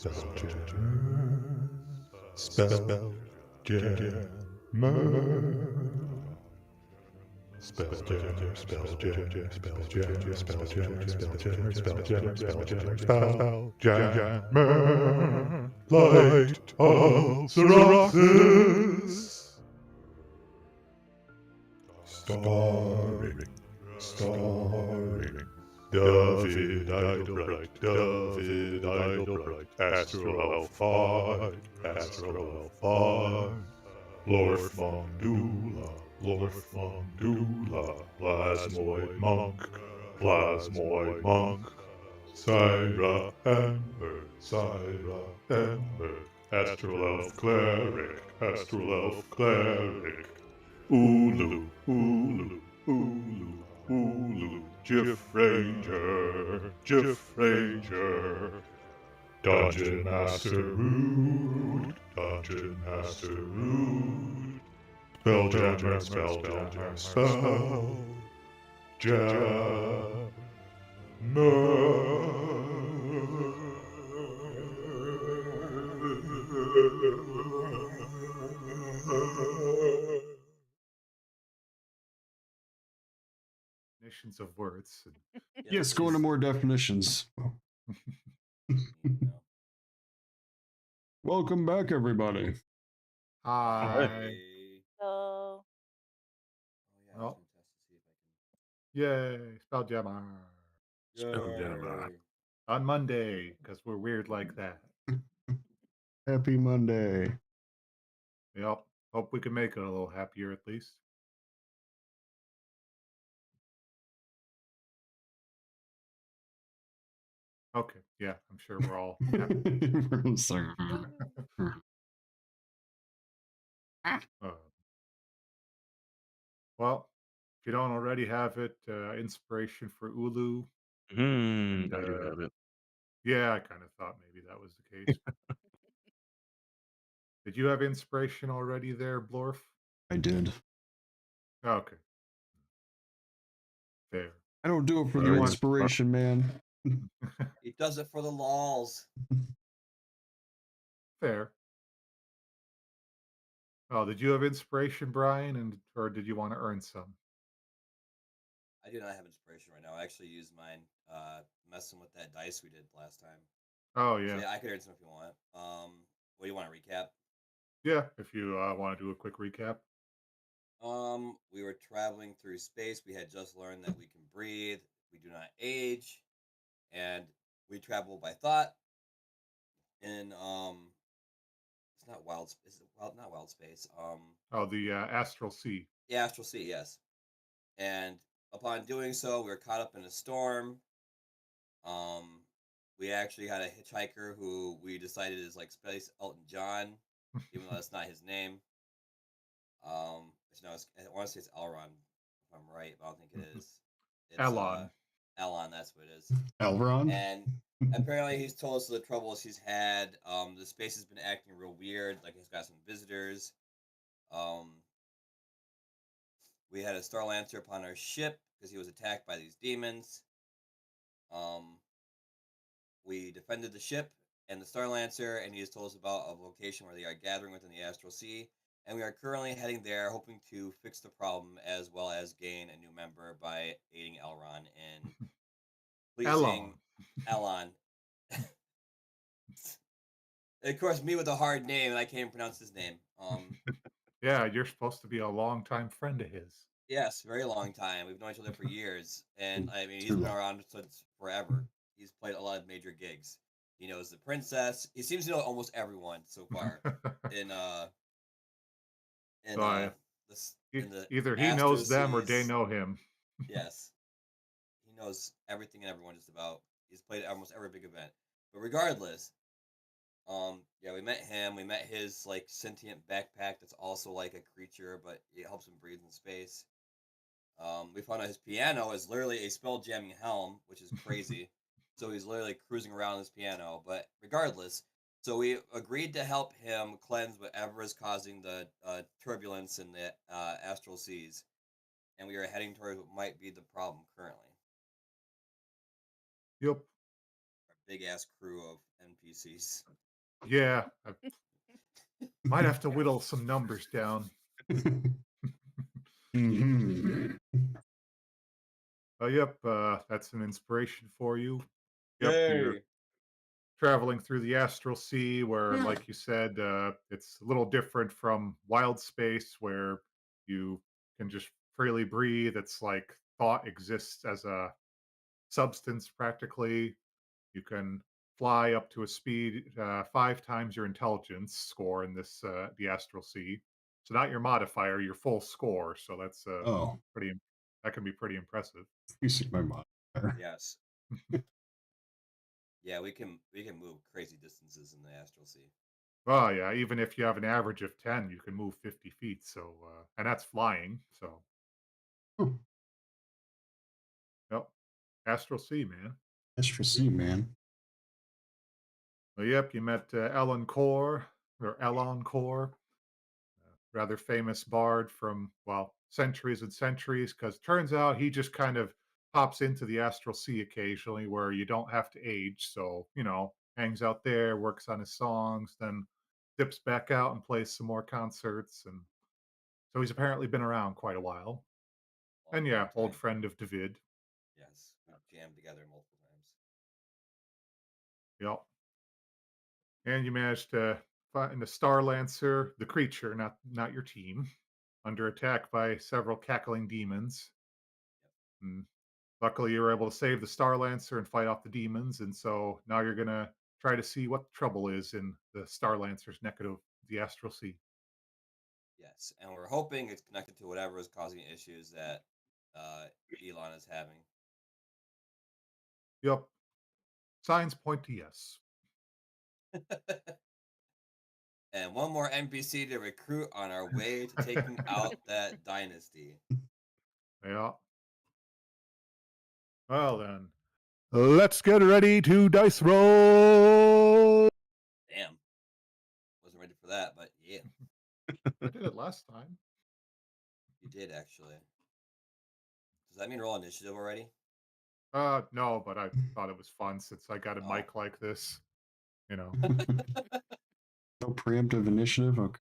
SpellJammer. SpellJammer. SpellJammer, SpellJammer, SpellJammer, SpellJammer, SpellJammer, SpellJammer, SpellJammer, SpellJammer. Light of Xeroxis. Starring David Idlebright, Astro Elf 5, Lorth Mongdula, Plasmoid Monk, Syra Ember, Astral Elf Cleric, Ulu, Jiff Ranger, Dungeon Master Rude, Spelljammer, Definitions of words. Yes, go into more definitions. Welcome back, everybody. Hi. Hello. Well, yay, Spelljammer. Spelljammer. On Monday, because we're weird like that. Happy Monday. Yep. Hope we can make it a little happier at least. Okay. Yeah, I'm sure we're all happy. Sorry. Well, if you don't already have it, inspiration for Ulu. I do have it. Yeah, I kind of thought maybe that was the case. Did you have inspiration already there, Blorf? I did. Okay. Fair. I don't do it for the inspiration, man. He does it for the lols. Fair. Oh, did you have inspiration, Brian, or did you want to earn some? I do not have inspiration right now. I actually used mine messing with that dice we did last time. Oh, yeah. So yeah, I could earn some if you want. What do you want to recap? Yeah, if you want to do a quick recap. We were traveling through space. We had just learned that we can breathe. We do not age, and we travel by thought. In it's not wild. Is it wild? Not wild space. Oh, the Astral Sea. The Astral Sea, yes. And upon doing so, we were caught up in a storm. We actually had a hitchhiker who we decided is like Space Elton John, even though that's not his name. I want to say it's Elron, if I'm right, but I don't think it is. It's Elon. Elon, that's what it is. Elron. And apparently he's told us the troubles he's had. The space has been acting real weird, like he's got some visitors. We had a Star Lancer upon our ship because he was attacked by these demons. We defended the ship and the Star Lancer, and he has told us about a location where they are gathering within the Astral Sea. And we are currently heading there, hoping to fix the problem as well as gain a new member by aiding Elron in pleasing Elon. Of course, me with a hard name, and I can't even pronounce his name. Yeah, you're supposed to be a longtime friend of his. Yes, very long time. We've known each other for years, and I mean, he's been around since forever. He's played a lot of major gigs. He knows the princess. He seems to know almost everyone so far. Either he knows them or they know him. Yes, he knows everything and everyone just about. He's played almost every big event. But regardless, yeah, we met him. We met his like sentient backpack that's also like a creature, but it helps him breathe in space. We found out his piano is literally a spell jamming helm, which is crazy. So he's literally cruising around this piano. But regardless, so we agreed to help him cleanse whatever is causing the turbulence in the astral seas, and we are heading towards what might be the problem currently. Yep. big ass crew of NPCs. Yeah, I might have to whittle some numbers down. hmm Oh, yep, that's an inspiration for you. Yep, you're Yay! traveling through the astral sea where, like you said, it's a little different from wild space where you can just freely breathe. It's like thought exists as a substance practically. You can fly up to a speed 5 times your intelligence score in this the astral sea. So not your modifier, your full score. So that's Oh, pretty. That can be pretty impressive. you see my mind. Yes. Yeah, we can move crazy distances in the astral sea. Oh yeah, even if you have an average of 10, you can move 50 feet. So and that's flying. So Oh, yep, astral sea, man. Astro Sea, man. Well, yep, you met Ellen Core or Elon Core, rather famous bard from, well, centuries and centuries, because turns out he just kind of pops into the astral sea occasionally where you don't have to age. So, hangs out there, works on his songs, then dips back out and plays some more concerts. And so he's apparently been around quite a while. Long, And long yeah, old time. friend of David. Yes, we've jammed together multiple times. Yep. And you managed to find the Star Lancer, the creature, not your team, under attack by several cackling demons. And luckily, you were able to save the Star Lancer and fight off the demons. And so now you're gonna try to see what the trouble is in the Star Lancer's neck of the Astral Sea. Yes, and we're hoping it's connected to whatever is causing issues that uh, Elon is having. Yep. Signs point to yes. And one more NPC to recruit on our way to taking out that dynasty. Yeah. Well then, let's get ready to dice roll. Damn, wasn't ready for that, but yeah, I did it last time. you did actually. Does that mean roll initiative already? No, but I thought it was fun since I got a Oh, mic like this. You know, No preemptive initiative. Okay.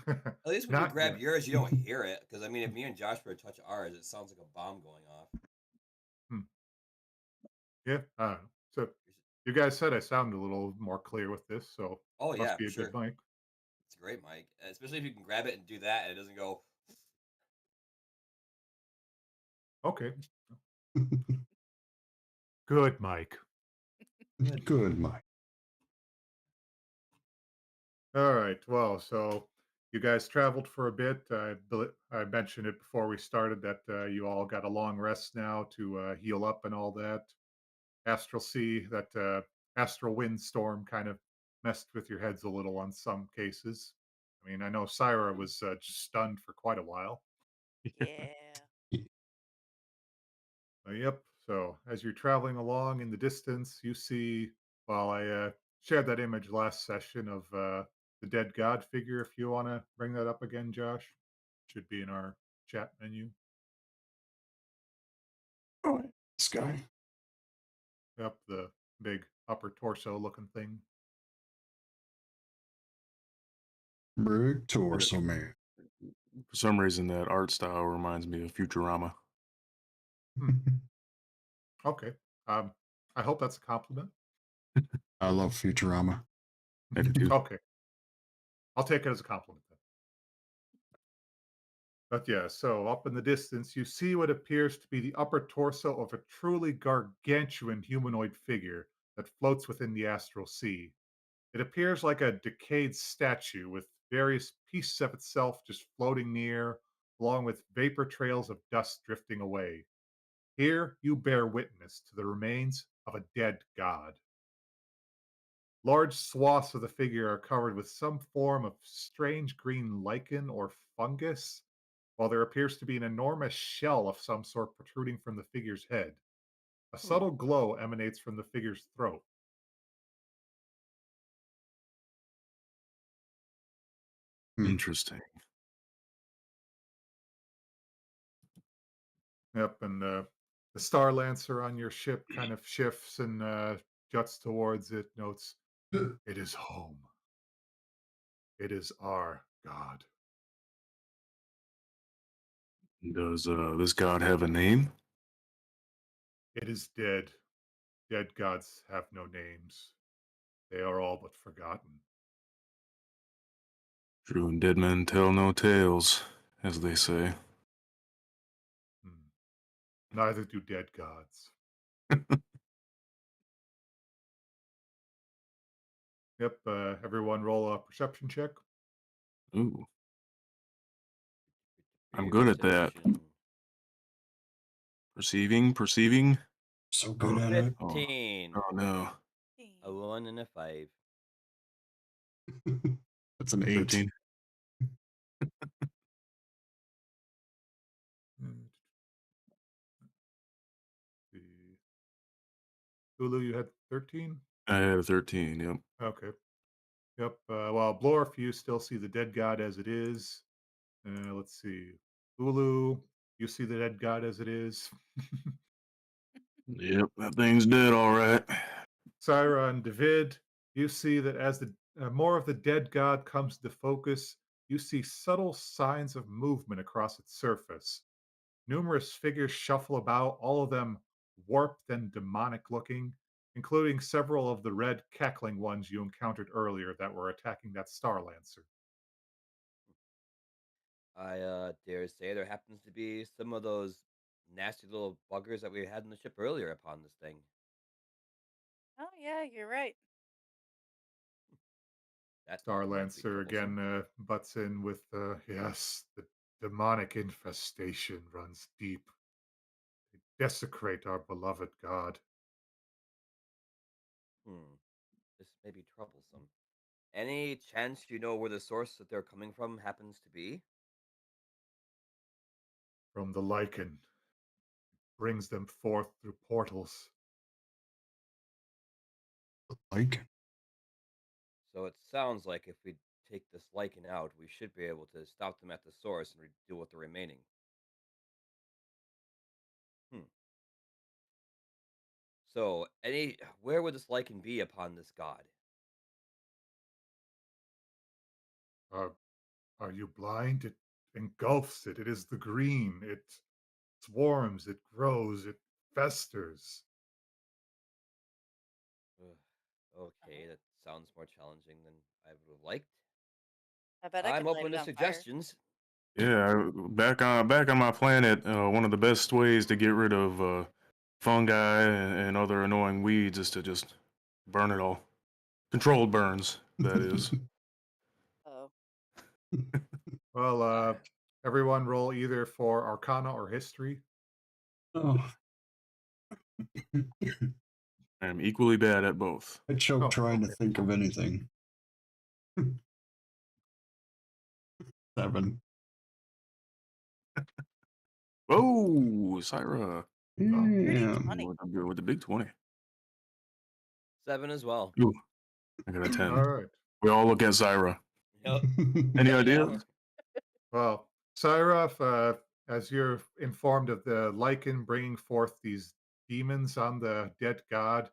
at least when you not grab yet. yours, you don't hear it. Because I mean, if me and Josh were to touch ours, it sounds like a bomb going off. Hmm. Yeah. So you guys said I sounded a little more clear with this, so Oh must yeah, be for a good sure. mic. It's a great mic, especially if you can grab it and do that, and it doesn't go. Okay. Good mic. Good. Good, Mike. All right. Well, so you guys traveled for a bit. I mentioned it before we started that you all got a long rest now to heal up and all that. Astral Sea, that astral windstorm kind of messed with your heads a little on some cases. I mean, I know Syra was just stunned for quite a while. Yeah. Yep. So as you're traveling along in the distance, you see, well, I shared that image last session of the dead god figure. If you want to bring that up again, Josh, should be in our chat menu. Oh, this guy. Yep, the big upper torso looking thing. Big torso, man. For some reason, that art style reminds me of Futurama. Okay. Um, I hope that's a compliment. I love Futurama. I do too. Okay. I'll take it as a compliment then. But yeah, so up in the distance, you see what appears to be the upper torso of a truly gargantuan humanoid figure that floats within the astral sea. It appears like a decayed statue with various pieces of itself just floating near, along with vapor trails of dust drifting away. Here you bear witness to the remains of a dead god. Large swaths of the figure are covered with some form of strange green lichen or fungus, while there appears to be an enormous shell of some sort protruding from the figure's head. A subtle glow emanates from the figure's throat. Interesting. Yep, and the Star Lancer on your ship kind of shifts and juts towards it, notes, "It is home. It is our God." Does this god have a name? It is dead. Dead gods have no names. They are all but forgotten. True, and dead men tell no tales, as they say. Hmm. Neither do dead gods. Yep, everyone roll a perception check. Ooh, I'm good at that. Perception. Perceiving. So good at it. Oh, 15. oh no. A 1 and a 5. That's an 8. 13. Mm, see. Hulu, you had 13? I had a 13, yep. Okay. Yep. Well, Blorf, you still see the dead god as it is. Let's see. Hulu, you see the dead god as it is. Yep, that thing's dead, all right. Syra and David, you see that as the more of the dead god comes to focus, you see subtle signs of movement across its surface. Numerous figures shuffle about, all of them warped and demonic looking, including several of the red cackling ones you encountered earlier that were attacking that Star Lancer. I dare say there happens to be some of those nasty little buggers that we had in the ship earlier upon this thing. Oh yeah, you're right. That Star might be Lancer troublesome. again butts in with, yes, the demonic infestation runs deep. They desecrate our beloved god. Hmm. This may be troublesome. Any chance you know where the source that they're coming from happens to be? From the lichen, brings them forth through portals. Like, So it sounds like if we take this lichen out, we should be able to stop them at the source and deal with the remaining. Hmm. So, where would this lichen be upon this god? Uh, are you blind? It engulfs it. It is the green. It swarms, it grows, it festers. Ugh, okay, Oh, that sounds more challenging than I would have liked. I bet I I'm could light open it to on fire. suggestions. Yeah, back on my planet, one of the best ways to get rid of fungi and other annoying weeds is to just burn it all. Controlled burns, that is. Oh, Well, Alright. everyone roll either for Arcana or History. oh, I am equally bad at both. I choke Oh, trying to okay. think of anything. 7. Oh, Syra. Oh, dirty Yeah. 20. With the big 20. 7 as well. Ooh, I got a all 10. right. We all look at Syra. Yep. Any There we go. ideas? Well, Syrah, as you're informed of the lichen bringing forth these demons on the dead god,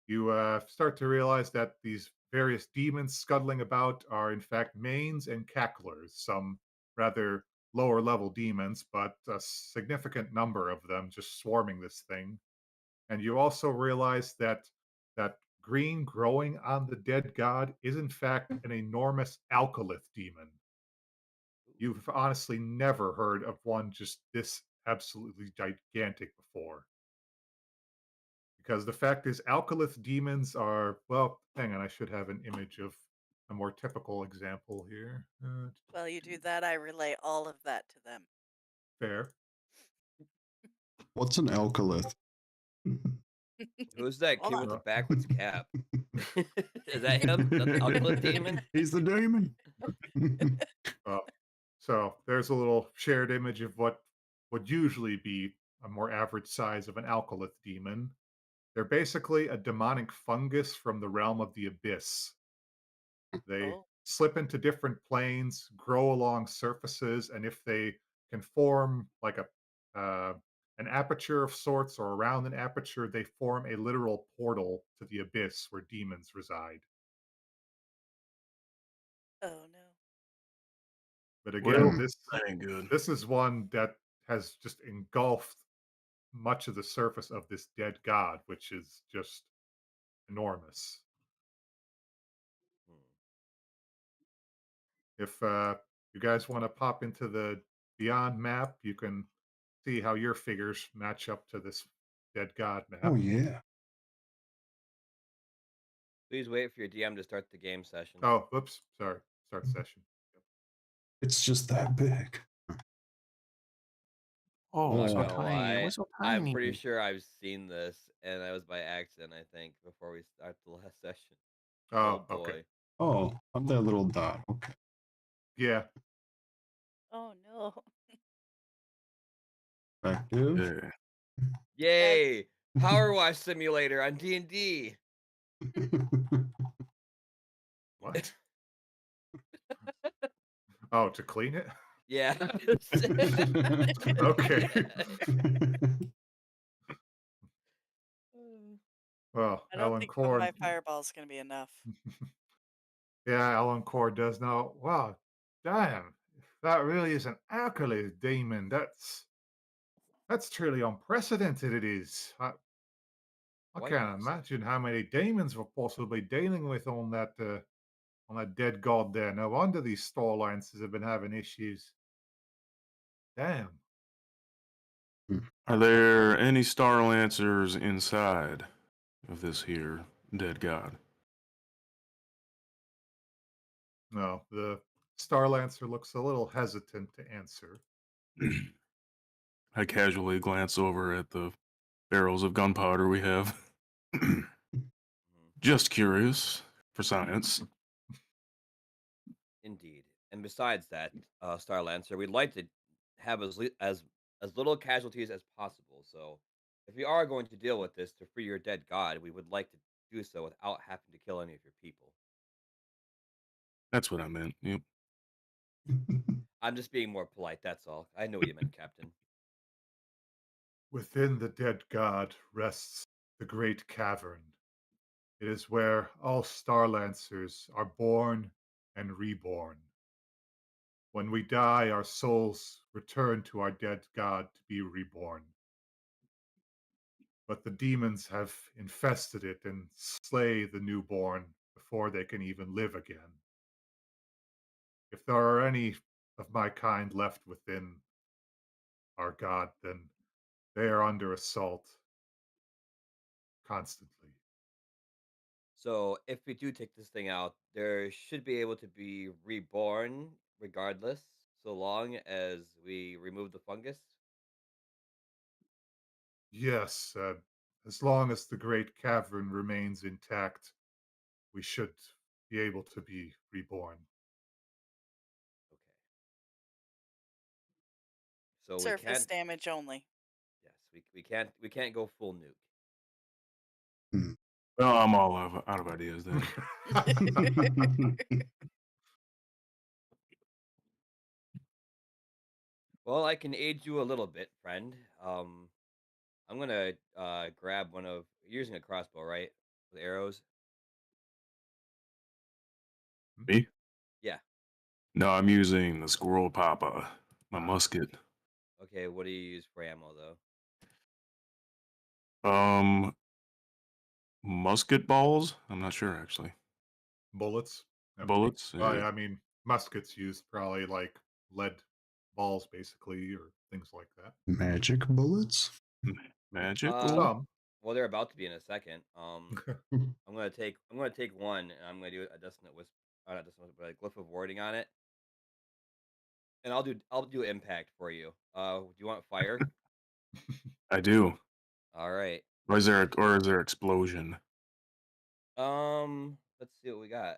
you start to realize that these various demons scuttling about are in fact mains and cacklers, some rather lower level demons, but a significant number of them just swarming this thing. And you also realize that that green growing on the dead god is in fact an enormous alkalith demon. You've honestly never heard of one just this absolutely gigantic before. Because the fact is, alkalith demons are, well, hang on, I should have an image of a more typical example here. While you do that, I relay all of that to them. Fair. What's an alkalith? Who's that Hold kid on. with the Well, backwards cap? Is that him? That the Alkalit demon? He's the demon. well, so there's a little shared image of what would usually be a more average size of an alkalith demon. They're basically a demonic fungus from the realm of the abyss. They Oh, slip into different planes, grow along surfaces, and if they can form like uh, an aperture of sorts, or around an aperture, they form a literal portal to the abyss where demons reside. Oh no. But again, Well, Hmm. that ain't good. this is one that has just engulfed much of the surface of this dead god, which is just enormous. Hmm. If you guys want to pop into the Beyond map, you can see how your figures match up to this dead god Oh map. yeah. Please wait for your DM to start the game session. Oh, whoops, sorry. Start session. It's just that big. Oh, Not so gonna Oh. tiny. It lie, was so I'm tiny. pretty sure I've seen this, and that was by accident. I think before we start the last session. Oh Oh, okay. boy. Oh, of that little dot. Okay. Yeah. Oh no. Effective. Yeah. Yay! Power Wash Simulator on D&D. What? Oh, to clean it? Yeah. Okay. Well, I don't Alan think one of Cord. my fireball's gonna be enough. Yeah, Alan Cord does know. Wow, damn. That really is an Hercules demon. That's truly unprecedented. It is. I Quite can't impressive. imagine how many demons we're possibly dealing with on that dead god there. No wonder these Star Alliances have been having issues. Damn. Are there any Star Lancers inside of this here dead god? No, the Star Lancer looks a little hesitant to answer. I casually glance over at the barrels of gunpowder we have. Mhm. Just curious for science. Indeed. And besides that, Star Lancer, we'd like to have as little casualties as possible. So, if you are going to deal with this to free your dead god, we would like to do so without having to kill any of your people. That's what I meant. Yep. I'm just being more polite. That's all. I know what you meant, Captain. Within the dead god rests the great cavern. It is where all Star Lancers are born and reborn. When we die, our souls return to our dead god to be reborn. But the demons have infested it and slay the newborn before they can even live again. If there are any of my kind left within our god, then they are under assault constantly. So, if we do take this thing out, there should be able to be reborn regardless, so long as we remove the fungus. Yes, as long as the great cavern remains intact, we should be able to be reborn. Okay. So we Surface can't. damage only. Yes, we can't go full nuke. Well, I'm all out of ideas then. Well, I can aid you a little bit, friend. I'm gonna grab one of you're using a crossbow, right? With arrows. Me? Yeah. No, I'm using the squirrel papa, my musket. Okay. What do you use for ammo, though? Um, musket balls? I'm not sure actually. Bullets. Yep. Bullets? Yeah. I mean, muskets use probably like lead balls, basically, or things like that. Magic bullets. Magical? Some. Well, they're about to be in a second. I'm gonna take one, and I'm gonna do a dissonant whisper, not dissonant, but a glyph of warding on it, and I'll do impact for you. Do you want fire? I do. All right. Or is there explosion? Let's see what we got.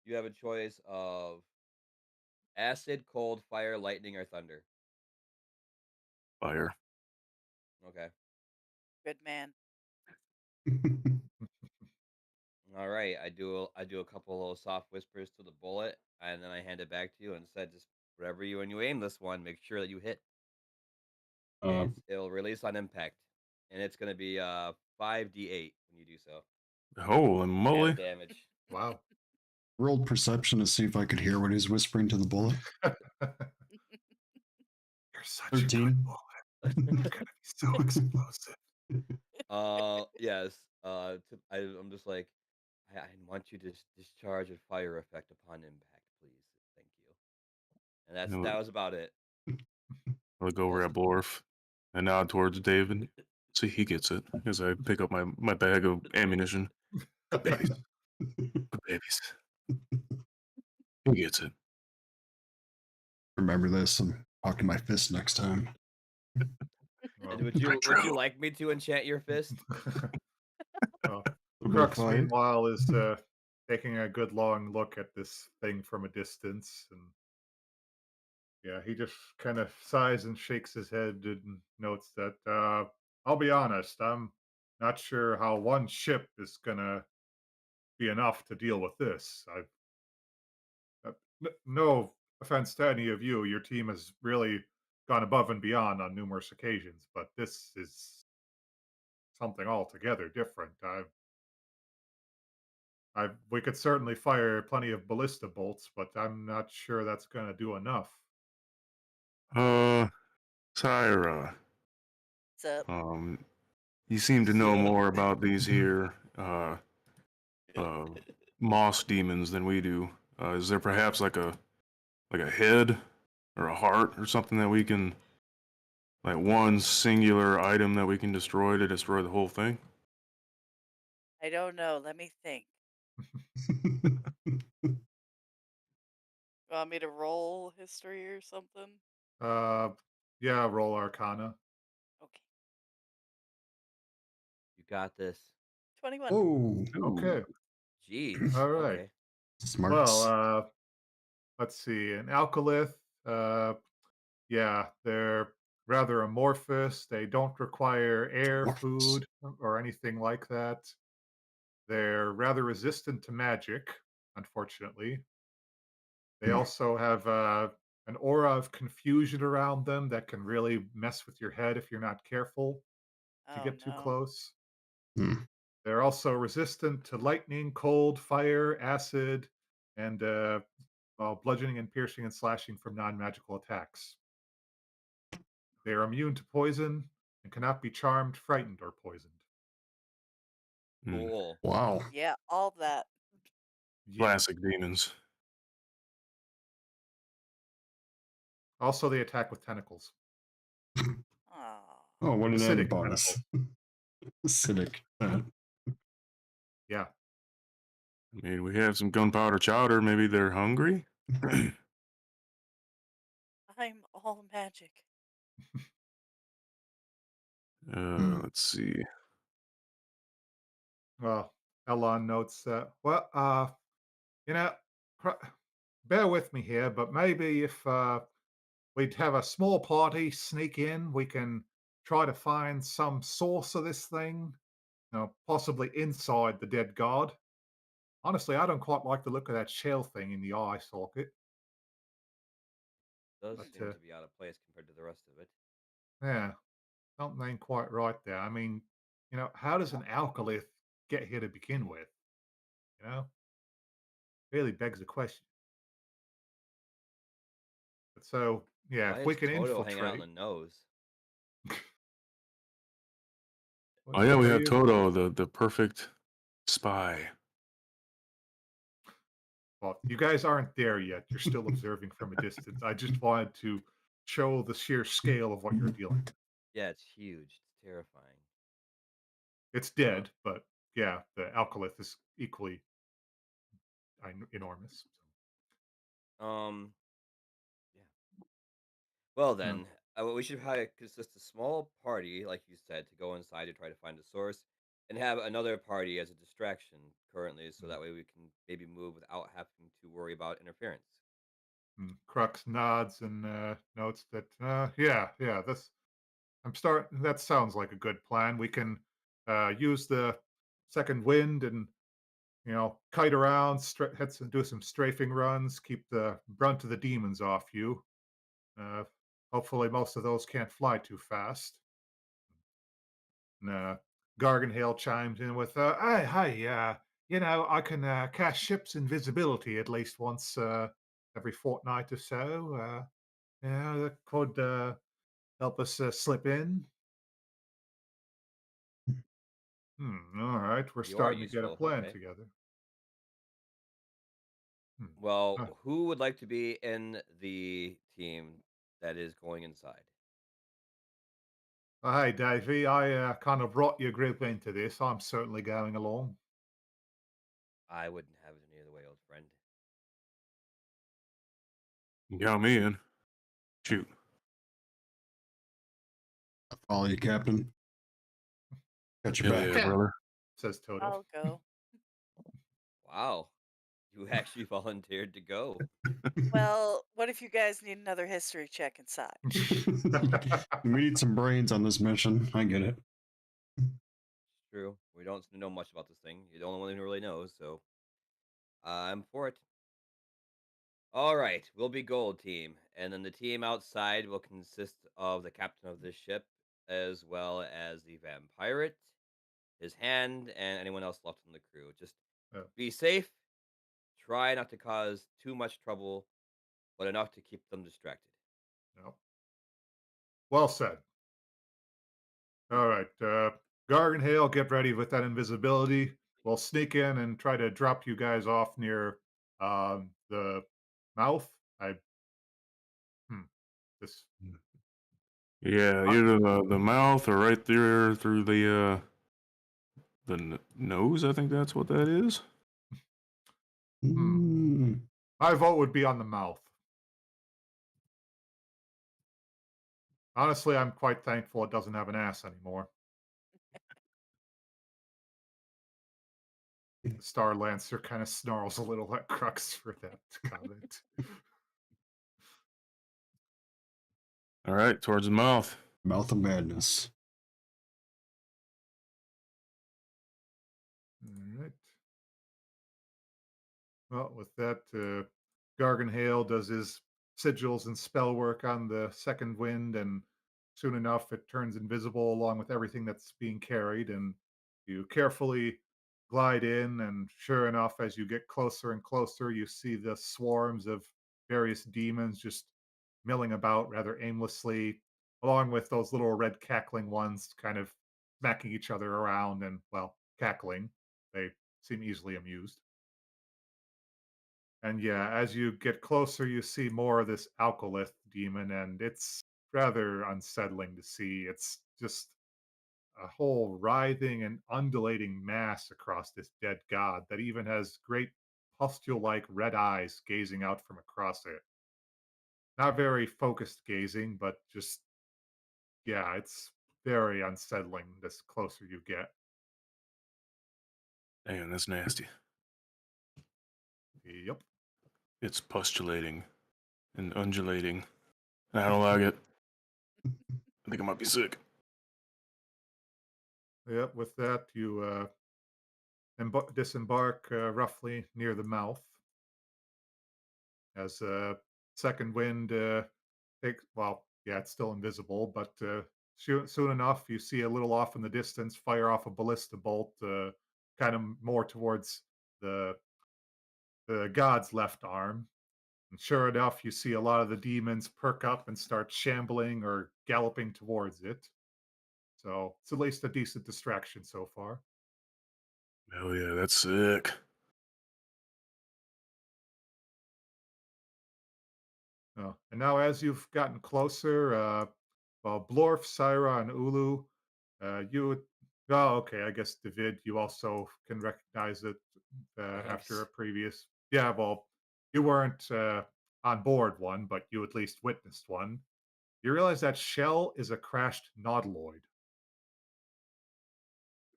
You have a choice of acid, cold, fire, lightning, or thunder. Fire. Okay. Good man. All right. I do a couple of little soft whispers to the bullet, and then I hand it back to you and said, just whatever you when you aim this one, make sure that you hit. Uh, It'll release on impact, and it's gonna be 5d8 when you do so. Holy Added moly! damage. Wow. rolled perception to see if I could hear what he's whispering to the bullet. You're such a good 13. bullet. You're gonna be so explosive. Yes. I'm just like, I want you to discharge a fire effect upon impact, please. Thank you. And You know, that was about it. I look over Most at Blorf and nod towards David. See, he gets it as I pick up my bag of ammunition. Good babies. Good babies. He gets it. Remember this. I'm talking my fist next time. Well, And would you True. like me to enchant your fist? well, A little bit of Crux, fire. meanwhile, is taking a good long look at this thing from a distance, and yeah, he just kind of sighs and shakes his head and notes that I'll be honest, I'm not sure how one ship is gonna be enough to deal with this. No offense to any of you, your team has really gone above and beyond on numerous occasions, but this is something altogether different. We could certainly fire plenty of ballista bolts, but I'm not sure that's going to do enough. Tyra, What's up? you seem to know So- more about these here moss demons than we do. Is there perhaps like a head or a heart or something that we can, like one singular item that we can destroy to destroy the whole thing? I don't know. Let me think. Want me to roll history or something? Uh, yeah, roll Arcana. Okay. You got this. 21. Oh, Okay, Jeez. all right. Okay. smarts. Well, let's see. An alkylith, yeah, they're rather amorphous. They don't require air, Amorphous. food, or anything like that. They're rather resistant to magic, unfortunately. They Hmm. also have an aura of confusion around them that can really mess with your head if you're not careful to Oh, get too no. close. Hmm. They're also resistant to lightning, cold, fire, acid, and bludgeoning and piercing and slashing from non magical attacks. They are immune to poison and cannot be charmed, frightened, or poisoned. Hmm. Cool. Wow. Yeah, all that. Yeah. Classic demons. Also, they attack with tentacles. Oh. Oh, what an added Acidic bonus. Acidic. Yeah. I mean, we have some gunpowder chowder. Maybe they're hungry. I'm all magic. Let's see. Well, Elon notes that, you know, bear with me here, but maybe if we'd have a small party sneak in, we can try to find some source of this thing, possibly inside the dead god. Honestly, I don't quite like the look of that shell thing in the eye socket. Does But, seem to be out of place compared to the rest of it. yeah, something ain't quite right there. I mean, how does an alkylith get here to begin with? You know, really begs the question. But so, yeah, Why if we is can Toto hanging out in infiltrate, the nose? Oh yeah, we what are have you? Toto, the perfect spy. Well, you guys aren't there yet. You're still observing from a distance. I just wanted to show the sheer scale of what you're dealing with. Yeah, it's huge. It's terrifying. It's dead, but yeah, the alkylith is equally enormous. Um. Yeah. Well So, then, we should probably consist a small party, like you said, to go inside to try to find a source, and have another party as a distraction currently, so that way we can maybe move without having to worry about interference. Crux nods and notes that, yeah, this I'm starting. That sounds like a good plan. We can use the second wind and kite around, do some strafing runs, keep the brunt of the demons off you. Uh, Hopefully, most of those can't fly too fast. And, Garganhale chimes in with, "Hey, I can cast ship's invisibility at least once every fortnight or so. Yeah, that could help us slip in." All right, we're You are starting to get a useful. plan Okay. together. Hmm. Uh, Well, who would like to be in the team that is going inside? Hey, Davey, I kind of brought your group into this. I'm certainly going along. I wouldn't have it any other way, old friend. You got me in. Shoot. I follow you, Captain. Got your Hell back. yeah, Yeah, brother. says Toto. I'll go. Wow. You actually volunteered to go. Well, what if you guys need another history check inside? We need some brains on this mission. I get it. It's true. We don't know much about this thing. You're the only one who really knows, so I'm for it. All right, we'll be gold team, and then the team outside will consist of the captain of this ship, as well as the vampirate, his hand, and anyone else left on the crew. Just Yeah, be safe. Try not to cause too much trouble, but enough to keep them distracted. yeah. Well said. All right, Garganhale, get ready with that invisibility. We'll sneak in and try to drop you guys off near the mouth. I hmm, this Yeah, uh, either the mouth or right there through the nose. I think that's what that is. hmm. Mm. My vote would be on the mouth. Honestly, I'm quite thankful it doesn't have an ass anymore. The Star Lancer kind of snarls a little at Crux for that comment. All right, towards the mouth. Mouth of madness. All right. Well, with that, Garganhale does his sigils and spell work on the second wind, and soon enough it turns invisible along with everything that's being carried. And you carefully glide in, and sure enough, as you get closer and closer, you see the swarms of various demons just milling about rather aimlessly, along with those little red cackling ones kind of smacking each other around and, well, cackling. They seem easily amused. And yeah, as you get closer, you see more of this Alkolith demon, and it's rather unsettling to see. It's just a whole writhing and undulating mass across this dead god that even has great pustule like red eyes gazing out from across it. Not very focused gazing, but just, yeah, it's very unsettling this closer you get. Damn, that's nasty. Yep. It's pustulating and undulating. I don't like it. I think I might be sick. Yep. With that, you disembark roughly near the mouth. As second wind takes, well, yeah, it's still invisible, but soon enough, you see a little off in the distance fire off a ballista bolt, kind of more towards the the god's left arm. And sure enough, you see a lot of the demons perk up and start shambling or galloping towards it. So it's at least a decent distraction so far. Hell yeah, that's sick. And now, as you've gotten closer, well, Blorf, Syra, and Ulu, you would. Oh, okay. I guess David, you also can recognize it after a Thanks. previous. Yeah, well, you weren't on board one, but you at least witnessed one. You realize that shell is a crashed nautiloid.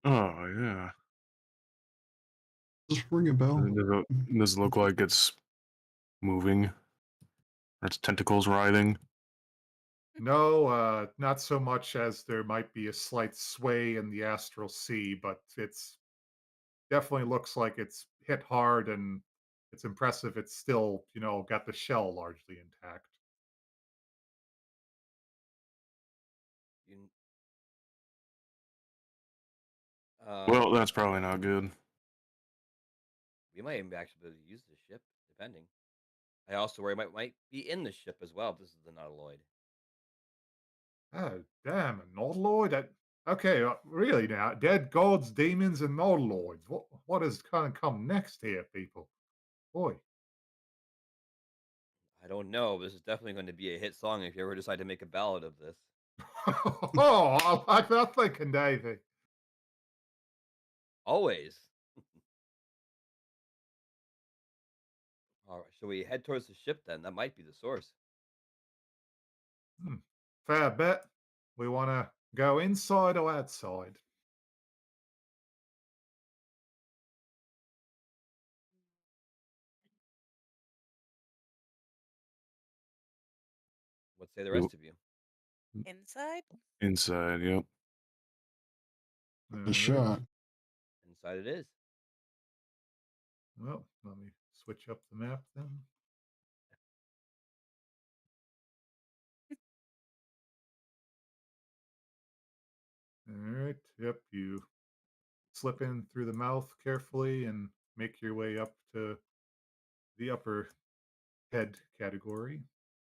Oh yeah. Just ring a bell. Does it look like it's moving? Or its tentacles writhing? No, not so much as there might be a slight sway in the astral sea, but it's definitely looks like it's hit hard, and it's impressive it's still, got the shell largely intact. Well, that's probably not good. We might even actually be able to use the ship, depending. I also worry might be in the ship as well. If this is the Nautiloid. Oh, damn, a nautiloid? Okay, really now, dead gods, demons, and nautiloids. What is going to come next here, people? Boy. I don't know. This is definitely going to be a hit song if you ever decide to make a ballad of this. Oh, I like that thinking, Davey. Always. All right. Shall we head towards the ship then? That might be the source. Hmm. Fair bet. We want to go inside or outside? What say the You- rest of you? Inside? Inside, yep. All A right. shot. Inside it is. Well, let me switch up the map then. All right. Yep. You slip in through the mouth carefully and make your way up to the upper head category.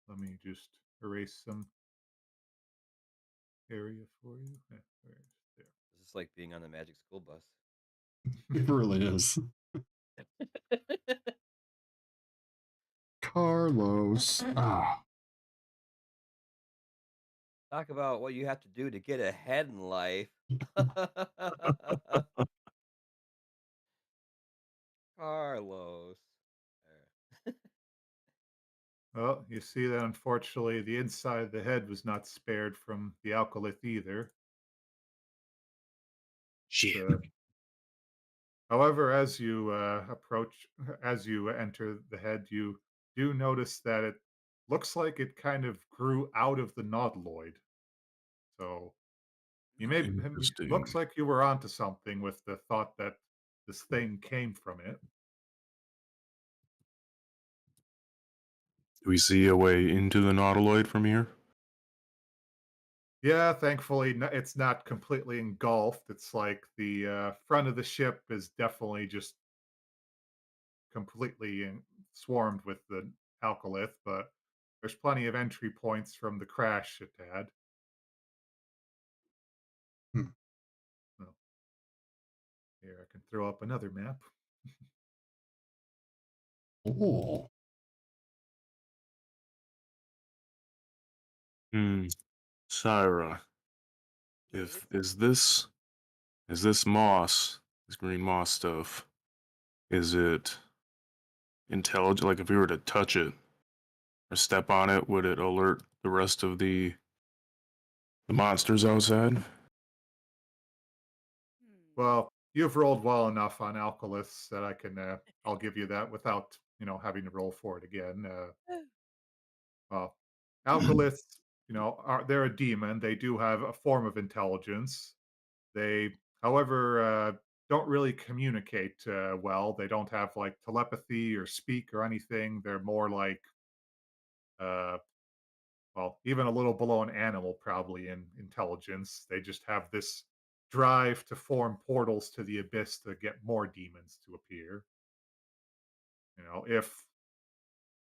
Let me just erase some area for you. Where's there? This is like being on the Magic School Bus. It really is. Carlos. Ah. Talk about what you have to do to get ahead in life. Carlos. Well, you see that unfortunately the inside of the head was not spared from the alkylith either. Shit. However, as you as you enter the head, you do notice that it looks like it kind of grew out of the nautiloid. So you may looks Interesting. like you were onto something with the thought that this thing came from it. Do we see a way into the Nautiloid from here? Yeah, thankfully it's not completely engulfed. It's like the front of the ship is definitely just completely swarmed with the alkylith, but there's plenty of entry points from the crash it had. Hmm. Well, here I can throw up another map. Oh. Syra. If is this moss, this green moss stuff, is it intelligent? Like if we were to touch it or step on it, would it alert the rest of the monsters outside? Hmm. Well, you've rolled well enough on alkyliths that I can I'll give you that without having to roll for it again. Well, alkyliths, are they're a demon. They do have a form of intelligence. They, however, don't really communicate well. They don't have like telepathy or speak or anything. They're more like, uh, well, even a little below an animal, probably in intelligence. They just have this drive to form portals to the abyss to get more demons to appear. If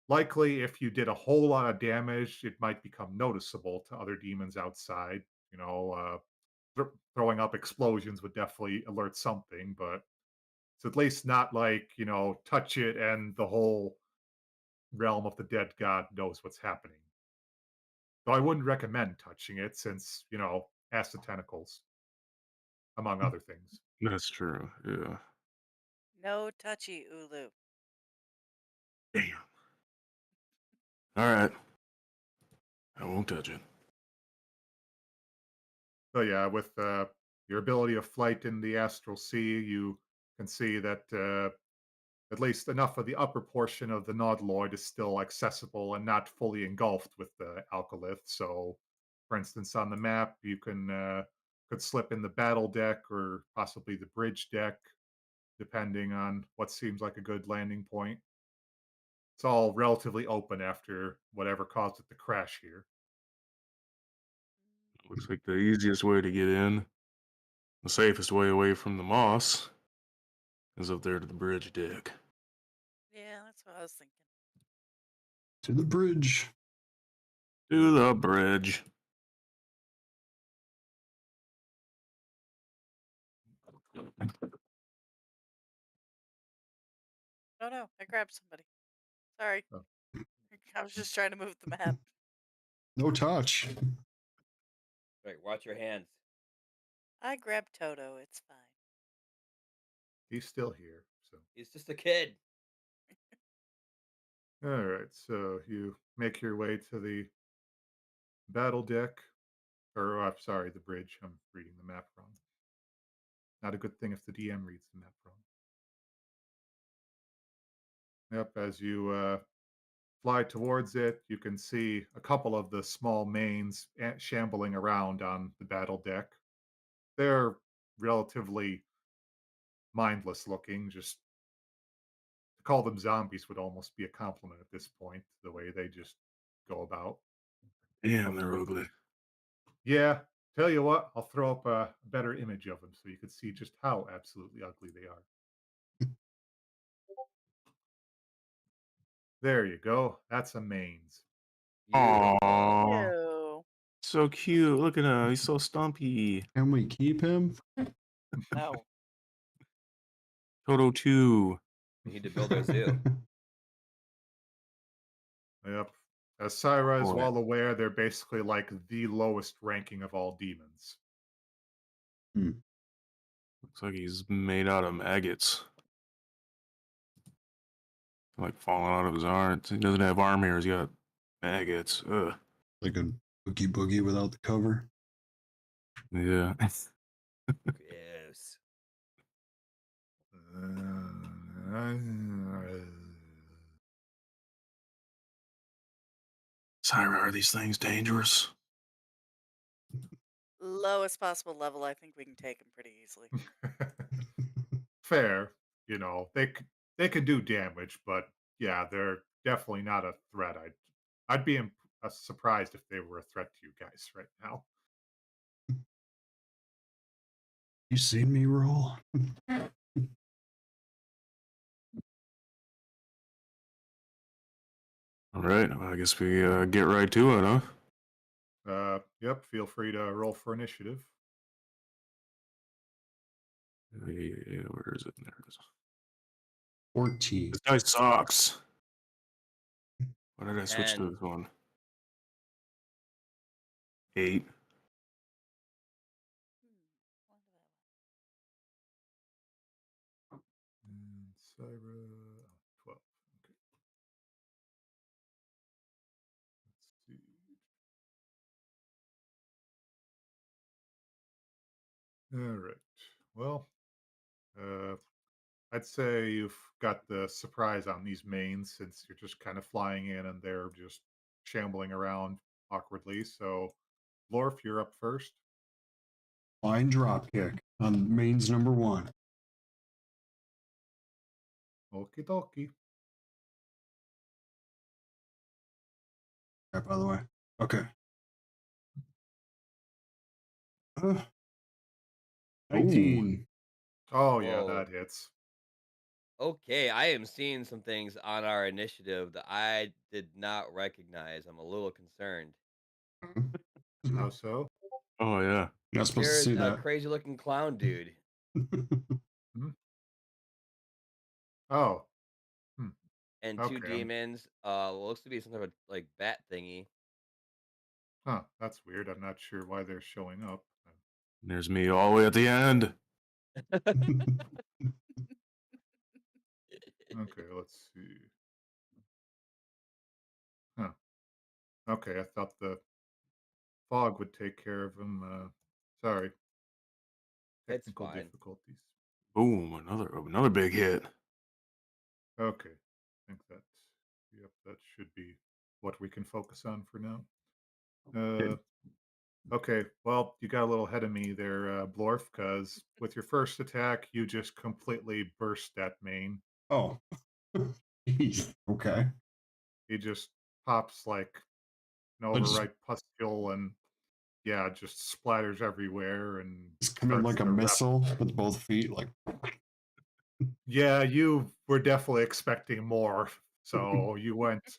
likely if you did a whole lot of damage, it might become noticeable to other demons outside. Throwing up explosions would definitely alert something, but it's at least not like, touch it and the whole realm of the dead god knows what's happening. So I wouldn't recommend touching it since, has the tentacles, among other things. That's true. Yeah. No touchy, Ulu. Damn. All right. I won't touch it. So yeah, with your ability of flight in the astral sea, you can see that at least enough of the upper portion of the Nautiloid is still accessible and not fully engulfed with the alkylith. So, for instance, on the map, you could slip in the battle deck or possibly the bridge deck, depending on what seems like a good landing point. It's all relatively open after whatever caused it to crash here. Looks like the easiest way to get in The safest way away from the moss is up there to the bridge deck. Yeah, that's what I was thinking. To the bridge. To the bridge. Oh no, I grabbed somebody. Sorry. Oh. I was just trying to move the map. No touch. Right, watch your hands. I grabbed Toto. It's fine. He's still here. So, He's just a kid. all right. So you make your way to the battle deck, or I'm sorry, the bridge. I'm reading the map wrong. Not a good thing if the DM reads the map wrong. Yep. As you fly towards it, you can see a couple of the small mains shambling around on the battle deck. They're relatively mindless looking. Just to call them zombies would almost be a compliment at this point, the way they just go about. Damn, they're ugly. Yeah, tell you what, I'll throw up a better image of them so you can see just how absolutely ugly they are. There you go. That's a mains. Beautiful. Aww. Ew. So cute. Look at him. He's so stumpy. Can we keep him? No. Toto 2. We need to build our zoo. Yep. As Syra is Boy. well aware, they're basically like the lowest ranking of all demons. Looks like he's made out of maggots. Like falling out of his arms. He doesn't have arm hairs. He's got maggots. Ugh. Like a boogie boogie without the cover. Yeah. Yes. Syra, are these things dangerous? Lowest possible level. I think we can take him pretty easily. Fair, you know, they can do damage, but yeah, they're definitely not a threat. I'd be surprised if they were a threat to you guys right now. You seen me roll? All right. Well, I guess we get right to it, huh? Yep. Feel free to roll for initiative. Yeah, where is it? There it is. 14. This guy sucks. Why did I switch to 10. this one? 8. And Syra, 12. Okay. Let's see. All right. Well, uh, I'd say you've got the surprise on these mains since you're just kind of flying in and they're just shambling around awkwardly. So, Lorf, you're up first. Fine drop kick on mains number 1. Okie dokie. By the way. Okay. Uh, 19. Oh, yeah, Whoa. that hits. Okay, I am seeing some things on our initiative that I did not recognize. I'm a little concerned. How so? Oh, yeah. You're not supposed to There's see a that. crazy looking clown dude Hmm? Oh, hmm. and two Okay. demons. Looks to be some sort of like bat thingy. Huh. That's weird. I'm not sure why they're showing up. There's me all the way at the end. Okay, let's see. Huh. Okay, I thought the fog would take care of them. Sorry. It's Technical fine. difficulties. Boom, another big hit. Okay. I think yep, that should be what we can focus on for now. Okay, well, you got a little ahead of me there, Blorf, because with your first attack, you just completely burst that main. Oh. Jeez. Okay. He just pops like an I just- overripe pustule, and yeah, just splatters everywhere and Just come in starts like a to wrap. missile with both feet. Like, Yeah, you were definitely expecting more, so you went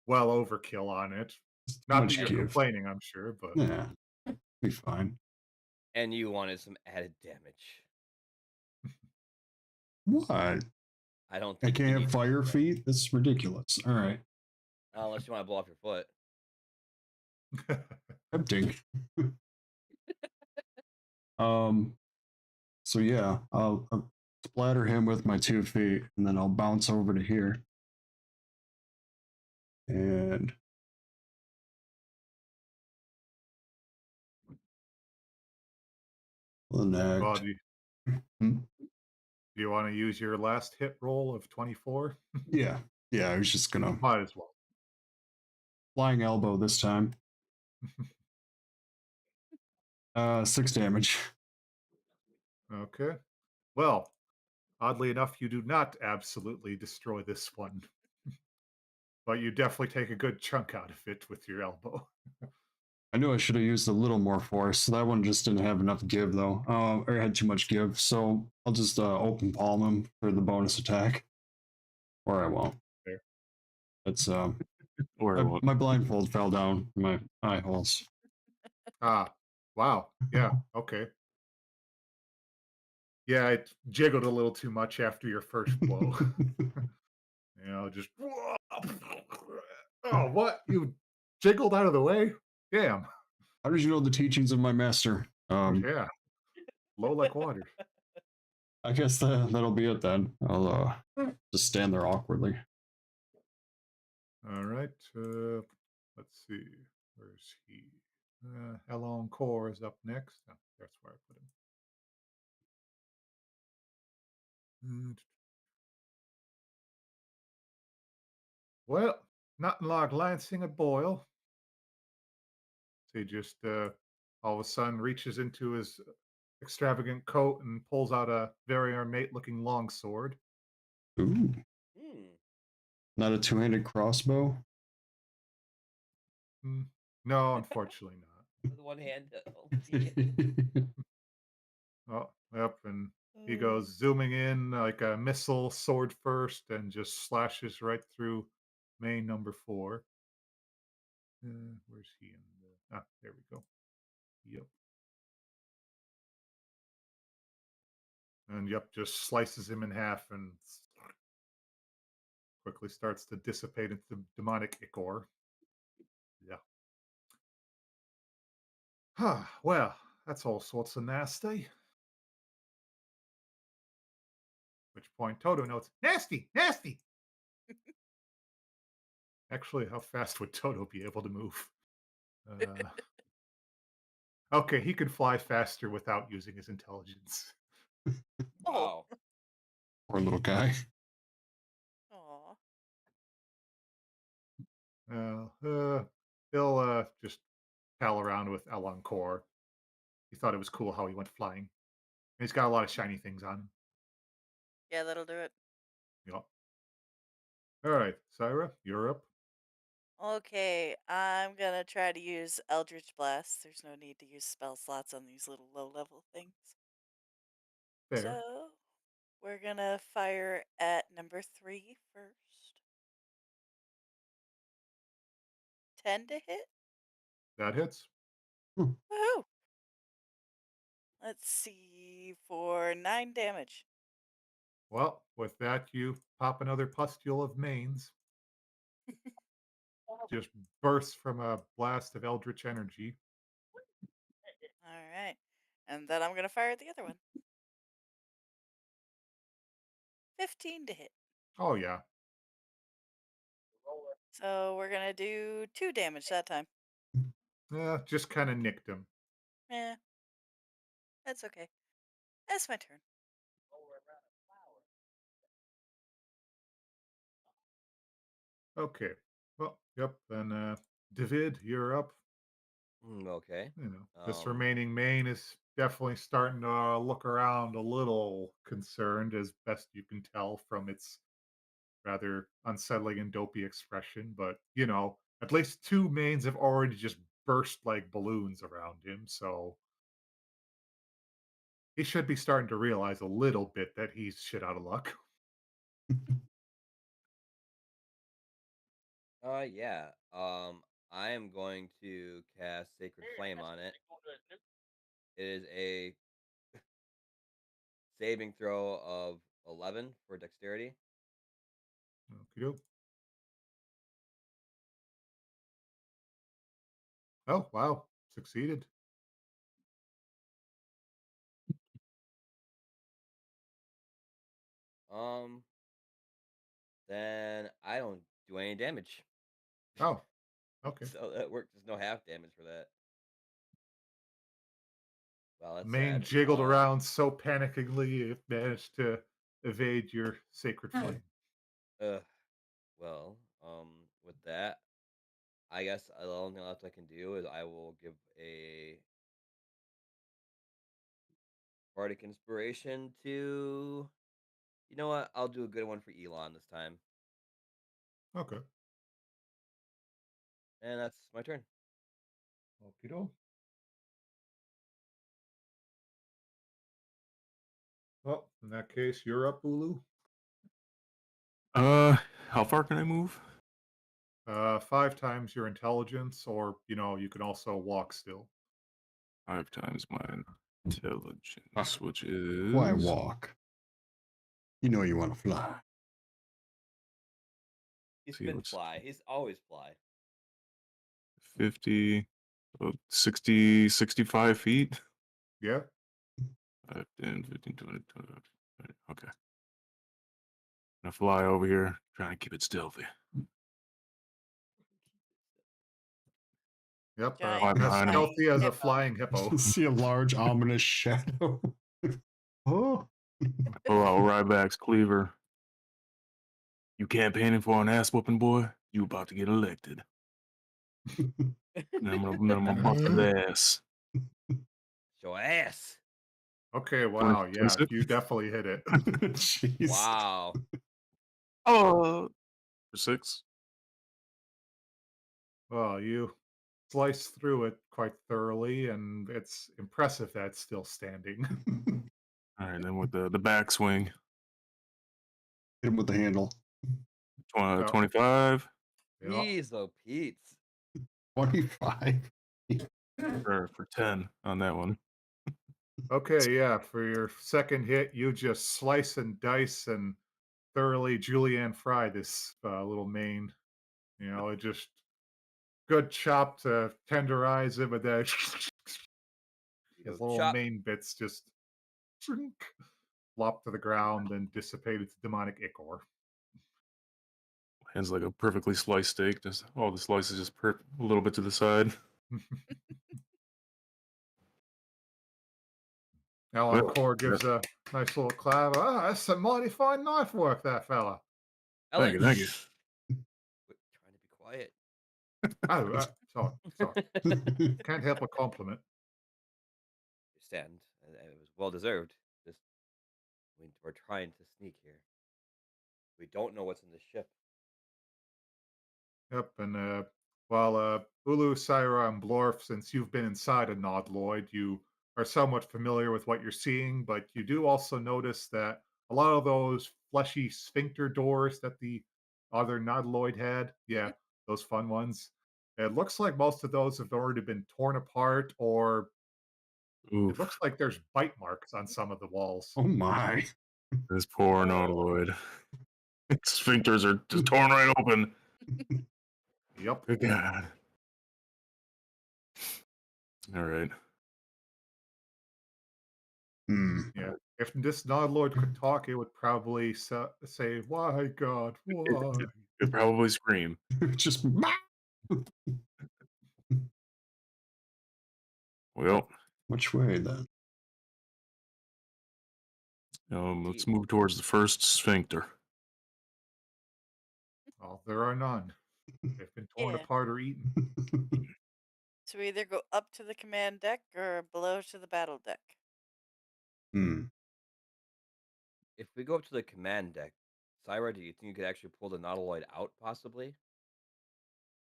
well overkill on it. too Not that much you're give. complaining, I'm sure, but Yeah, be fine. And you wanted some added damage. What? I don't I think you can't need have fire that. feet? That's ridiculous. All right. Unless you want to blow off your foot. Tempting. um, so yeah, I'll splatter him with my 2 feet, and then I'll bounce over to here. And well, connect. Hmm? do you want to use your last hit roll of 24? Yeah, yeah, I was just gonna Might as well. flying elbow this time. 6 damage. Okay. Well, oddly enough, you do not absolutely destroy this one, but you definitely take a good chunk out of it with your elbow. I knew I should have used a little more force. So that one just didn't have enough give though. Or had too much give. So I'll just open palm him for the bonus attack. Or I won't. There. It's Or what? my blindfold fell down my eye holes. Ah, wow. Yeah, okay. Yeah, it jiggled a little too much after your first blow. Just oh, what? You jiggled out of the way? Damn. How did you know the teachings of my master? Yeah, low like water. I guess that'll be it then. I'll just stand there awkwardly. All right. Let's see. Where's he? Elon Core is up next. Oh, that's where I put him. Well, nothing like lancing a boil. So he just all of a sudden reaches into his extravagant coat and pulls out a very ornate-looking longsword. Ooh, Hmm. not a two-handed crossbow. No, unfortunately not. With one hand. Oh, Oh, yep, and he dear. goes zooming in like a missile, sword first, and just slashes right through main number 4. Where's he in the? Ah, there we go. Yep, and yep, just slices him in half and quickly starts to dissipate into demonic ichor. Yeah. Well, that's all sorts of nasty. Which point Toto notes, nasty, nasty. Actually, how fast would Toto be able to move? Uh, okay, he could fly faster without using his intelligence. Oh, Wow. Poor little guy. aw. He'll just pal around with Elon Core. He thought it was cool how he went flying. And he's got a lot of shiny things on him. Yeah, that'll do it. Yep. All right, Syra, you're up. Okay, I'm gonna try to use Eldritch Blast. There's no need to use spell slots on these little low-level things. Fair. So, we're gonna fire at number 3 first. 10 to hit? That hits. Woohoo! Let's see, for 9 damage. Well, with that, you pop another pustule of mains. Just bursts from a blast of eldritch energy. Alright. And then I'm gonna fire at the other one. 15 to hit. Oh, yeah. So we're gonna do 2 damage that time. Yeah, just kind of nicked him. Eh, that's okay. That's my turn. Okay. Well, yep. Then, David, you're up. Okay. This remaining main is definitely starting to look around a little concerned, as best you can tell from its rather unsettling and dopey expression. But, at least 2 mains have already just burst like balloons around him. So he should be starting to realize a little bit that he's shit out of luck. Yeah. I am going to cast Sacred Flame on it. It is a saving throw of 11 for dexterity. Okey-doke. Oh, wow. Succeeded. Um, then I don't do any damage. Oh, okay. So that works. There's no half damage for that. Well, that's Mane sad. jiggled around so panickingly it managed to evade your sacred flame. Uh, well, with that, I guess the only thing left I can do is I will give a bardic inspiration to. You know what? I'll do a good one for Elon this time, Okay. and that's my turn. Okey-doke. Well, in that case, you're up, Ulu. How far can I move? 5 times your intelligence, or you can also walk still. 5 times my intelligence, which Why is walk? You know you want to fly. He's see been what's fly. He's always fly. 50, 60, 65 feet. Yeah. 5, 10, 15, 20, 25, 30. Okay. Gonna fly over here, trying to keep it stealthy. Yep. Fly Giant As behind him. stealthy as a hippo. flying hippo. See a large ominous shadow. Oh. Pull out Ryback's cleaver. You campaigning for an ass whooping, boy? You about to get elected. And I'm gonna bust his ass. Show ass. Okay, 20, wow. Yeah, 26? you definitely hit it. Jeez. Wow. Oh, for 6. Well, you slice through it quite thoroughly, and it's impressive that it's still standing. All right, then with the backswing, Hit him with the handle. Yeah. 25 Yeah. Jeez, oh Pete's. 25. for 10 on that one. Okay, yeah. For your second hit, you just slice and dice and thoroughly julienne fry this little mane. It just good chop to tenderize it, but then You his go little chop. main bits just shrink, flop to the ground and dissipate its demonic ichor. Hands like a perfectly sliced steak. Just all the slices just a little bit to the side. Alan Well, Core gives a nice little clap. Ah, that's some mighty fine knife work, that fella. thank you, thank you. Quit trying to be quiet. Oh, sorry. Can't help a compliment. Stand. It was well deserved. Just we're trying to sneak here. We don't know what's in the ship. Yep, and while Ulu, Syra, and Blorf, since you've been inside a Nodloid, you are somewhat familiar with what you're seeing, but you do also notice that a lot of those fleshy sphincter doors that the other Nodloid had, yeah, those fun ones, it looks like most of those have already been torn apart, or it looks Oof, like there's bite marks on some of the walls. Oh my. this poor Oh. nautiloid. Sphincters are just torn right open. Yep. Good God. All right. Hmm. Yeah. If this Nodloid could talk, it would probably say, "Why, God, why?" Could probably scream. Just. Well, Which way then? let's move towards the first sphincter. Well, there are none. They've been torn Yeah. apart or eaten. So we either go up to the command deck or below to the battle deck. Hmm. If we go up to the command deck, Syra, do you think you could actually pull the Nautiloid out, possibly?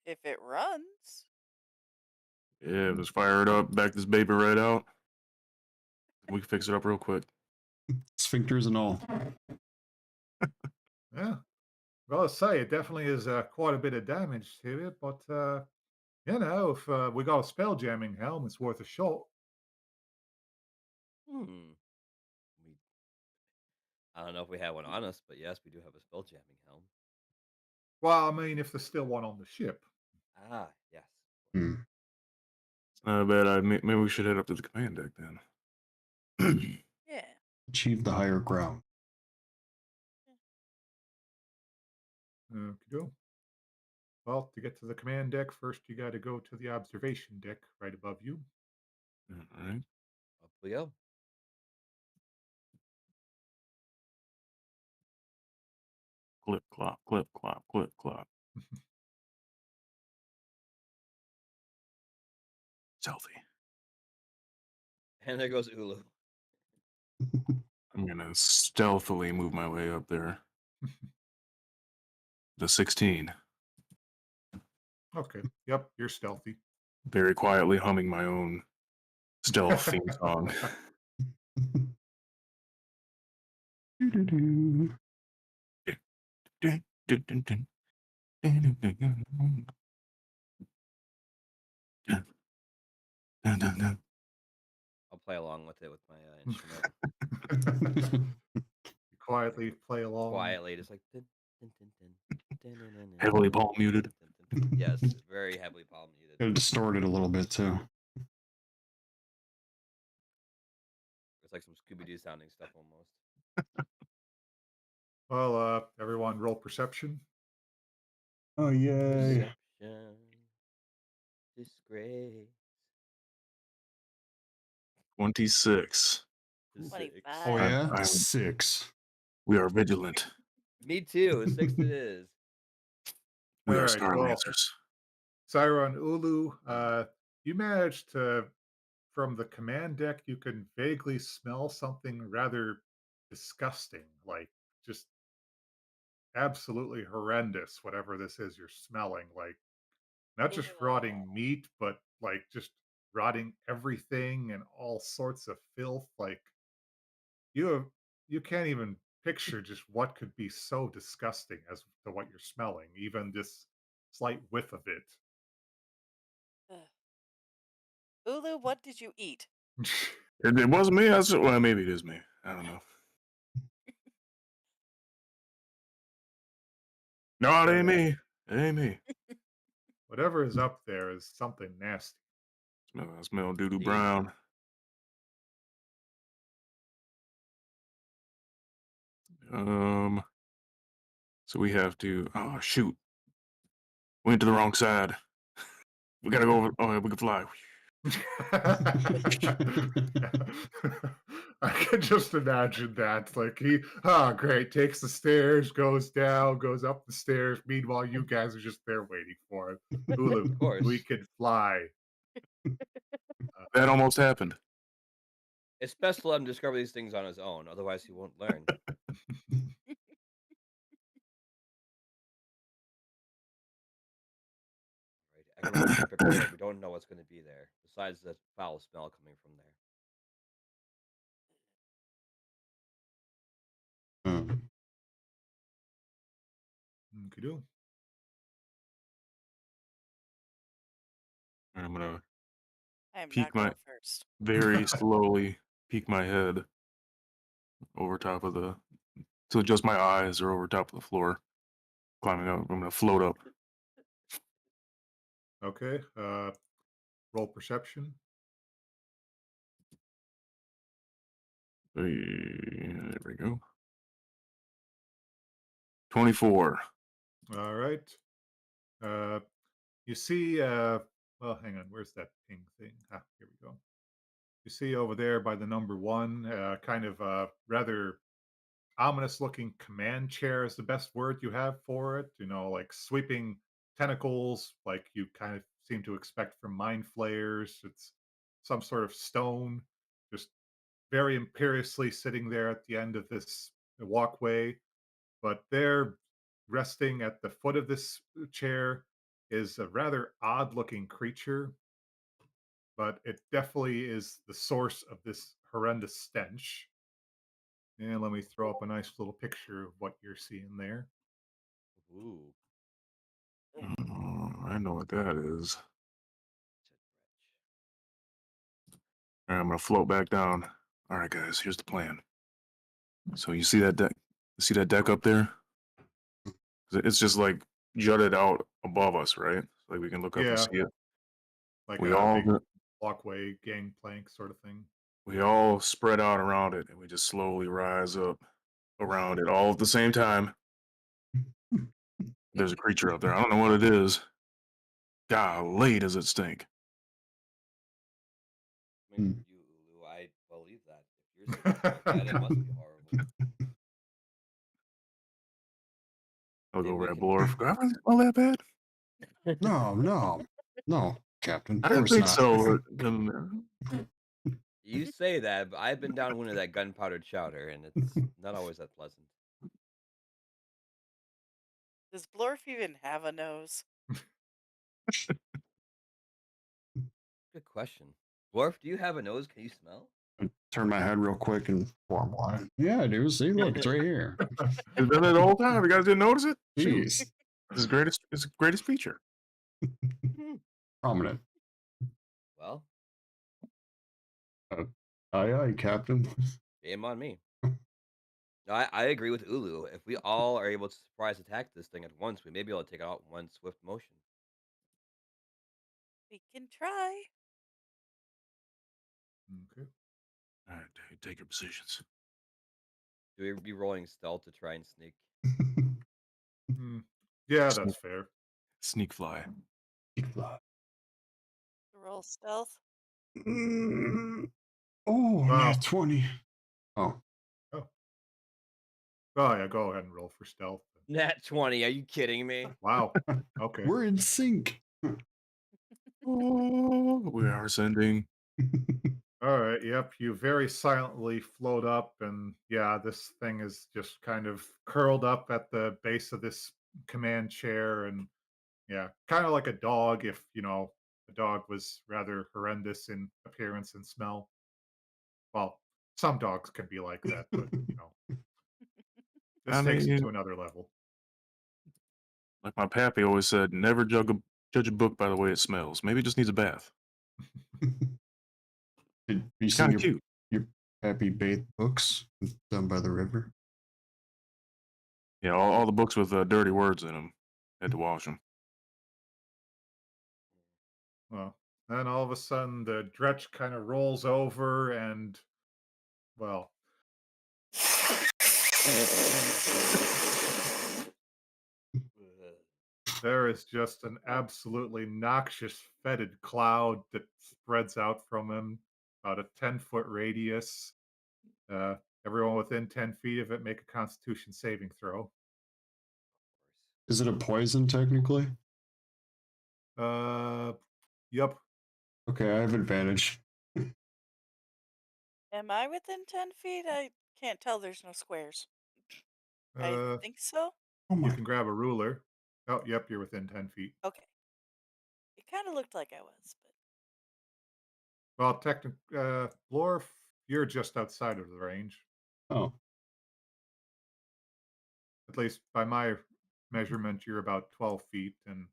If it runs. Yeah, just fire it up, back this baby right out. We can fix it up real quick. Sphincters and all. Yeah. Well, I say it definitely is quite a bit of damage to it, but if we got a spell jamming helm, it's worth a shot. Hmm. We, I don't know if we have one on us, but yes, we do have a spell jamming helm. Well, I mean, if there's still one on the ship. Ah, yes. Hmm. I bet maybe we should head up to the command deck then. Yeah. Achieve the higher ground. Okay. Well, to get to the command deck, first you got to go to the observation deck right above you. All right. Up we go. Clip clop, clip clop, clip clop. Stealthy. And there goes Ulu. I'm gonna stealthily move my way up there. The 16. Okay. Yep, you're stealthy. Very quietly humming my own stealth theme song. I'll play along with it with my instrument. You quietly play along. Quietly, just like. Dun, dun, dun, dun, dun, dun, Heavily dun, palm muted. dun, dun, dun. Yes, very heavily palm muted. Gotta distort it a little bit too. It's like some Scooby Doo sounding stuff almost. Well, everyone roll perception. Oh yay! Perception, disgrace. 26. To 25. Oh yeah, I'm- 6. We are vigilant. Me too. 6 it is. We are Alright, well, Starlancers. Syra and Ulu, you managed to, from the command deck, you can vaguely smell something rather disgusting, like just absolutely horrendous, whatever this is you're smelling. Like, not just rotting meat, but like just rotting everything and all sorts of filth. Like, you have, you can't even picture just what could be so disgusting as to what you're smelling, even this slight whiff of it. Ugh. Ulu, what did you eat? It wasn't me. Well, maybe it is me. I don't know. No, it ain't me. It ain't me. Whatever is up there is something nasty. I smell doo-doo Jeez. brown. So we have to. Oh shoot! Went to the wrong side. We gotta go over. Oh, yeah, we can fly. I can just imagine that. Like great, takes the stairs, goes down, goes up the stairs. Meanwhile, you guys are just there waiting for him. Hulu, Of course. we can fly. That almost happened. It's best to let him discover these things on his own, otherwise he won't learn. Right? Everyone's been prepared. We don't know what's going to be there, besides the foul smell coming from there. Hmm. Okay. I'm gonna I am Peek not going my- first. very slowly peek my head over top of the. So just my eyes are over top of the floor. Climbing up. I'm gonna float up. Okay. Roll perception. There we go. 24. All right. You see, well, hang on. Where's that ping thing? Ah, here we go. You see over there by the number one, kind of rather ominous looking command chair is the best word you have for it. Like sweeping tentacles, like you kind of seem to expect from mind flayers. It's some sort of stone, just very imperiously sitting there at the end of this walkway. But there, resting at the foot of this chair, is a rather odd looking creature. but it definitely is the source of this horrendous stench. And let me throw up a nice little picture of what you're seeing there. Ooh. Oh, I know what that is. All right, I'm gonna float back down. All right, guys, here's the plan. So you see that deck? You see that deck up there? It's just like jutted out above us, right? Like we can look up and Yeah, see it. like We a all big walkway, gangplank sort of thing. we all spread out around it, and we just slowly rise up around it all at the same time. There's a creature up there. I don't know what it is. Golly, does it stink? I mean, you, Ulu, I believe that. If you're saying it's so bad, it must be horrible. I'll Maybe go we Red can. Blorf. God, really smell that bad? No, Captain. I Of didn't course think not. so. You say that, but I've been down one of that gunpowder chowder, and it's not always that pleasant. Does Blorf even have a nose? Good question. Dwarf, do you have a nose? Can you smell? Turn my head real quick and form one. Yeah, dude. See, look, it's right here. It's been there the whole time. You guys didn't notice it? Shoot. Jeez. It's his greatest feature. Hmm. Prominent. Well, Aye, aye, Captain. shame on me. No, I agree with Ulu. If we all are able to surprise attack this thing at once, we may be able to take it out in one swift motion. We can try. Okay. All right, take your positions. Do we be rolling stealth to try and sneak? Mm, yeah, that's fair. Sneak fly. Roll stealth. Oh, Wow. nat 20. Oh, Oh. Oh, yeah, go ahead and roll for stealth. Nat 20, are you kidding me? Wow. Okay. we're in sync. Oh, we are sending. All right. Yep. You very silently float up, and yeah, this thing is just kind of curled up at the base of this command chair, and yeah, kind of like a dog. If a dog was rather horrendous in appearance and smell. Well, some dogs can be like that, but this I takes it mean, to another level. like my pappy always said, never judge a book by the way it smells. Maybe it just needs a bath. Did you see Kind of cute. your Happy Bath books down by the river? Yeah, all the books with dirty words in them. Had to wash them. Well, then all of a sudden the dretch kind of rolls over, and well, there is just an absolutely noxious, fetid cloud that spreads out from him, about a 10-foot radius. Uh, Everyone within 10 feet of it make a Constitution saving throw. Is it a poison technically? Yep. Okay, I have advantage. Am I within 10 feet? I can't tell. There's no squares. I Uh, think so. Oh you my. can grab a ruler. Oh, yep, you're within 10 feet. Okay. It kind of looked like I was, but Well, Blorf, you're just outside of the range. Oh, At least by my measurement, you're about 12 feet. And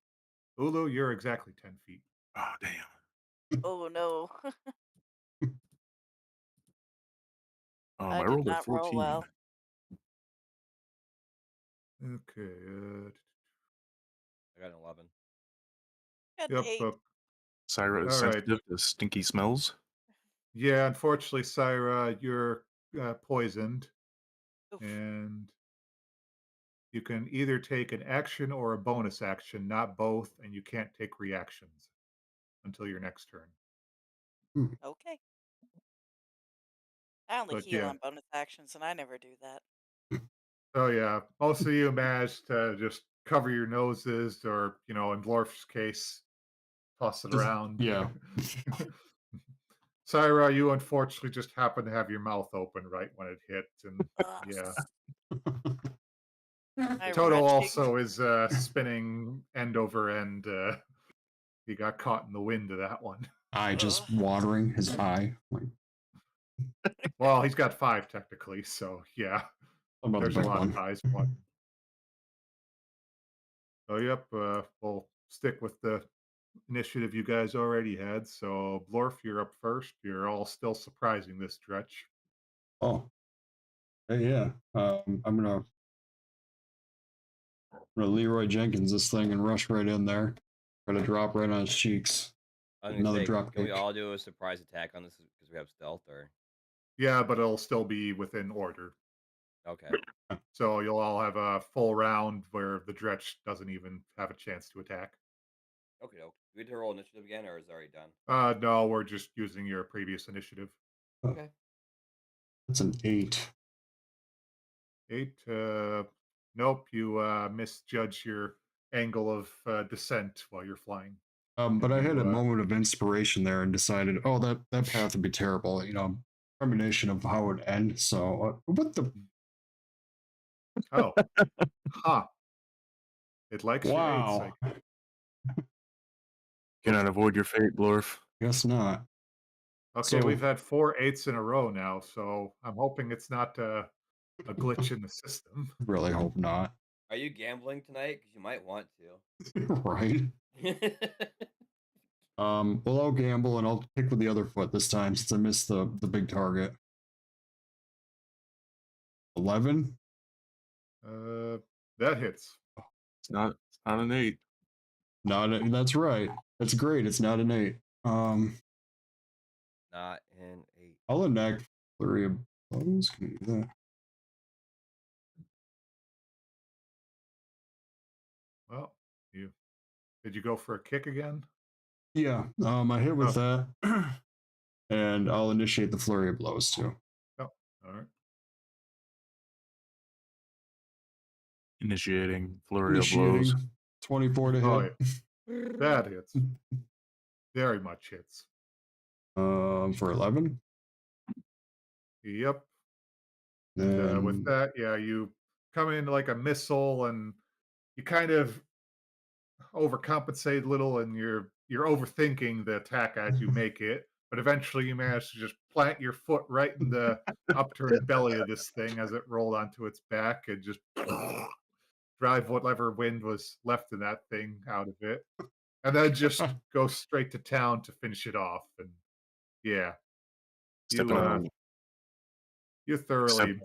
Ulu, you're exactly 10 feet. Oh, damn. oh no. I I did rolled a not roll 14. well. Okay. I got an 11. Got Yep. 8. Syra is All right. sensitive to stinky smells. Yeah, unfortunately, Syra, you're poisoned. Oof. And you can either take an action or a bonus action, not both, and you can't take reactions until your next turn. Okay. I only But heal yeah. on bonus actions, and I never do that. Oh yeah. Most of you managed to just cover your noses, or in Dwarf's case, toss it around. yeah. Syra, you unfortunately just happened to have your mouth open right when it hit, and Ugh. yeah. My Toto retching. also is spinning end over end. He got caught in the wind of that one. eye Ugh. just watering, his eye. Like, Well, he's got 5 technically, so yeah, how about the there's a big lot of one? eyes watching. So, yep, we'll stick with the initiative you guys already had. So, Blorf, you're up first. You're all still surprising this stretch. Oh, yeah. I'm gonna Leroy Jenkins this thing and rush right in there. Try to drop right on his cheeks. I was gonna Another say, drop can we kick. all do a surprise attack on this because we have stealth, or Yeah, but it'll still be within order. okay? So, you'll all have a full round where the Dretch doesn't even have a chance to attack. Okay, do we need to roll initiative again, or is it already done? No, we're just using your previous initiative. Oh, Okay. that's an 8. 8. Nope, you misjudge your angle of descent while you're flying. But And I had you, a moment of inspiration there and decided, oh, that path would be terrible. Premonition of how it would end. So, what the? oh, huh. It likes your 8s. Wow. Cannot avoid your fate, Blorf. Guess not. Okay, we've So, had 4 8s in a row now, so I'm hoping it's not a glitch in the system. really hope not. Are you gambling tonight? Because you might want Right. to. Well, I'll gamble and I'll pick with the other foot this time since I missed the big target. 11. That hits. It's not an 8. That's right. That's great. It's not an 8. Not an 8. I'll enact flurry of blows. Can I do that? Well, did you go for a kick again? Yeah. I hit with Oh, that, and I'll initiate the flurry of blows too. oh, all right. Initiating flurry of blows. Initiating 24 to Oh, hit. yeah. That hits. Very much hits. For 11. Yep. And with Then that, yeah, you come in like a missile and you kind of overcompensate a little and you're overthinking the attack as you make it, but eventually you manage to just plant your foot right in the upturned belly of this thing as it rolled onto its back and just drive whatever wind was left in that thing out of it. And then just go straight to town to finish it off. And yeah, Stepping you on you step. thoroughly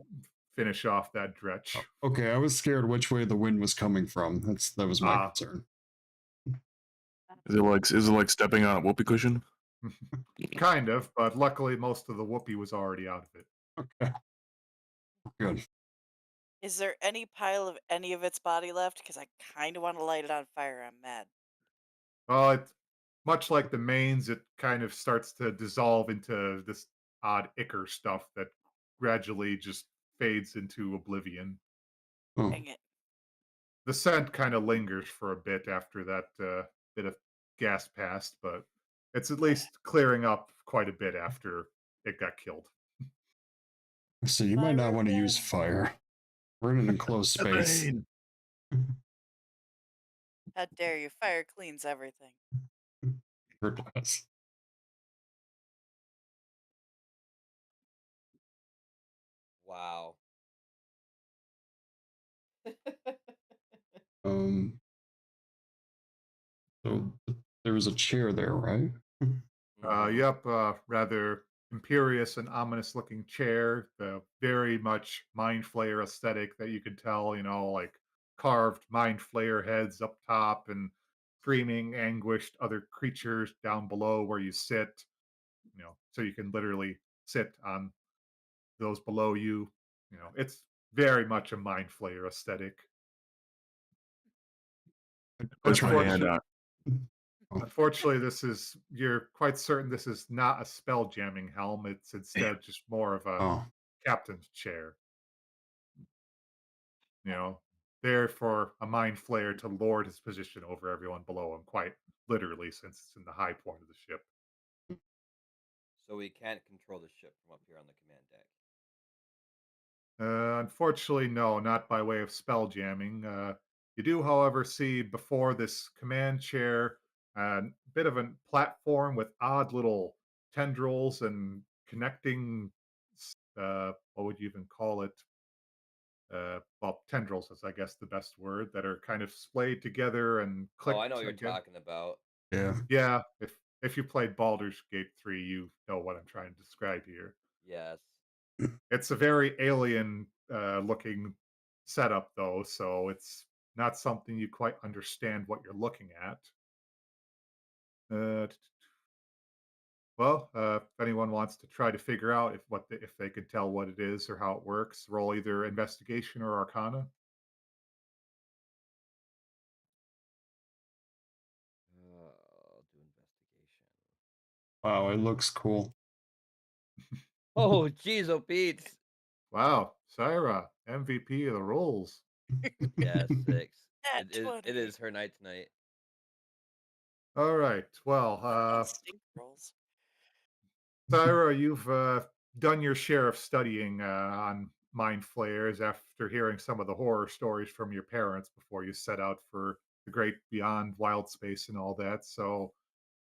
finish off that Dretch. okay, I was scared which way the wind was coming from. That was my Ah, concern. Is it like stepping on a whoopee cushion? kind of, but luckily most of the whoopee was already out of it. Okay, good. Is there any pile of any of its body left? Because I kind of want to light it on fire. I'm mad. It's much like the mains, it kind of starts to dissolve into this odd ichor stuff that gradually just fades into oblivion. Oh, Dang it. The scent kind of lingers for a bit after that bit of gas passed, but it's at least clearing up quite a bit after it got killed. so you My might not want to use revenge. fire. We're in an enclosed space. How dare you? Fire cleans everything. Sure does. Wow. Um, so there was a chair there, right? Mhm. Yep, rather imperious and ominous looking chair. The very much mind flayer aesthetic that you could tell, like carved mind flayer heads up top and screaming, anguished other creatures down below where you sit, so you can literally sit on those below you. It's very much a mind flayer aesthetic. Push my hand Unfortunately, out. unfortunately, you're quite certain this is not a spell jamming helm. It's instead just more of a Oh, captain's chair, you know, there for a mind flayer to lord his position over everyone below him, quite literally, since it's in the high point of the ship. So we can't control the ship from up here on the command deck. Unfortunately, no, not by way of spell jamming. You do, however, see before this command chair, bit of a platform with odd little tendrils and connecting. What would you even call it? Well, tendrils is, I guess, the best word, that are kind of splayed together and Oh, I know clicked what you're again. talking about. Yeah. Yeah, if you played Baldur's Gate 3, you know what I'm trying to describe here. Yes. It's a very alien looking setup, though, so it's not something you quite understand what you're looking at. Uh, if anyone wants to try to figure out if they can tell what it is or how it works, roll either investigation or arcana. I'll do investigation. Wow, it looks cool. Oh, jeez, oh, Pete. Wow, Syra, MVP of the rolls. Yeah, 6. Nat It 20. is her night tonight. All right, well, My stink rolls. Syra, you've done your share of studying on mind flayers after hearing some of the horror stories from your parents before you set out for the great beyond wild space and all that. So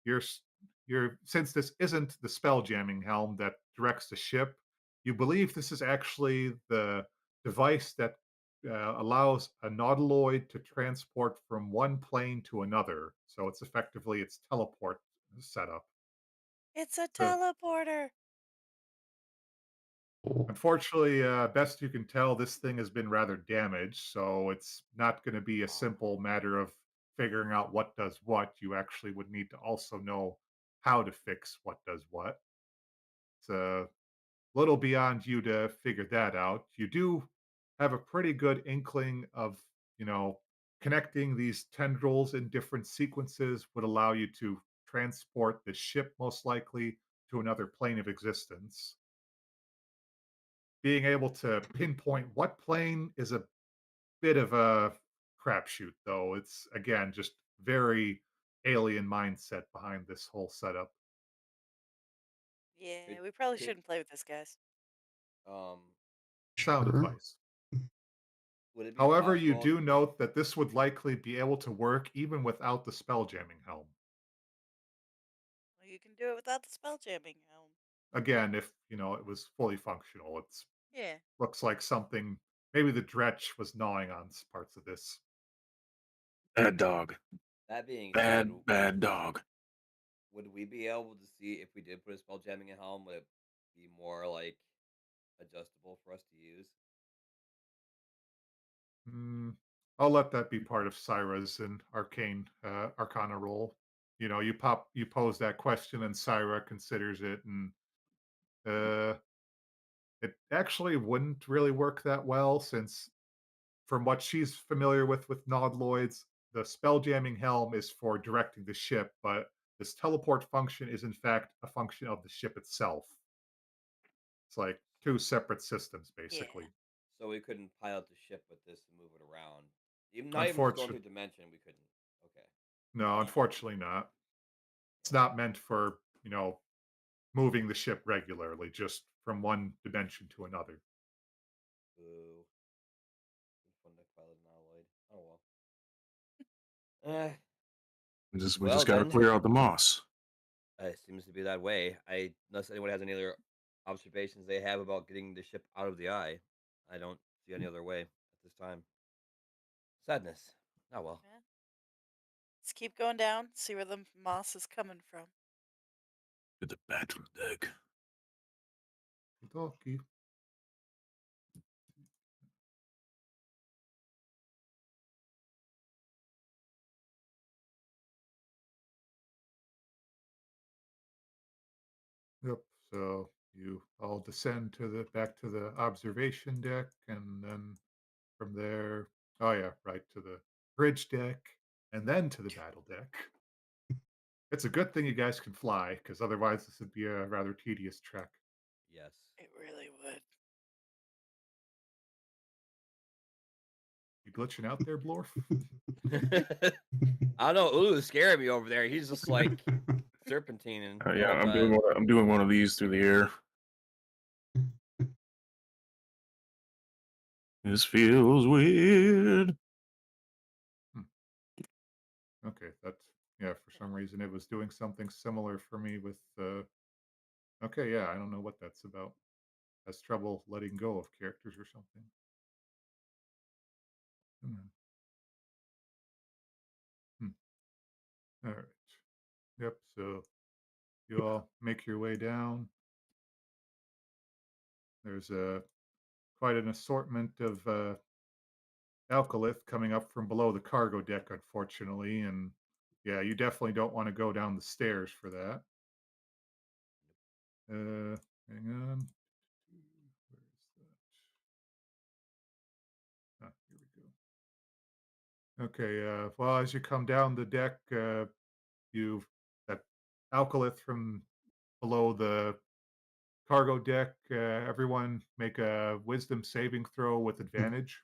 you're s- you're since this isn't the spell jamming helm that directs the ship, you believe this is actually the device that allows a nautiloid to transport from one plane to another. So it's effectively its teleport setup. It's a So teleporter. Cool. unfortunately, best you can tell, this thing has been rather damaged, so it's not going to be a simple matter of figuring out what does what. You actually would need to also know how to fix what does what. It's a little beyond you to figure that out. You do have a pretty good inkling of, you know, connecting these tendrils in different sequences would allow you to transport the ship most likely to another plane of existence. Being able to pinpoint what plane is a bit of a crapshoot, though. It's again just very alien mindset behind this whole setup. Could, Yeah, we probably could, shouldn't play with this, guys. um, Sound Sure. advice. would it be However, you possible? do note that this would likely be able to work even without the spelljamming helm. Well, you can do it without the spell jamming helm. Again, if it was fully functional, it's Yeah. looks like something maybe the Dretch was gnawing on parts of this. Bad dog. That being said, Bad dog. would we be able to see if we did put a spell jamming in helm? Would it be more like adjustable for us to use? Mm, I'll let that be part of Syra's and Arcana roll. You pose that question, and Syra considers it, and uh, it actually wouldn't really work that well since, from what she's familiar with Nodloids, the spell jamming helm is for directing the ship, but this teleport function is in fact a function of the ship itself. It's like two separate systems, Yeah. basically. So we couldn't pilot the ship with this and move it around. Even not even just going Unfortunately, through dimension, we couldn't. Okay. no, unfortunately not. It's Yeah. not meant for moving the ship regularly, just from one dimension to another. Boo. Been fun to pilot an alloy. Oh well. We Well just gotta then, clear out the moss. it seems to be that way. Unless anyone has any other observations they have about getting the ship out of the eye, I don't see any other way at this time. Sadness. Oh well. Yeah. Let's keep going down, see where the moss is coming from. Get the battle deck. Talkie. Yep. So you all descend back to the observation deck, and then from there, oh yeah, right to the bridge deck, and then to the battle deck. It's a good thing you guys can fly, because otherwise this would be a rather tedious trek. Yes. It really would. You glitching out there, Blorf? I don't know. Ulu is scaring me over there. He's just like serpentining the Yeah, whole time. I'm doing one of these through the air. This feels weird. Okay, that's Yeah, for some reason it was doing something similar for me with. Okay, yeah, I don't know what that's about. Has trouble letting go of characters or something. Hmm. Hmm. All right. Yep. So you all make your way down. There's a quite an assortment of alkylith coming up from below the cargo deck, unfortunately, and yeah, you definitely don't want to go down the stairs for that. Hang on. Where is that? Ah, here we go. Okay. Well, as you come down the deck, you that alkylith from below the cargo deck. Everyone make a wisdom saving throw with advantage.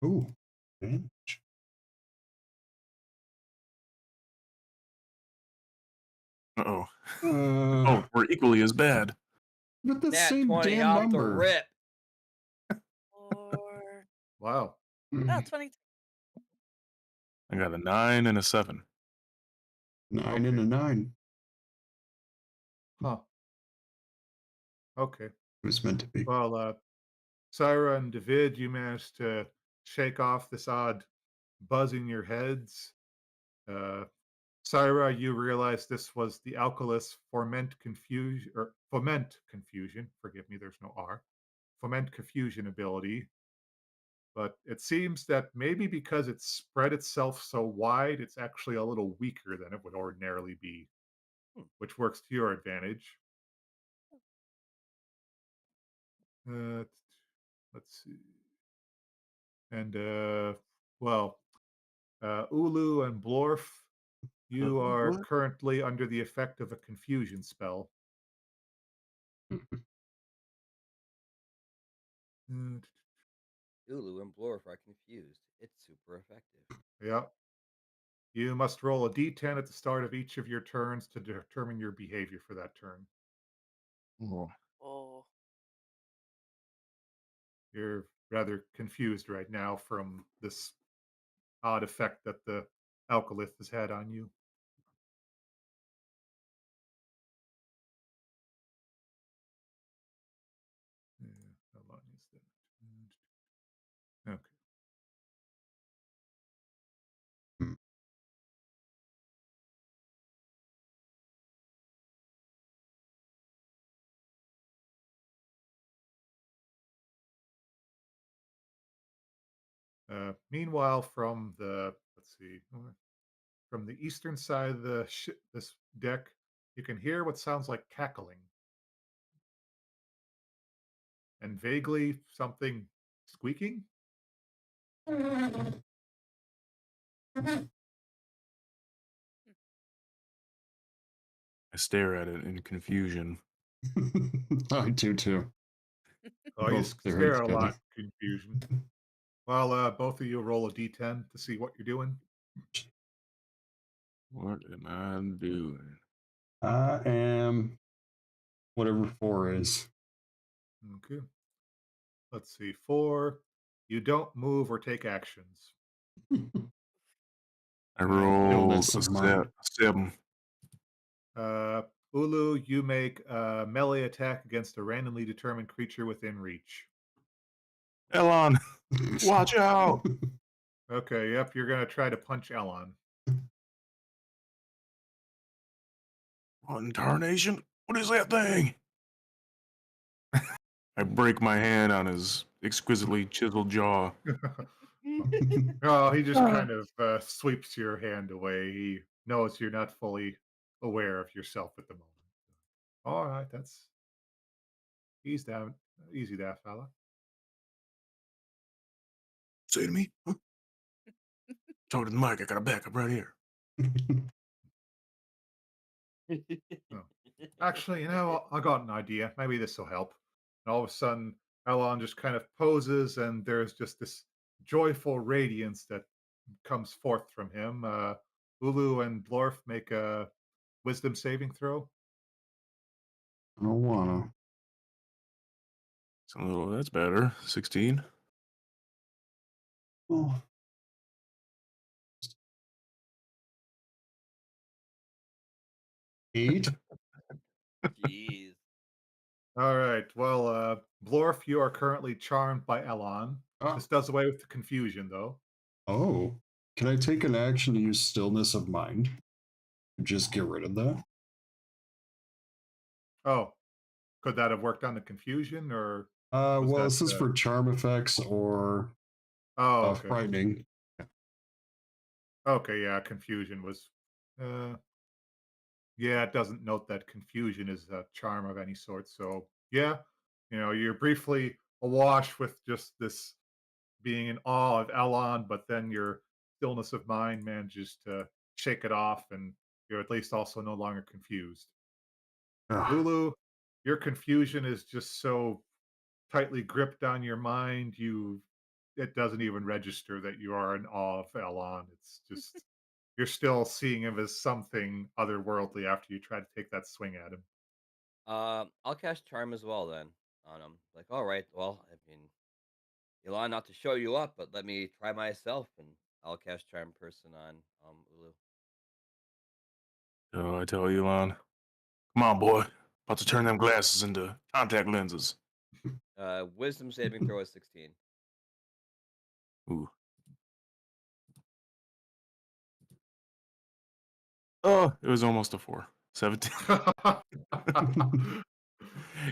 Ooh. Advantage. Uh-oh. Uh, Oh, we're equally as bad. but the Nat same 20 damn off the number. rip. Or Wow. oh, 20. I got a 9 and a 7. 9 and a Okay. 9. Huh. Okay. It was meant to be. Well, Syra and David, you managed to shake off this odd buzz in your heads. Uh, Syra, you realize this was the alkylist foment confusion. Forgive me, there's no R. Foment confusion ability. But it seems that maybe because it's spread itself so wide, it's actually a little weaker than it would ordinarily be, Hmm. which works to your advantage. Uh, let's see. And well, Ulu and Blorf, you are What? currently under the effect of a confusion spell. Uh, Ulu and Blorf are confused. It's super effective. yeah. You must roll a d10 at the start of each of your turns to determine your behavior for that turn. Oh. Oh, You're rather confused right now from this odd effect that the alkylith has had on you. Yeah, how long is that? Okay. Hmm. Meanwhile, from the let's see, from the eastern side of this deck, you can hear what sounds like cackling and vaguely something squeaking. I stare at it in confusion. I do too. Oh, you Both stare at stare each a other. lot confusion. Well, both of you roll a d10 to see what you're doing. What am I doing? I am whatever 4 is. Okay. Let's see. 4. You don't move or take actions. I And Oh, rolled that's a so mine. 7. Ulu, you make a melee attack against a randomly determined creature within reach. Elon, watch out! Okay, yep, you're gonna try to punch Elon. What in tarnation? What is that thing? I break my hand on his exquisitely chiseled jaw. Oh, he just kind of sweeps your hand away. He knows you're not fully aware of yourself at the moment. All right, that's ease down, easy there, fella. Say to me? Huh? Talk to the mic. I got a backup right here. Oh. Actually, I got an idea. Maybe this will help. And all of a sudden, Elon just kind of poses, and there's just this joyful radiance that comes forth from him. Ulu and Blorf make a wisdom saving throw. I don't wanna. That's better. 16. Oh, 8. Jeez. All right. Well, Blorf, you are currently charmed by Elon. Ah, This does away with the confusion, though. oh. Can I take an action to use stillness of mind? Just get rid of that? Oh, could that have worked on the confusion, or was Well, that? this is for charm effects or Oh, okay. frightening. Okay, yeah, confusion was. Uh, yeah, it doesn't note that confusion is a charm of any sort. So, yeah, you're briefly awash with just this being in awe of Elon, but then your stillness of mind manages to shake it off, and you're at least also no longer confused. Ugh. Ulu, your confusion is just so tightly gripped on your mind, it doesn't even register that you are in awe of Elon. It's just you're still seeing him as something otherworldly after you try to take that swing at him. I'll cast charm as well then on him. Like, all right, well, I mean, Elon, not to show you up, but let me try myself, and I'll cast charm person on Ulu. I tell Elon, come on, boy. About to turn them glasses into contact lenses. Wisdom saving throw is 16. Ooh. Oh, it was almost a 4. 17.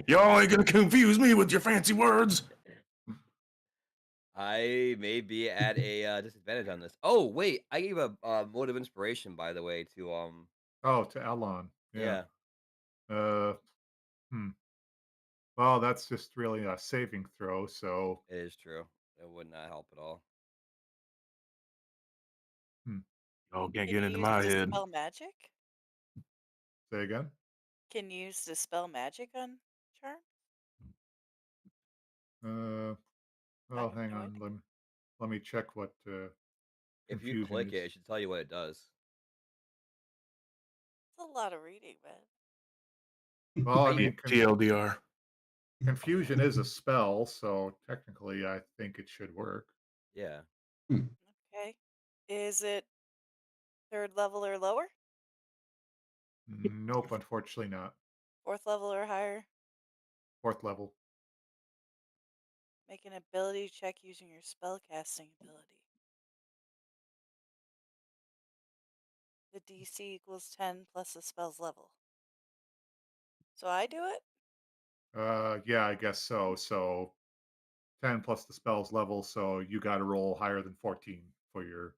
Y'all ain't gonna confuse me with your fancy words. I may be at a disadvantage on this. Oh wait, I gave a mode of inspiration, by the way, to Oh, to Elon. Yeah. yeah, Uh, hmm. Well, that's just really a saving throw. So, it is true. It would not help at all. hmm. Y'all can't Can get you into use my head. dispel magic? Say again. Can you use dispel magic on charm? I Well, have hang no on. idea. Let me check what If you confusion click it, is. it should tell you what it does. It's a lot of reading, man. Well, I I mean, TLDR. confusion is a spell, so technically, I think it should work. yeah. Okay. Is it third level or lower? Nope, unfortunately not. Fourth level or higher? Fourth level. Make an ability check using your spell casting ability. The DC equals 10 plus the spell's level. So I do it? Yeah, I guess so. So 10 plus the spell's level, so you got to roll higher than 14 for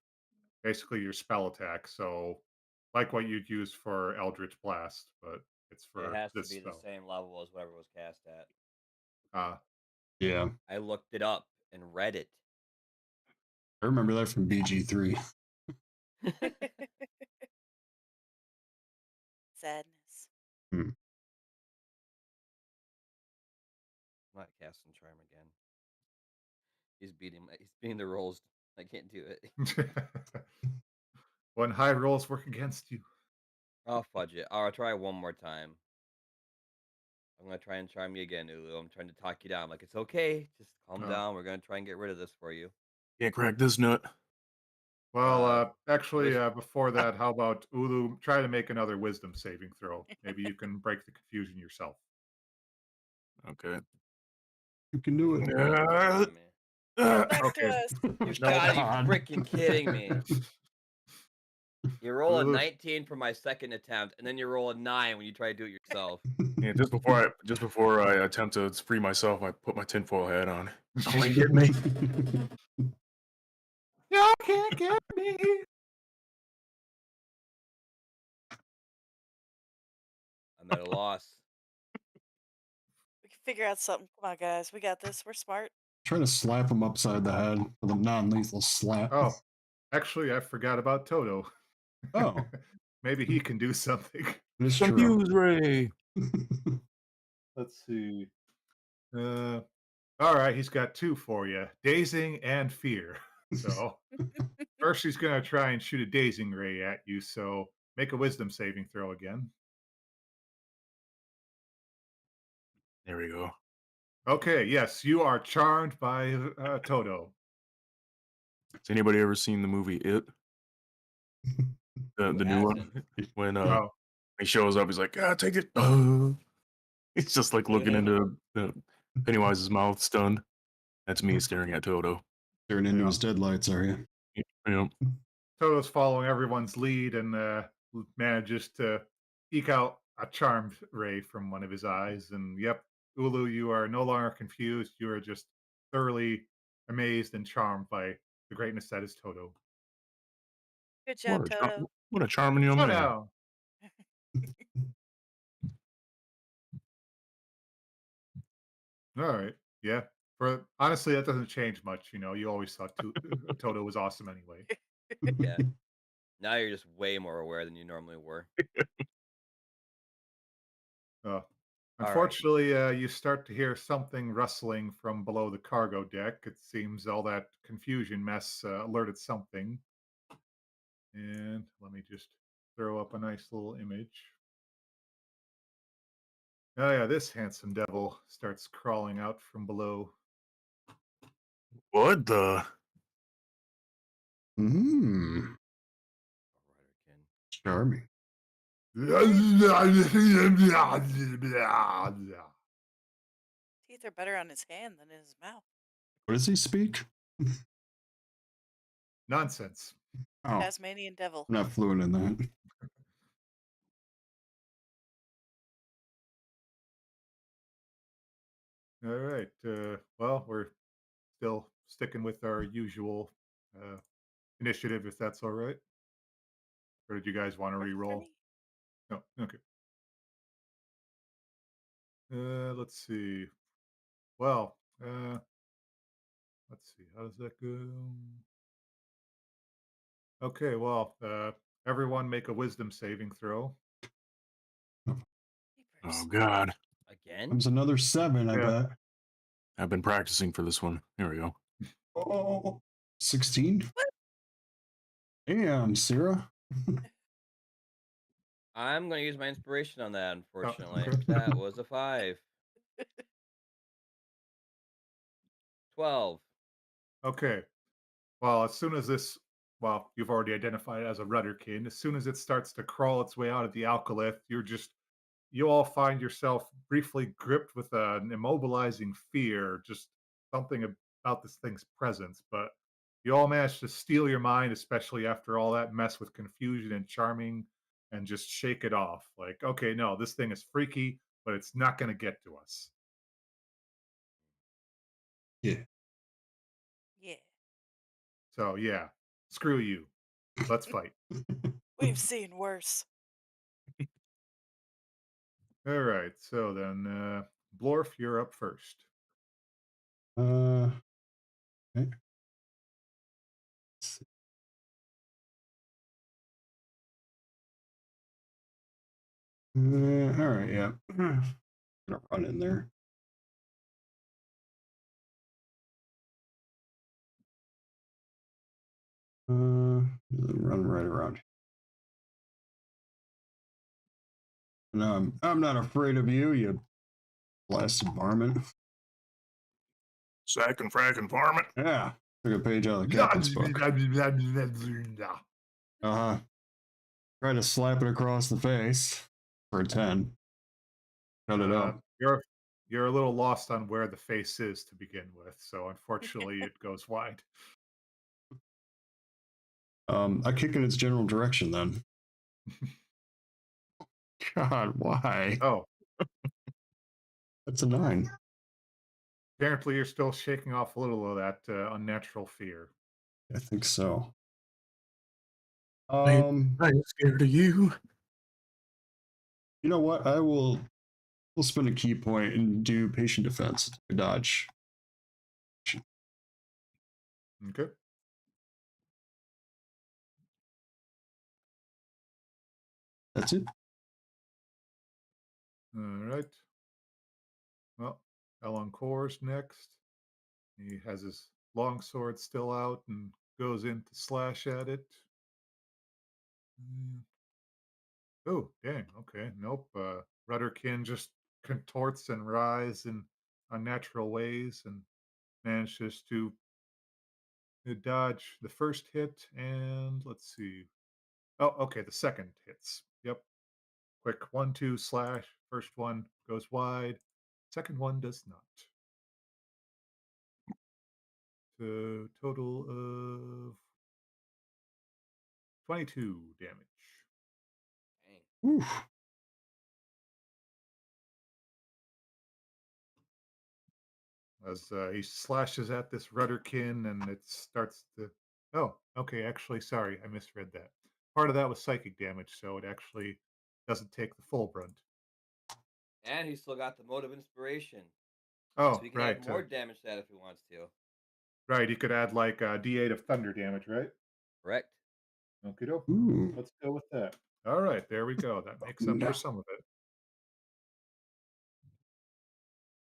basically your spell attack. So like what you'd use for Eldritch Blast, but it's It for has to this be the spell. same level as whatever was cast at. Uh, Yeah. I looked it up and read it. I remember that from BG3. Sadness. Hmm. I'm not casting charm again. He's beating the rolls. I can't do it. when high rolls work against you. I'll fudge it. I'll try one more time. I'm gonna try and charm you again, Ulu. I'm trying to talk you down. Like, it's okay. Just calm Oh. down. We're gonna try and get rid of this for you. Can't crack this nut. Well, Wish before that, how about Ulu try to make another wisdom saving throw? Maybe you can break the confusion yourself. Okay. You can do it. Uh, on me. Come back Okay. to us. You No, gotta be God. freaking kidding me. You roll a Ulu. 19 for my second attempt, and then you roll a 9 when you try to do it yourself. yeah, just before I attempt to free myself, I put my tinfoil hat on. Y'all ain't get me. Y'all can't get me. I'm at a loss. We can figure out something. Come on, guys. We got this. We're smart. Try to slap him upside the head with a non-lethal slap. Oh, actually, I forgot about Toto. Oh, Maybe he can do something. it's true. Confuse Ray. Let's see. All right, he's got two for you: dazing and fear. So first, he's going to try and shoot a dazing ray at you. So make a wisdom saving throw again. There we go. Okay, yes, you are charmed by Toto. Has anybody ever seen the movie It? The Who new one? hasn't? When Oh, He shows up. He's like, "Ah, take it." He's just like looking into Pennywise's mouth, stunned. That's me staring at Toto. Staring into Yeah. his deadlights, are you? Yeah. Toto's following everyone's lead and manages to eke out a charmed ray from one of his eyes. And yep, Ulu, you are no longer confused. You are just thoroughly amazed and charmed by the greatness that is Toto. Good job, Toto. What a charming young Oh man. no. All right. Yeah. For honestly, that doesn't change much. You know, you always thought Toto was awesome anyway. Yeah. Now you're just way more aware than you normally were. Uh, All right. unfortunately, you start to hear something rustling from below the cargo deck. It seems all that confusion mess alerted something. And let me just throw up a nice little image. Oh, yeah, this handsome devil starts crawling out from below. What the? Hmm. Rudderkin. Charming. Teeth are better on his hand than in his mouth. What does he speak? Nonsense. Oh, Tasmanian devil. I'm not fluent in that. All right. Well, we're still sticking with our usual initiative, if that's all right. Or did you guys want to Works for re-roll? me. No. Okay. Let's see. Well, let's see. How does that go? Okay. Well, everyone make a wisdom saving throw. Oh Jeepers. God. Again? Comes another 7, I Yeah. bet. I've been practicing for this one. Here we go. Oh, 16? What? Damn, Sarah. I'm going to use my inspiration on that, unfortunately. okay. That was a 5. 12. Okay. Well, as soon as this, well, you've already identified it as a rudderkin. As soon as it starts to crawl its way out of the alkylith, you all find yourself briefly gripped with an immobilizing fear, just something about this thing's presence. But you all manage to steal your mind, especially after all that mess with confusion and charming, and just shake it off. Like, okay, no, this thing is freaky, but it's not going to get to us. Yeah. Yeah. So, yeah, screw you. Let's fight. We've seen worse. All right. So then, Blorf, you're up first. Okay. Let's see. All right, yeah. Gonna run in there. Run right around. No, I'm not afraid of you, you blasted varmint. Sack and frack and farming. Yeah, took a page out of the captain's book. Uh-huh. Try to slap it across the face for a 10. Cut it up. You're a little lost on where the face is to begin with, so unfortunately, it goes wide. I kick in its general direction then. God, why? Oh, That's a 9. apparently, you're still shaking off a little of that unnatural fear. I think so. I'm scared of you. You know what? We'll spend a key point and do patient defense. A dodge. Okay. That's it. All right. Well, Elancor's next. He has his longsword still out and goes in to slash at it. Mm. Oh, dang. Okay. Nope. Rudderkin just contorts and writhes in unnatural ways and manages to dodge the first hit. And let's see. Oh, okay. The second hits. Yep. quick 1-2 slash. First one goes wide. Second one does not. So total of 22 damage. Dang. Oof. As he slashes at this rudderkin and it starts to. Oh, okay. Actually, sorry, I misread that. Part of that was psychic damage, so it actually doesn't take the full brunt. And he's still got the mode of inspiration. So Oh, he can add right. more damage to that if he wants to. Right. You could add like a D8 of thunder damage, right? Correct. Okay, doke. Ooh. Let's go with that. All right, there we go. That makes up No. for some of it.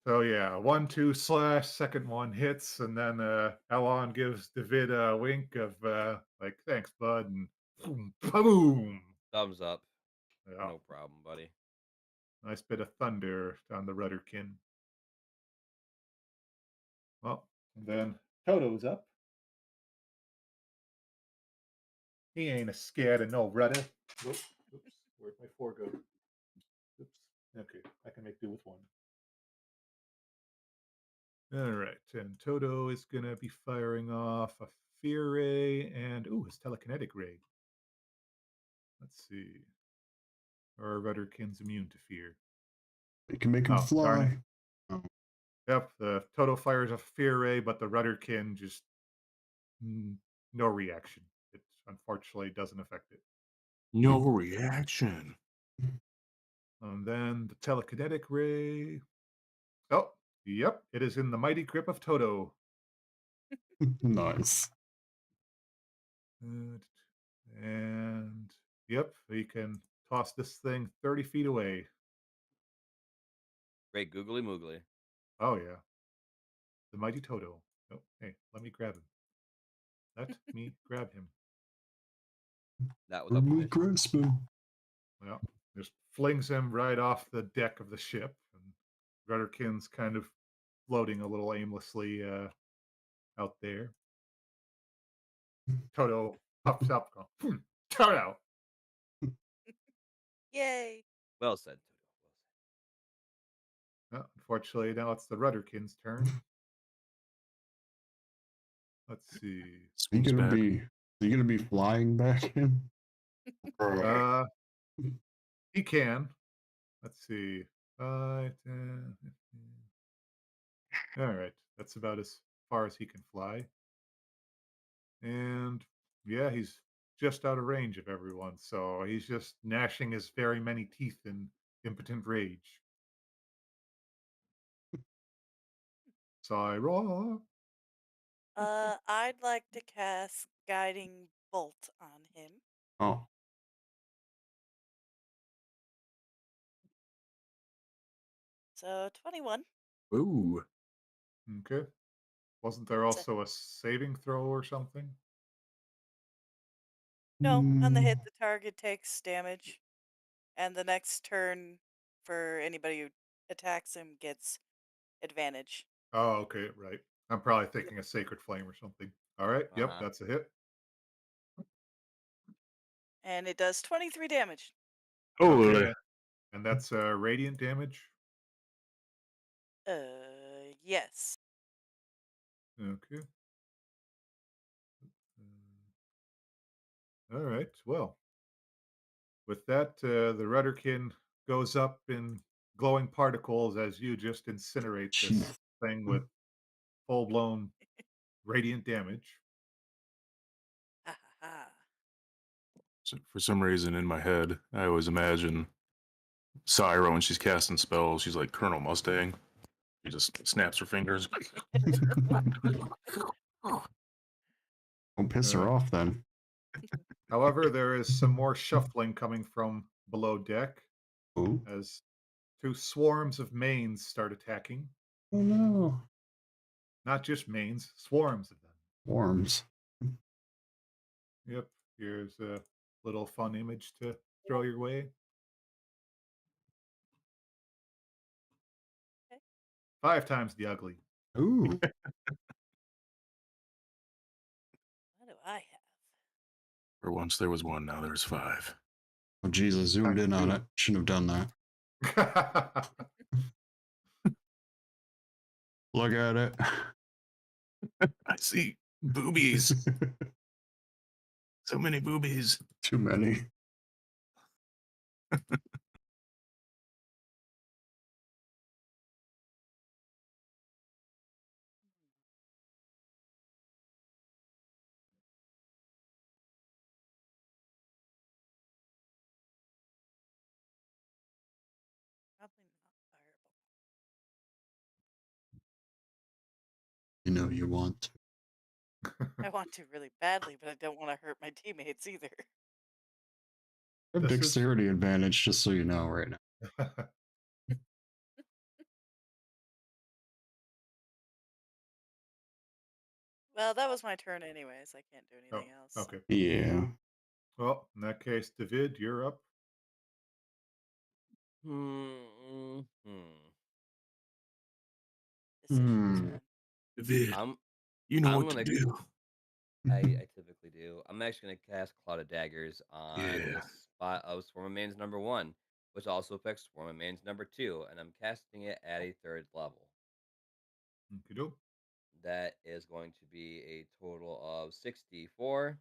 So yeah, 1-2 slash. Second one hits, and then Alon gives David a wink of like, "Thanks, bud," and boom, boom. Thumbs up. Yeah, No problem, buddy. nice bit of thunder on the rudderkin. Well, and then Toto's up. He ain't a scared of no rudder. Oops, where'd my 4 go? Oops. Okay, I can make do with 1. All right, and Toto is gonna be firing off a fear ray and his telekinetic ray. Let's see. Or Rudderkin's immune to fear. You can make him Oh, darn it. fly. Oh. Yep, the Toto fires a fear ray, but the Rudderkin just no reaction. It unfortunately doesn't affect it. No reaction. And then the telekinetic ray. Oh, yep, it is in the mighty grip of Toto. Nice. And yep, he can toss this thing 30 feet away. Great googly moogly. Oh yeah, the mighty Toto. Oh, hey, let me grab him. Let me grab him. Not without Firmly permission. grasp him. Well, just flings him right off the deck of the ship, and Rudderkin's kind of floating a little aimlessly out there. Toto puffs up, going, Toto. Yay. Well said, Toto. Well said. Well, unfortunately, now it's the Rudderkin's turn. Let's see. Is he Swings gonna back. be? Is he gonna be flying back in? Uh, he can. Let's see. 5, 10, 15. All right, that's about as far as he can fly. And yeah, he's just out of range of everyone, so he's just gnashing his very many teeth in impotent rage. Syra. I'd like to cast Guiding Bolt on him. Oh, So 21. Ooh. Okay. Wasn't there It's a- also a saving throw or something? No, on the hit, Mm, the target takes damage, and the next turn for anybody who attacks him gets advantage. Oh, okay, right. I'm probably thinking a sacred flame or something. All right. Yep, Uh-huh. that's a hit. And it does 23 damage. Holy. Okay. And that's radiant damage. Yes. Okay. All right. Well, with that, the Rudderkin goes up in glowing particles as you just incinerate this jeez. thing with full blown radiant damage. Ha ha ha. For some reason in my head, I always imagine Syra when she's casting spells, she's like Colonel Mustang. She just snaps her fingers. Don't piss her off then. However, there is some more shuffling coming from below deck Oh, as 2 swarms of mains start attacking. oh no. Not just mains, swarms of them. Worms. Yep. Here's a little fun image to throw your way. Okay. 5 times the ugly. Ooh. What do I have? For once there was one, now there's 5. Oh, geez, I zoomed in on it. Shouldn't have done that. Look at it. I see boobies. So many boobies. Too many. Probably not fireball. You know you want to. I want to really badly, but I don't want to hurt my teammates either. I have This is- dexterity advantage, just so you know, right now. Well, that was my turn anyways. I can't do Oh, anything else. okay. Yeah. Well, in that case, David, you're up. Decisions, Hmm. man. David, I'm you know I'm what to gonna do. I typically do. I'm actually gonna cast Cloud of Daggers on Yeah. the spot of Swarm of Mains number 1, which also affects Swarm of Mains number 2, and I'm casting it at a 3rd level. Okey-doke. That is going to be a total of 64.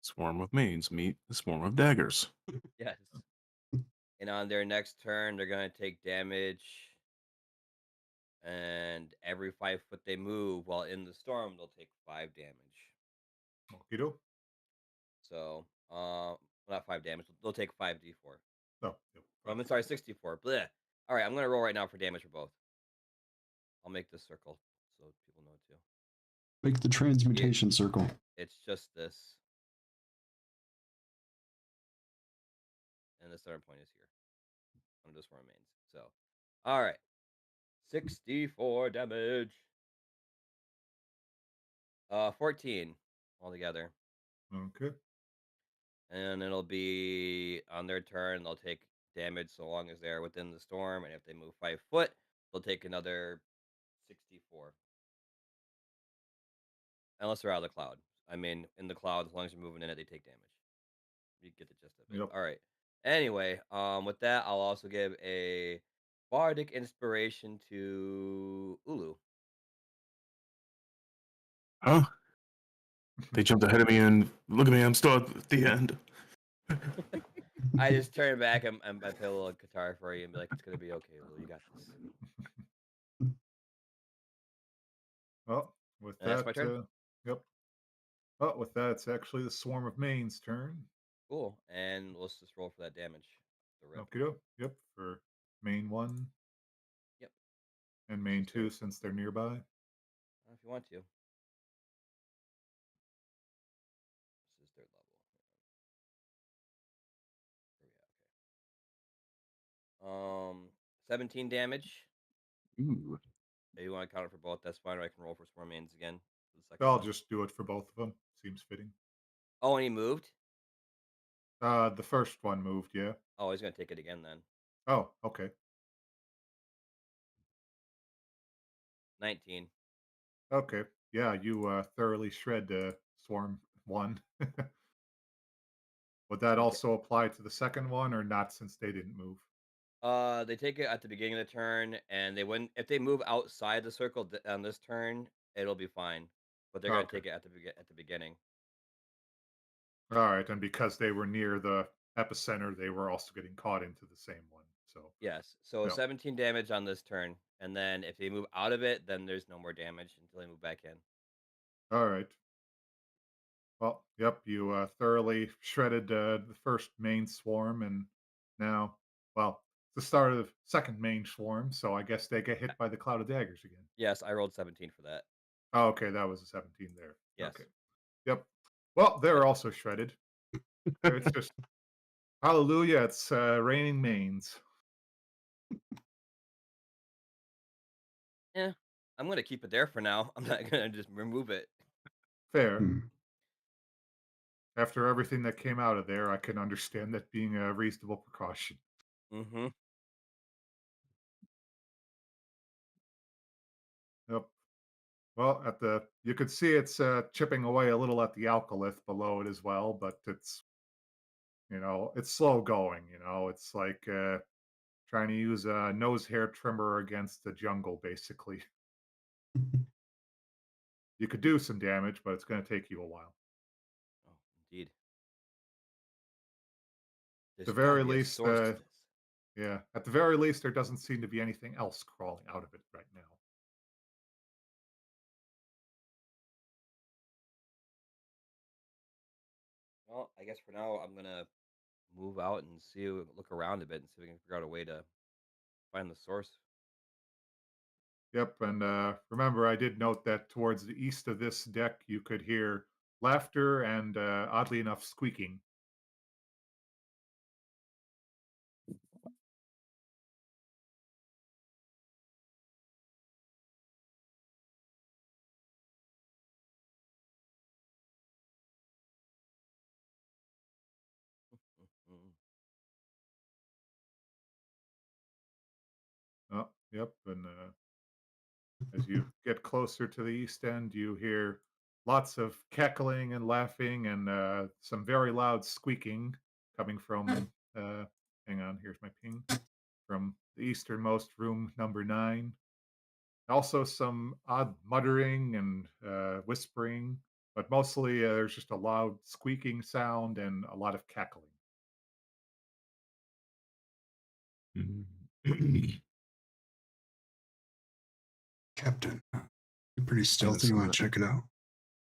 Swarm of mains meet the swarm of daggers. Yes. And on their next turn, they're gonna take damage. And every 5 foot they move while in the storm, they'll take 5 damage. Okey-doke. So, not 5 damage. They'll take 5d4. Oh, yep. I'm sorry, 64. Bleh. All right, I'm gonna roll right now for damage for both. I'll make this circle so people know too. Make the transmutation circle. It's just this, and the starting point is here. I'm just where remains. So, all right, 64 damage. 14 altogether. Okay. And it'll be on their turn. They'll take damage so long as they're within the storm, and if they move 5 foot, they'll take another 64. Unless they're out of the cloud. I mean, in the cloud, as long as you're moving in it, they take damage. You get the gist of it. Yep. All right. Anyway, with that, I'll also give a bardic inspiration to Ulu. Huh? They jumped ahead of me and look at me, I'm still at the end. I just turn back and I play a little guitar for you and be like, "It's gonna be okay, Ulu. You got this." Well, with And that's that, my turn. yep. Well, with that, it's actually the Swarm of Main's turn. Cool. And let's just roll for that damage. The rip. Okey-doke. Yep, for main 1 Yep. and main Just do 2 it. since they're nearby. If you want to. This is 3rd level. Where we at? Okay. 17 damage. Ooh. If you want to count it for both, that's fine. Or I can roll for Swarm Mains again for the second I'll one. just do it for both of them. Seems fitting. Oh, and he moved? The first one moved, yeah. Oh, he's going to take it again then. Oh, okay. 19. Okay. Yeah, you thoroughly shred Swarm 1. Would that Okay. also apply to the second one or not since they didn't move? They take it at the beginning of the turn, and they wouldn't. If they move outside the circle on this turn, it'll be fine. But they're going to Okay. take it at the beginning. All right, and because they were near the epicenter, they were also getting caught into the same one. So, Yes. So yep. 17 damage on this turn, and then if they move out of it, then there's no more damage until they move back in. All right. Well, yep, you thoroughly shredded the first main swarm, and now, well, it's the start of the second main swarm, so I guess they get hit by the cloud of daggers again. Yes, I rolled 17 for that. Oh, okay, that was a 17 there. Yes. Okay. Yep. Well, they're also shredded. It's just hallelujah, it's raining mains. Yeah, I'm going to keep it there for now. I'm not going to just remove it. Fair. Hmm. After everything that came out of there, I can understand that being a reasonable precaution. Mm-hmm. Yep. Well, you could see it's chipping away a little at the alkylith below it as well, but it's slow going. It's like trying to use a nose hair trimmer against the jungle, basically. You could do some damage, but it's going to take you a while. Oh, indeed. At the There's got to very be a least, source to this. yeah, at the very least, there doesn't seem to be anything else crawling out of it right now. Well, I guess for now I'm gonna move out and look around a bit and see if we can figure out a way to find the source. Yep, and remember, I did note that towards the east of this deck, you could hear laughter and, oddly enough, squeaking. Mm. Oh, yep, and as you get closer to the east end, you hear lots of cackling and laughing and some very loud squeaking coming from. Hang on, here's my ping from the easternmost room, number 9. Also, some odd muttering and whispering, but mostly there's just a loud squeaking sound and a lot of cackling. Captain, you're pretty Yes, stealthy. You want to check it out?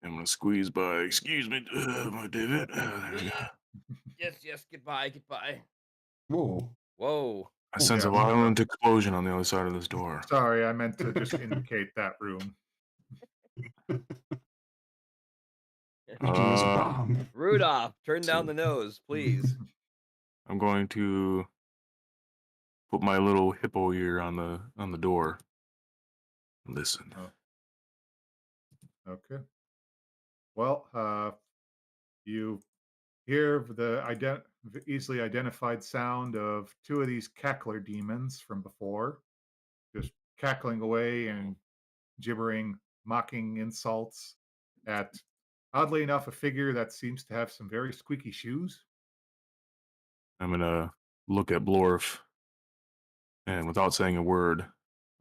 I'm gonna squeeze by. Excuse me, my David. There we go. Yes, goodbye. Whoa. Whoa. I sense yeah. a violent explosion on the other side of this door. Sorry, I meant to just indicate that room. You can use a Uh, bomb. Rudolph, turn down the nose, please. I'm going to put my little hippo ear on the door. Listen. Oh, okay. Well, you hear the easily identified sound of 2 of these cackler demons from before, just cackling away and gibbering, mocking insults at, oddly enough, a figure that seems to have some very squeaky shoes. I'm gonna look at Blorf, and without saying a word,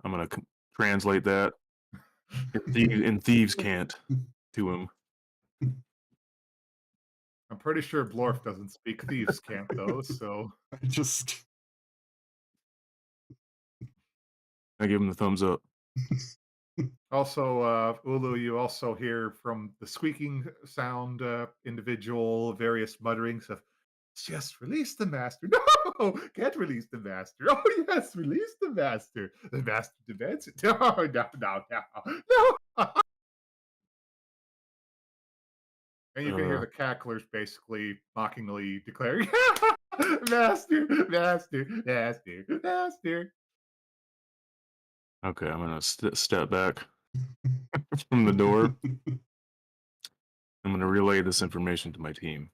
I'm gonna translate that in thieves can't to him. I'm pretty sure Blorf doesn't speak thieves' cant, though, so. I just. I give him the thumbs up. Also, Ulu, you also hear from the squeaking sound individual various mutterings of, just release the master. No, can't release the master. Oh, yes, release the master. The master demands it. No, no. And you can hear the cacklers basically mockingly declaring, master, master, master, master. Okay, I'm gonna step back from the door. I'm gonna relay this information to my team.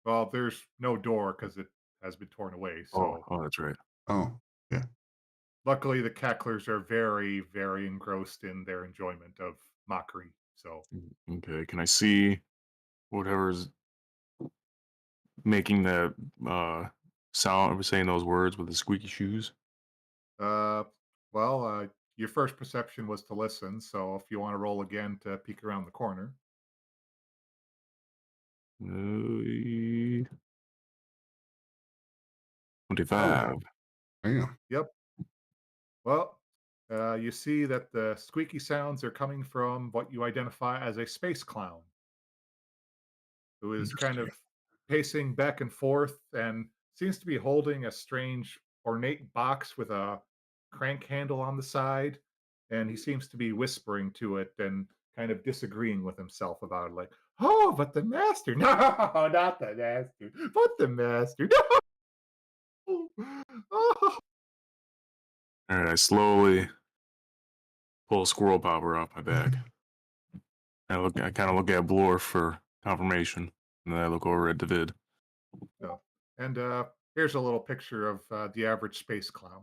Well, there's no door because it has been torn away. So Oh, that's right. Oh, yeah. luckily, the cacklers are very, very engrossed in their enjoyment of mockery. So Okay, can I see whatever's making that sound or saying those words with the squeaky shoes? Uh, well, your first perception was to listen, so if you want to roll again to peek around the corner. 25. Damn. Yep. Well, you see that the squeaky sounds are coming from what you identify as a space clown, who is kind Interesting. of pacing back and forth and seems to be holding a strange ornate box with a crank handle on the side. And he seems to be whispering to it and kind of disagreeing with himself about it, like, oh, but the master, no, not the master, but the master, no. Oh. All right, I slowly pull squirrel popper off my back. I kind of look at Blor for confirmation, and then I look over at David. No. And here's a little picture of the average space clown.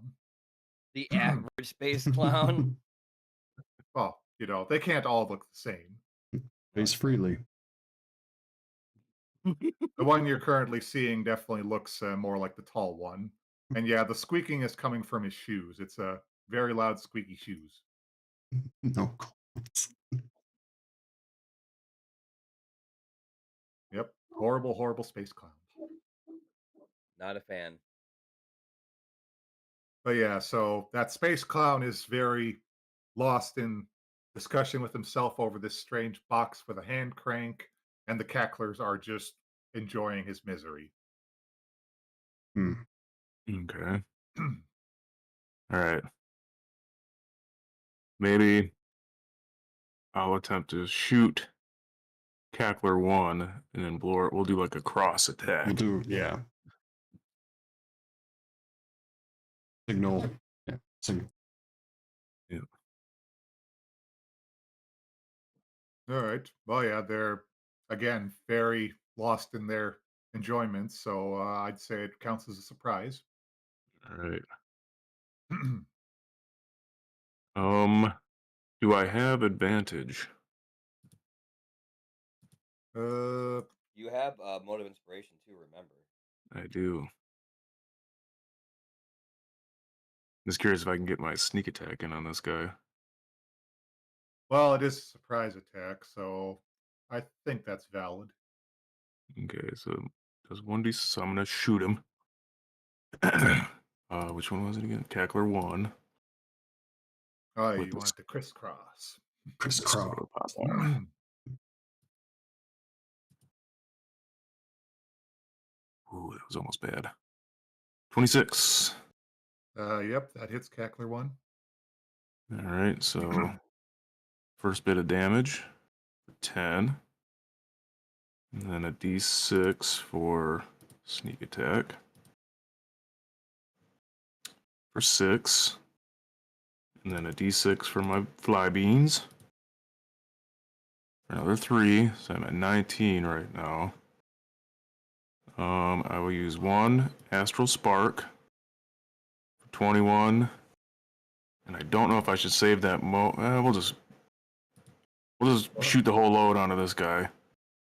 The average space clown. Well, they can't all look the same. Face freely. The one you're currently seeing definitely looks more like the tall one. And yeah, the squeaking is coming from his shoes. It's a very loud, squeaky shoes. No clothes. Yep. Horrible, horrible space clowns. Not a fan. But yeah, so that space clown is very lost in discussion with himself over this strange box with a hand crank, and the cacklers are just enjoying his misery. Hmm. Okay. All right. Maybe I'll attempt to shoot Cackler 1 and then Blor. We'll do like a cross We'll attack. do, yeah. Signal. Yeah. Signal. Yeah. All right. Well, yeah, they're again very lost in their enjoyment, so I'd say it counts as a surprise. All right. Do I have advantage? uh, You have mode of inspiration too. Remember. I do. Just curious if I can get my sneak attack in on this guy. well, it is a surprise attack, so I think that's valid. Okay, so does 1d, so I'm gonna shoot him. Which one was it again? Cackler 1. Oh, With you this want the crisscross. Crisscross. Ooh, that was almost bad. 26. Yep, that hits Cackler 1. All right, so first bit of damage for 10. And then a d6 for sneak attack for 6. And then a d6 for my fly beans for another 3. So I'm at 19 right now. I will use 1 Astral Spark for 21. And I don't know if I should save that we'll just shoot the whole load onto this guy.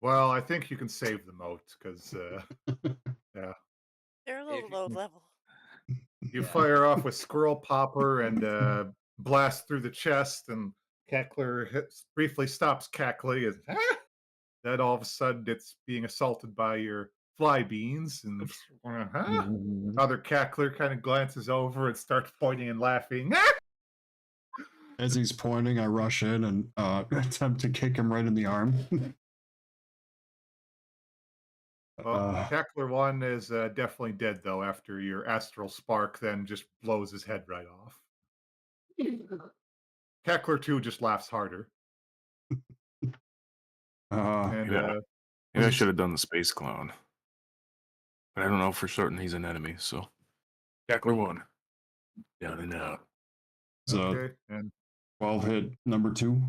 Well, I think you can save the moat because, yeah, They're a little If low level. you Yeah. fire off with Squirrel Popper and blast through the chest, and Cackler briefly stops cackling. And then all of a sudden, it's being assaulted by your fly beans, and other Cackler kind of glances over and starts pointing and laughing. As he's pointing, I rush in and attempt to kick him right in the arm. Well, Cackler 1 is definitely dead, though, after your astral spark then just blows his head right off. Cackler 2 just laughs harder. And Yeah. Maybe I should have done the Space Clown. But I don't know for certain he's an enemy, so. Cackler 1. Down and out. so okay, and 12 hit number 2.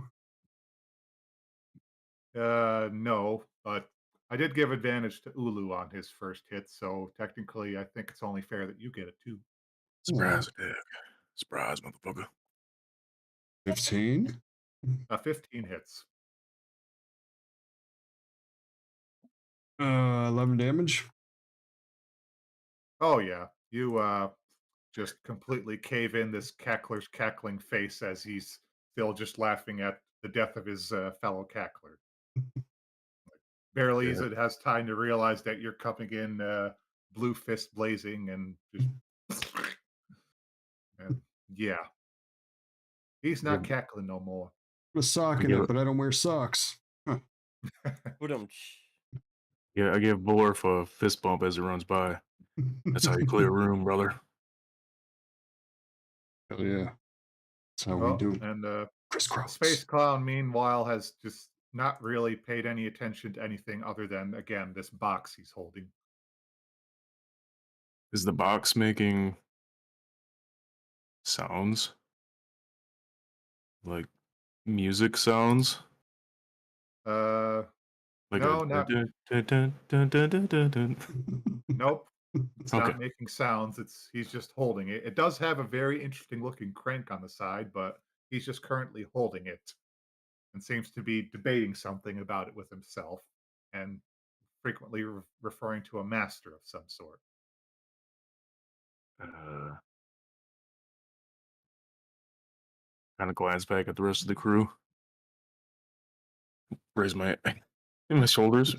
no, but I did give advantage to Ulu on his first hit, so technically I think it's only fair that you get it too. Surprise attack. Surprise, motherfucker. 15. 15 hits. 11 damage. Oh yeah, you just completely cave in this cackler's cackling face as he's still just laughing at the death of his fellow cackler. Barely Yeah. it has time to realize that you're coming in blue fist blazing and just and yeah, he's not cackling no more. Put a sock in Yeah. it, but I don't wear socks. Yeah, I give Blorf a fist bump as he runs by. That's how you clear a room, brother. Hell yeah. That's how we Oh, do. and Crisscross. Space Clown, meanwhile, has just not really paid any attention to anything other than, again, this box he's holding. Is the box making sounds? Like music sounds? Uh, Like no, a not dun, dun, dun, dun, dun, dun, dun, dun. nope. It's Okay. not making sounds. He's just holding it. It does have a very interesting looking crank on the side, but he's just currently holding it. and seems to be debating something about it with himself and frequently referring to a master of some sort. Uh, kind of glance back at the rest of the crew. Raise my shoulders.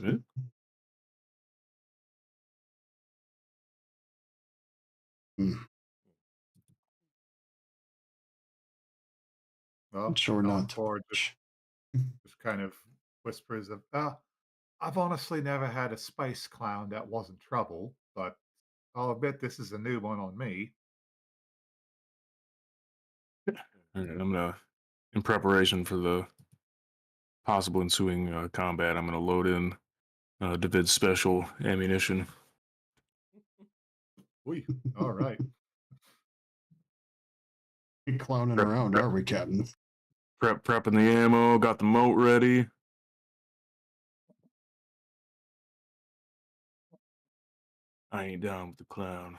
Hmm, Well, sure not to Core push. just kind of whispers of, I've honestly never had a space clown that wasn't trouble, but I'll admit this is a new one on me. All right, I'm gonna, in preparation for the possible ensuing combat, I'm gonna load in David's special ammunition. Wee. All right. We're clowning Prep, around, prep, are we, Captain? prepping the ammo. Got the moat ready. I ain't down with the clown.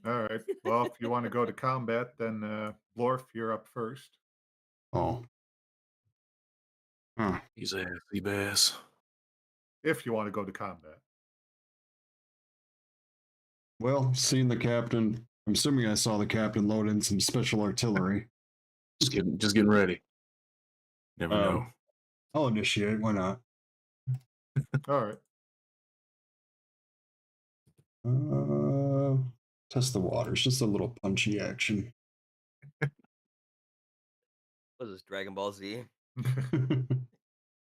All right. Well, if you want to go to combat, then Blorf, you're up first. Oh. Huh. He's a sea bass. If you want to go to combat. Well, seeing the captain, I'm assuming I saw the captain load in some special artillery. Just getting ready. Never know. I'll initiate. Why not? All right. Test the waters. Just a little punchy action. What is this, Dragon Ball Z?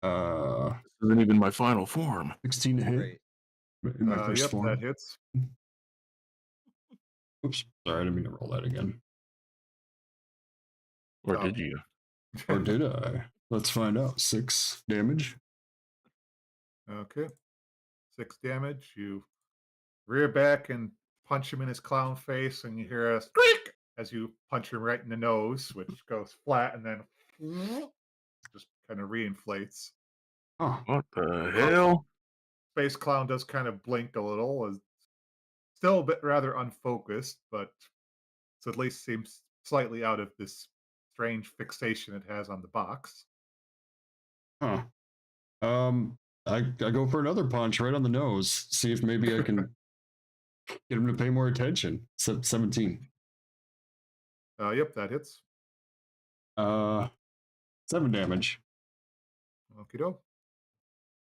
Uh, This isn't even my final form. 16 to hit Great. in my first Yep, form. that hits. Oops, sorry, I didn't mean to roll that again. Or Oh. did you? Or did I? Let's find out. 6 damage. Okay. 6 damage. You rear back and punch him in his clown face, and you hear a squeak as you punch him right in the nose, which goes flat and then just kind of reinflates. Oh, What the hell? Space Clown does kind of blink a little, is still a bit rather unfocused, but it at least seems slightly out of this strange fixation it has on the box. huh. I go for another punch right on the nose. See if maybe I can get him to pay more attention. 17. Yep, that hits. 7 damage. Okie doke.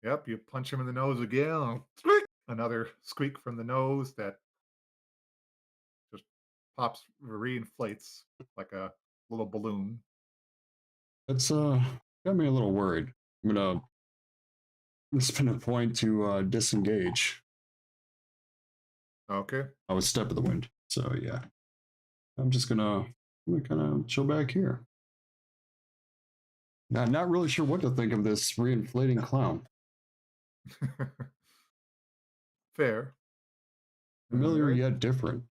Yep, you punch him in the nose again. Squeak! Another squeak from the nose that just pops, reinflates like a little balloon. That's got me a little worried. I'm gonna spend a point to disengage. Okay. I was step of the wind. So yeah. I'm gonna kind of chill back here. Not really sure what to think of this reinflating clown. Fair. Familiar Alright. yet different.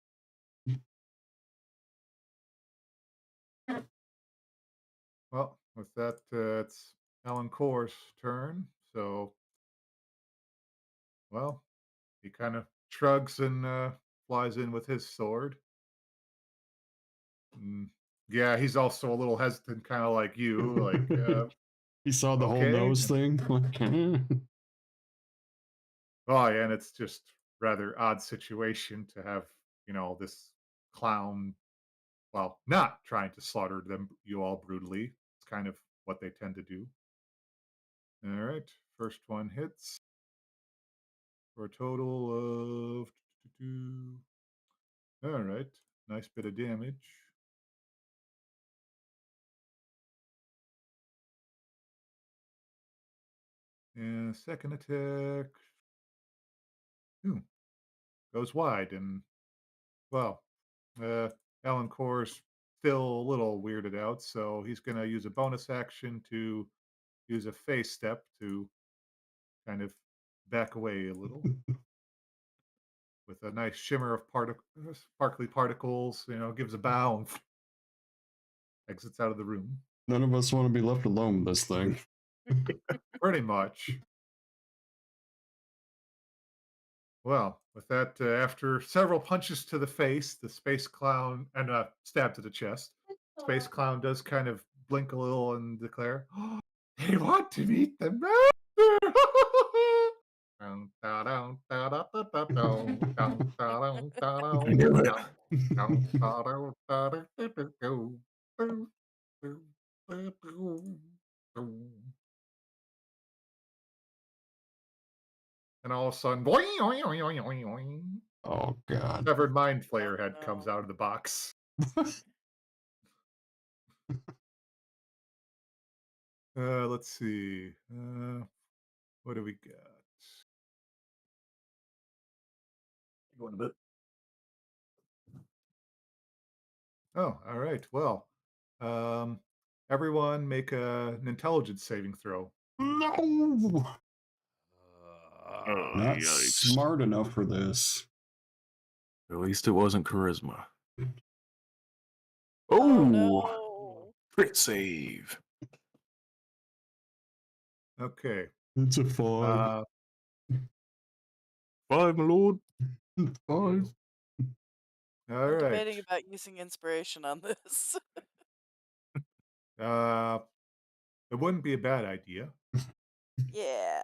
Well, with that, it's Alan Core's turn. So, well, he kind of shrugs and flies in with his sword. Mm, yeah, he's also a little hesitant, kind of like you. Like, He saw the whole okay. nose thing. Oh, yeah, and it's just rather odd situation to have, this clown, well, not trying to slaughter you all brutally. It's kind of what they tend to do. All right, first one hits for a total of. All right, nice bit of damage. And second attack goes wide, and well, uh, Alan Core's still a little weirded out, so he's going to use a bonus action to use a phase step to kind of back away a little with a nice shimmer of sparkly particles. Gives a bow and exits out of the room. None of us want to be left alone with this thing. Pretty much. Well, with that, after several punches to the face, the space clown and a stab to the chest, Space Clown does kind of blink a little and declare, "They want to meet the master." Dun, da, dun, da, da, da, da, dun, dun, da, dun, da, I dun, knew it. dun, dun, da, dun, da, da, da, da, do, do, do, do, do, do. And all of a sudden, boing, oing, oing, oing, oing, oing, Oh God. severed mind Oh flayer head comes no. out of the box. Let's see. What do we got? Going a bit. Oh, all right. Well, um, everyone make an intelligence saving throw. No, Oh, not yikes. smart enough for this. At least it wasn't charisma. Oh Oh, no. crit save. Okay. It's a 5. Uh, 5, my lord. 5. all I'm right. debating about using inspiration on this. Uh, it wouldn't be a bad idea. Yeah.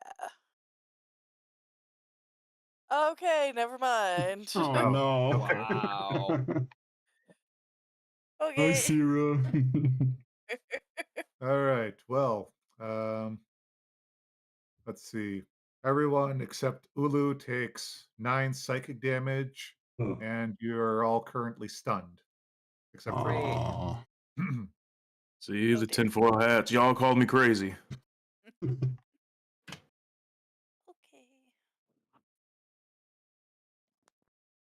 Okay, never mind. Oh Oh, no. okay. Wow. Hi, Okay. Sierra. All right. Well, um, let's see. Everyone except Ulu takes 9 psychic damage, Oh. and you're all currently stunned, except for Great. Aw. Ulu. See, Oh the dear. tinfoil hats. Y'all called me crazy. Okay.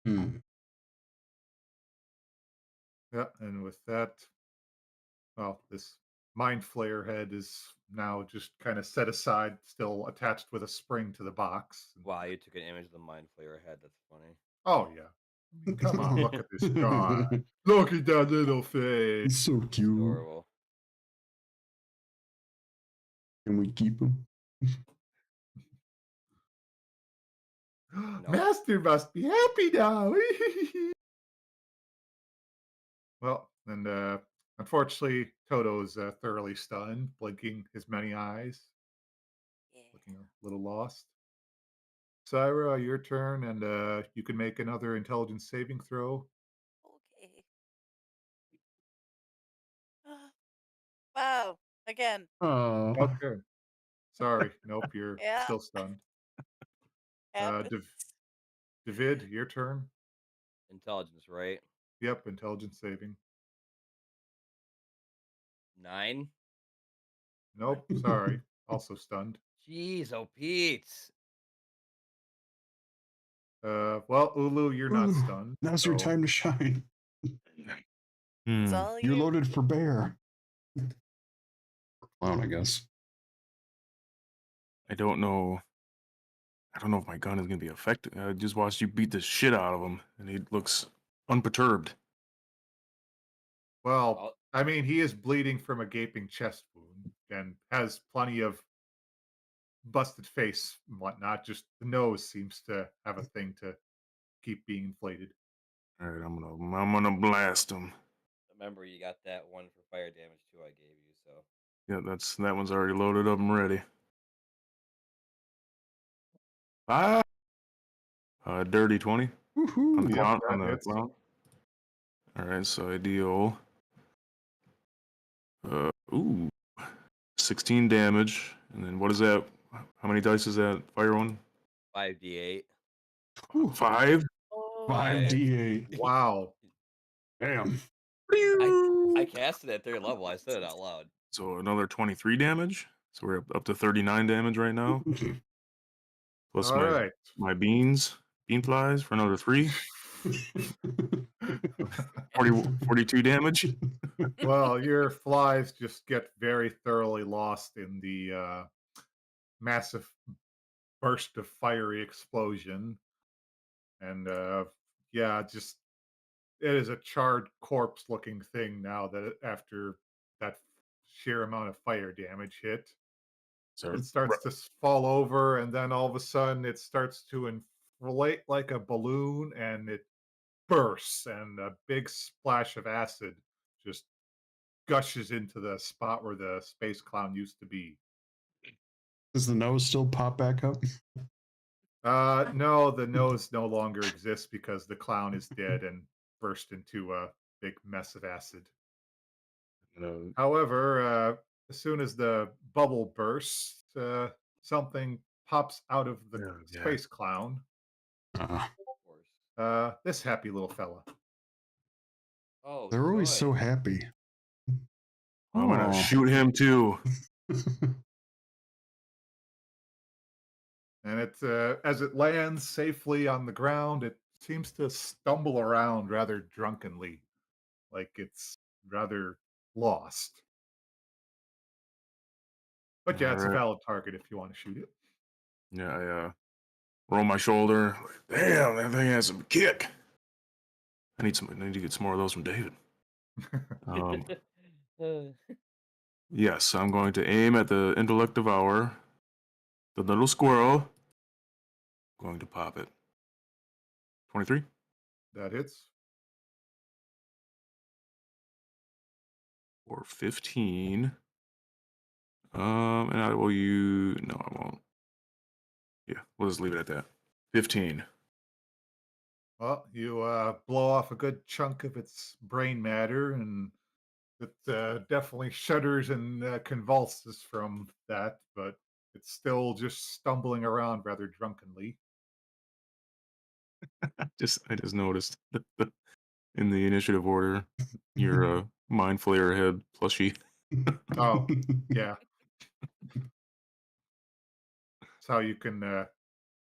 Hmm. Yeah, and with that, well, this mind flayer head is now just kind of set aside, still attached with a spring to the box. Wow, you took an image of the mind flayer head. That's funny. Oh yeah, I mean, come on, look at this guy. Look at that little face. He's so cute. Adorable. Can we keep him? Master must be happy now. Well, and unfortunately, Toto's thoroughly stunned, blinking his many eyes, Yeah. looking a little lost. Syra, your turn, and you can make another intelligence saving throw. Okay. Wow. Again. Oh. Okay. Sorry. Nope, you're Yeah. still stunned. Happens. David, your turn. Intelligence, right? Yep, intelligence saving. 9. Nope, sorry. Also stunned. Jeez, oh Pete. Well, Ulu, you're not Ooh, stunned. now's your so- time to shine. It's Hmm. all You're you. loaded for bear. Clown, I guess. I don't know. I don't know if my gun is gonna be effective. I just watched you beat the shit out of him, and he looks unperturbed. Well, Well, I mean, he is bleeding from a gaping chest wound and has plenty of busted face and whatnot. Just the nose seems to have a thing to keep being inflated. All right, I'm gonna blast him. remember you got that one for fire damage too. I gave you so. Yeah, that one's already loaded up and ready. Ah, dirty 20 on the Woohoo! Yep, clown. that hits. All right, so I deal 16 damage, and then what is that? How many dice is that fire one? 5d8. Whew. 5. Oh. 5d8. Wow. Damn. I casted it at 3rd level. I said it out loud. So another 23 damage. So we're up to 39 damage right now. Plus All right. my bean flies for another 3. 42 damage. Well, your flies just get very thoroughly lost in the massive burst of fiery explosion. And yeah, just it is a charred corpse looking thing now that after that sheer amount of fire damage hit. So It starts to fall over, and then all of a sudden it starts to inflate like a balloon, and it bursts, and a big splash of acid just gushes into the spot where the space clown used to be. Does the nose still pop back up? No, the nose no longer exists because the clown is dead and burst into a big mess of acid. You However, as soon as the bubble bursts, something pops out of the yeah. space clown. Uh, Of course. This happy little fella. Oh, they're always so joy. happy. I'm gonna Oh. shoot him too. And it, as it lands safely on the ground, it seems to stumble around rather drunkenly, like it's rather lost. But yeah, All it's a right. valid target if you want to shoot it. Yeah, I roll my shoulder. Damn, that thing has some kick. I need to get some more of those from David. Um, Uh, yes, I'm going to aim at the intellect devourer, the little squirrel. Going to pop it. 23 That hits. or 15. And I will use. No, I won't. Yeah, we'll just leave it at that. 15. Well, you blow off a good chunk of its brain matter, and it definitely shudders and convulses from that, but it's still just stumbling around rather drunkenly. I just noticed in the initiative order, your mind flayer head plushie. Oh, yeah. That's how you can,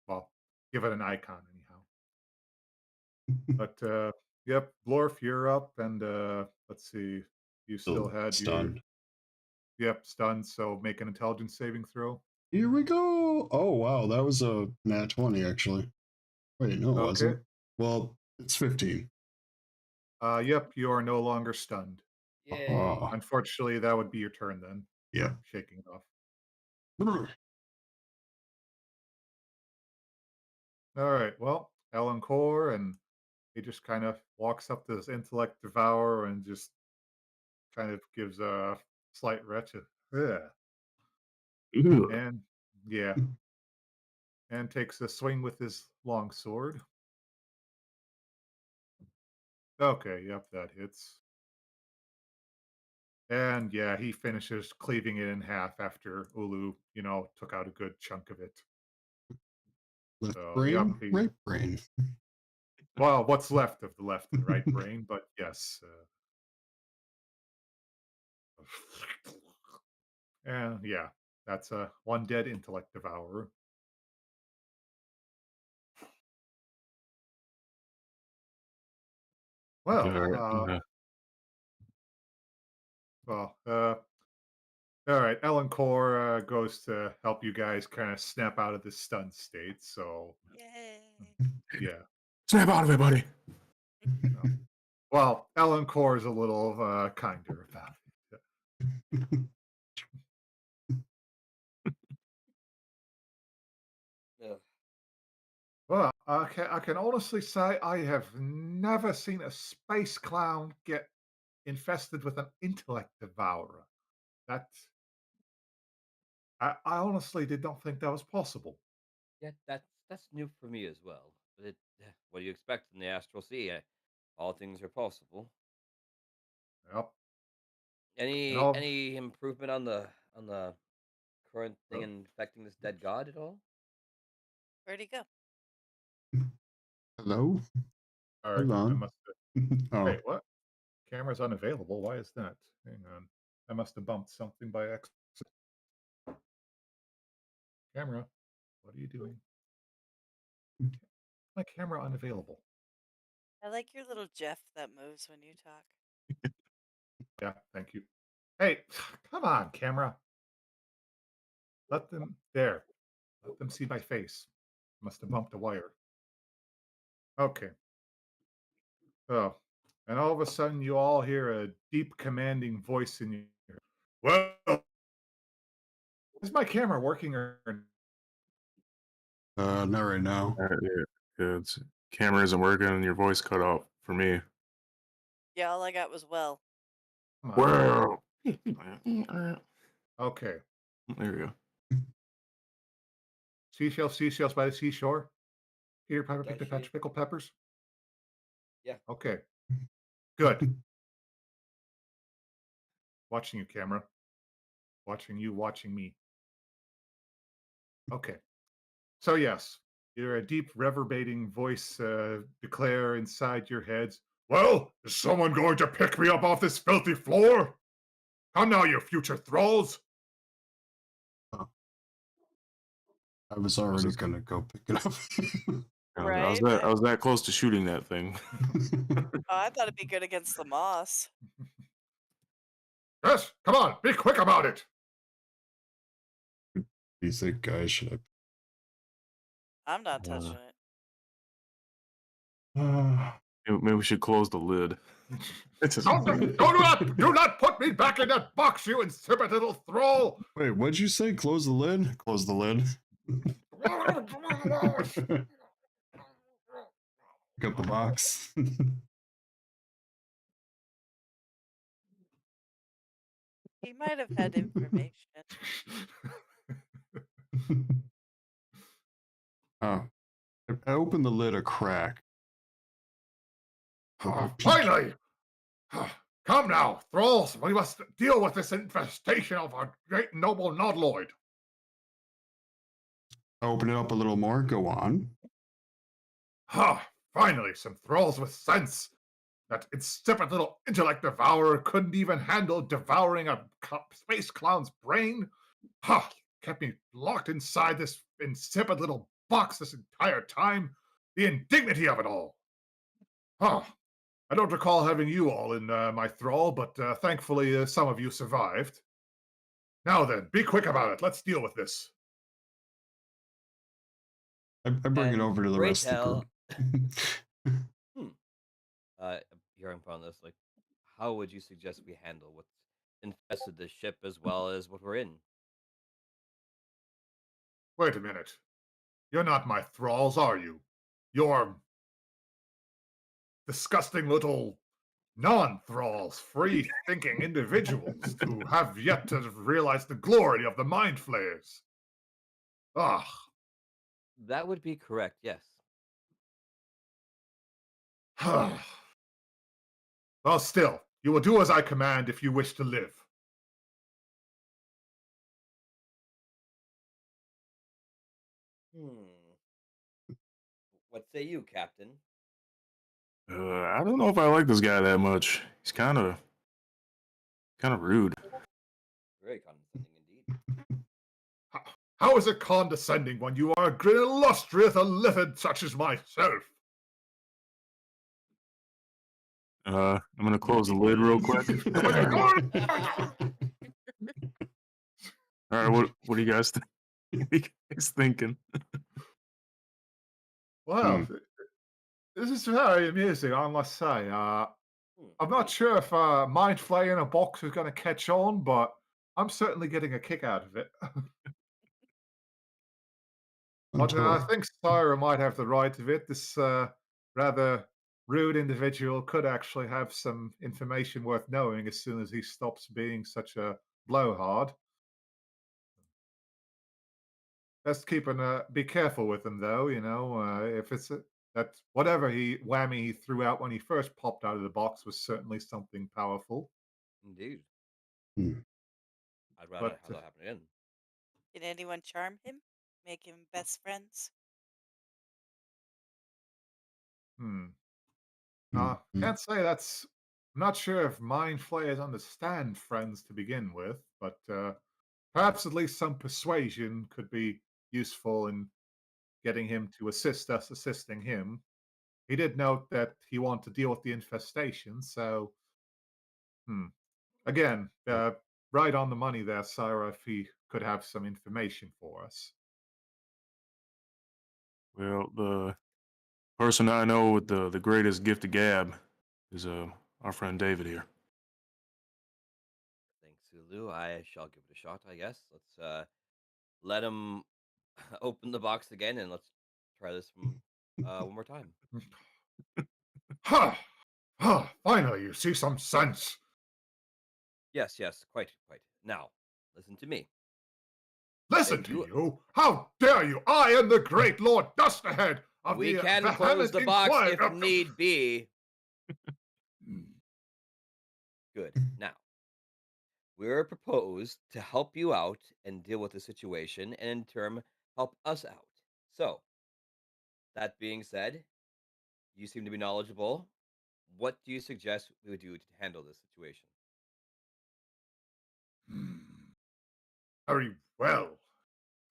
well, give it an icon anyhow. But yep, Blorf, you're up, and let's see, you still Still had your stunned. stunned. So make an intelligence saving throw. Here we go. Oh wow, that was a nat 20 actually. Wait, no, it Okay. wasn't. Well, it's 15. Yep, you are no longer stunned. Yay. Oh, Unfortunately, that would be your turn then. yeah. Shaking it off. All right. Well, Ellen Core, and he just kind of walks up to this intellect devourer and just kind of gives a slight retch of, "Ugh," Ugh. and yeah, and takes a swing with his long sword. Okay, yep, that hits. And yeah, he finishes cleaving it in half after Ulu, took out a good chunk of it. Left So, yep, brain, right brain. well, what's left of the left and right brain, but yes. And yeah, that's one dead intellect devourer. Well, All right. well, all right. Ellen Core goes to help you guys kind of snap out of this stunned state. So Yay. yeah, Snap out of it, buddy. no. Well, Ellen Core is a little kinder about it. Ugh. Well, I can honestly say I have never seen a space clown get infested with an intellect devourer. That I honestly did not think that was possible. Yeah, that's new for me as well. But what do you expect in the astral sea? All things are possible. Yep. And Any improvement on the current thing oh, infecting this dead god at all? Where'd he go? Hello? sorry, Hold I on. must have. Oh, Wait, what? Camera's unavailable. Why is that? Hang on. I must have bumped something by accident. Camera, what are you doing? My camera unavailable. I like your little Jeff that moves when you talk. Yeah, thank you. Hey, come on, camera. Let them there. Let them see my face. Must have bumped a wire. Okay. Oh, and all of a sudden, you all hear a deep, commanding voice in your ear. Well, is my camera working or? not right now. Yeah, camera isn't working and your voice cut out for me. Yeah, all I got was well. Come on. Well, Okay. there we go. Seashells by the seashore. Peter Piper picked a Does patch she? of pickled peppers. Yeah. Okay. Good. Watching you, camera. Watching you, watching me. Okay. So yes, you're a deep reverberating voice declare inside your heads. Well, is someone going to pick me up off this filthy floor? Come now, you future thralls. I was already gonna go pick it up. Right? I was that close to shooting that thing. Oh, I thought it'd be good against the moss. Yes, come on, be quick about it. Do you think, guys, should I'm not touching it. I? Maybe we should close the lid. It's just, Do not put me back in that box, you insipid little thrall. Wait, what'd you say? Close the lid? Close the lid. Pick up the box. He might have had information. Oh, I opened the lid a crack. Finally! Come now, thralls, we must deal with this infestation of our great noble Nodloid. Open it up a little more. Go on. Finally, some thralls with sense. That insipid little intellect devourer couldn't even handle devouring a space clown's brain. Kept me locked inside this insipid little box this entire time. The indignity of it all. I don't recall having you all in my thrall, but thankfully some of you survived. Now then, be quick about it. Let's deal with this. I bring it And over to the pray rest tell, of the group. hearing upon this, like, how would you suggest we handle what's infested the ship as well as what we're in? Wait a minute. You're not my thralls, are you? You're disgusting little non-thralls, free-thinking individuals who have yet to realize the glory of the mind flayers. Ah, That would be correct, yes. well, still, you will do as I command if you wish to live. What say you, Captain? I don't know if I like this guy that much. He's kind of rude. Very condescending indeed. How is it condescending when you are an illustrious illithid such as myself? I'm gonna close the lid real quick. All right, what do you guys think? What are you guys thinking? Wow, this is very amusing, I must say. I'm not sure if mind flay in a box is going to catch on, but I'm certainly getting a kick out of it. But I think Syra might have the right of it. This rather rude individual could actually have some information worth knowing as soon as he stops being such a blowhard. Best be careful with him, though. You know, if it's that whatever whammy he threw out when he first popped out of the box was certainly something powerful. Indeed. Hmm. I'd rather But, have that happen again. Can anyone charm him? Make him best friends? Can't say that's. I'm not sure if mind flayers understand friends to begin with, but perhaps at least some persuasion could be useful in getting him to assist us assisting him. He did note that he wanted to deal with the infestation, so again, right on the money there, Syra, if he could have some information for us. Well, the person I know with the greatest gift of gab is our friend David here. Thanks, Sulu. I shall give it a shot, I guess. Let's let him open the box again and let's try this from one more time. Ha! Finally, you see some sense. Yes, yes, quite, quite. Now, listen to me. Listen If to you you? How dare you? I am the great Lord Dustahead of we the can close Vehement the box Inquiry. if need be. Good. Now, we're proposed to help you out and deal with the situation, and in turn, help us out. So, that being said, you seem to be knowledgeable. What do you suggest we would do to handle this situation? Very well.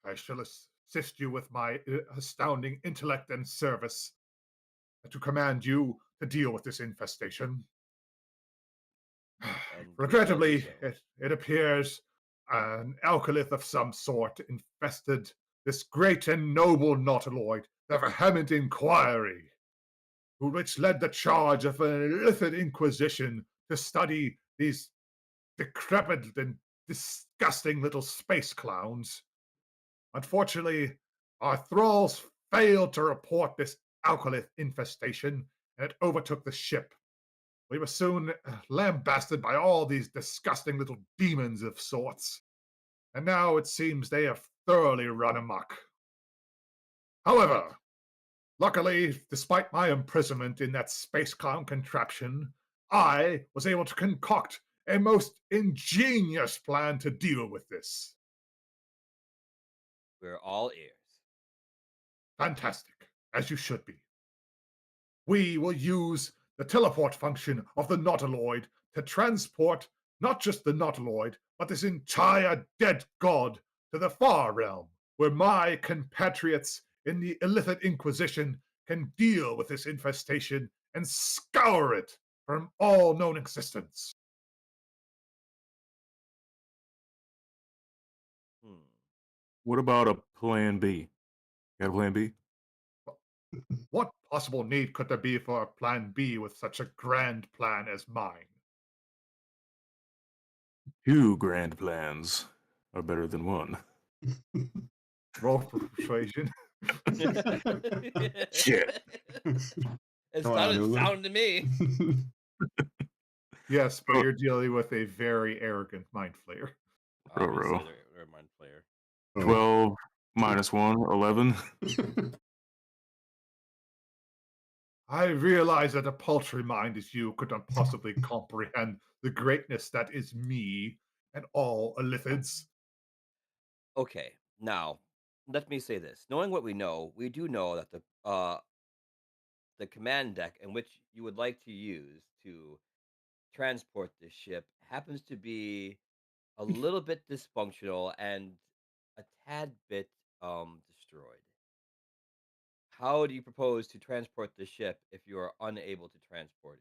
I shall assist you with my astounding intellect and service to command you to deal with this infestation. And we shall do Regrettably, so. it appears an alkalith of some sort infested this great and noble nautiloid, the Vehement Inquiry, which led the charge of an illicit inquisition to study these decrepit and disgusting little space clowns. Unfortunately, our thralls failed to report this alkalith infestation, and it overtook the ship. We were soon lambasted by all these disgusting little demons of sorts, and now it seems they have thoroughly run amok. However, Right. luckily, despite my imprisonment in that space clown contraption, I was able to concoct a most ingenious plan to deal with this. We're all ears. Fantastic, as you should be. We will use the teleport function of the Nautiloid to transport not just the Nautiloid, but this entire dead god to the far realm, where my compatriots in the illicit Inquisition can deal with this infestation and scour it from all known existence. Hmm. What about a plan B? Got a plan B? What possible need could there be for a plan B with such a grand plan as mine? Two grand plans are better than one. Roll for persuasion. Shit. It Come on, sounded Hulu. sound to me. Yes, but Oh. you're dealing with a very arrogant mind flayer. Obviously, Ruh-roh. they're a mind player. 12 minus 1, 11. I realize that a paltry mind as you could not possibly comprehend the greatness that is me and all Illithids. Okay, now let me say this. Knowing what we know, we do know that the command deck in which you would like to use to transport this ship happens to be a little bit dysfunctional and a tad bit destroyed. How do you propose to transport the ship if you are unable to transport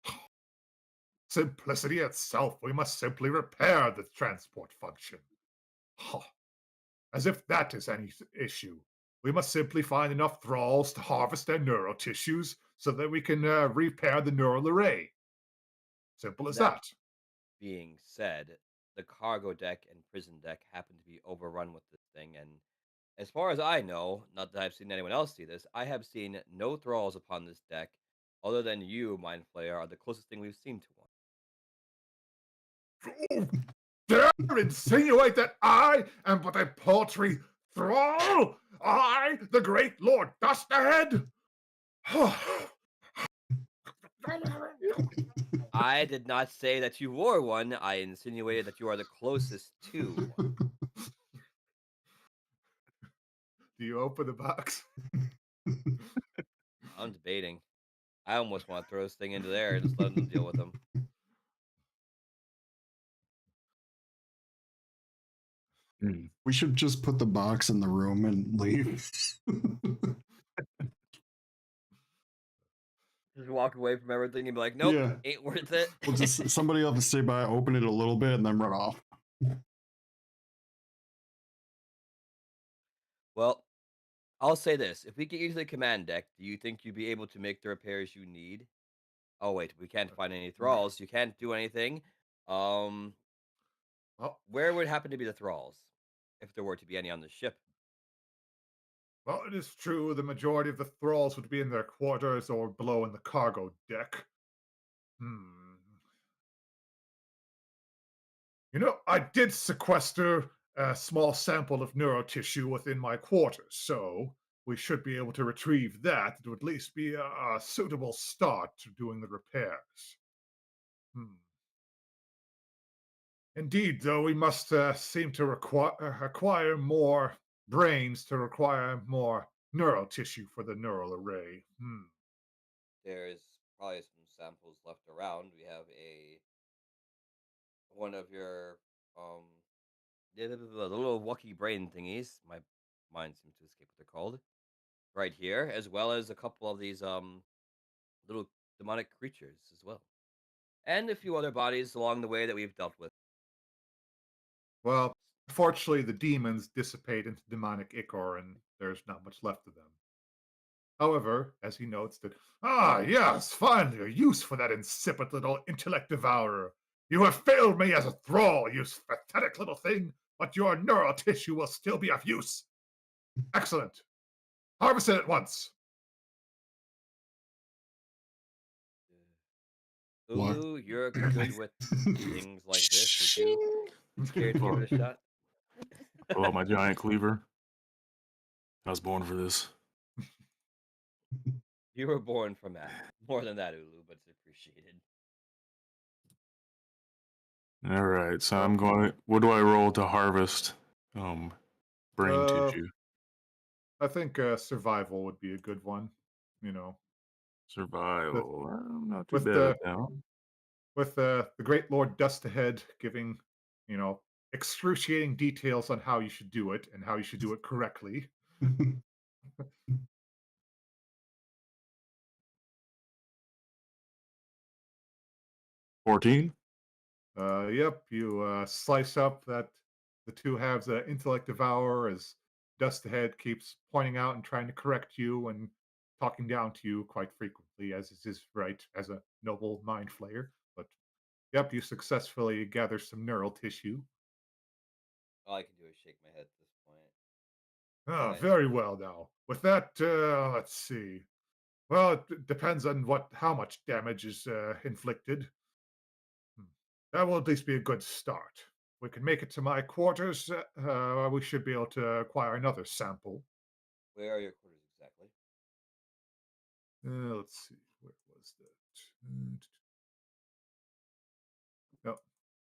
it? Simplicity itself, we must simply repair the transport function. Huh. As if that is any issue. We must simply find enough thralls to harvest their neural tissues so that we can repair the neural array. Simple as That that. being said, the cargo deck and prison deck happen to be overrun with this thing, and as far as I know, not that I've seen anyone else see this, I have seen no thralls upon this deck, other than you, Mind Flayer, are the closest thing we've seen to one. Oh, dare insinuate that I am but a paltry thrall? I, the great Lord Dustahead? I did not say that you wore one. I insinuated that you are the closest to one. Do you open the box? I'm debating. I almost want to throw this thing into there and just let them deal with them. Hmm. We should just put the box in the room and leave. Just walk away from everything and be like, nope, Yeah. ain't worth it. We'll just somebody else stay by, open it a little bit, and then run off. Well, I'll say this. If we get you to the command deck, do you think you'd be able to make the repairs you need? Oh, wait, we can't find any thralls. You can't do anything. Well, Where would happen to be the thralls? If there were to be any on the ship. well, it is true the majority of the thralls would be in their quarters or below in the cargo deck. Hmm. I did sequester a small sample of neurotissue within my quarters, so we should be able to retrieve that. It would at least be a suitable start to doing the repairs. Hmm. Indeed, though, we must seem to acquire more brains to require more neural tissue for the neural array. There's probably some samples left around. We have a one of your um the little Wookiee brain thingies. My mind seems to escape what they're called. Right here, as well as a couple of these little demonic creatures as well. And a few other bodies along the way that we've dealt with. Well, unfortunately, the demons dissipate into demonic ichor, and there's not much left of them. However, as he notes that, yes, finally a use for that insipid little intellect devourer. You have failed me as a thrall, you pathetic little thing, but your neural tissue will still be of use. Excellent. Harvest it at once. What? Ulu, you're good with things like this. Would you care to give it a shot? Pull out my giant cleaver. I was born for this. You were born for math. More than that, Ulu, but it's appreciated. All right, so Uh, I'm going. What do I roll to harvest? Brain Uh, tissue. I think survival would be a good one. You know, with Survival. I'm not too with bad the at that. the great Lord Dust Ahead giving, you know, excruciating details on how you should do it and how you should do it correctly. 14. Yep, you slice up that the two halves of intellect devour as Dust Ahead keeps pointing out and trying to correct you and talking down to you quite frequently, as is his right as a noble mind flayer. But yep, you successfully gather some neural tissue. All I can do is shake my head at this point. Ah, Right. very well now. With that, let's see. Well, it depends on how much damage is inflicted. Hmm. That will at least be a good start. We can make it to my quarters. We should be able to acquire another sample. Where are your quarters exactly? Let's see. Where was that? No,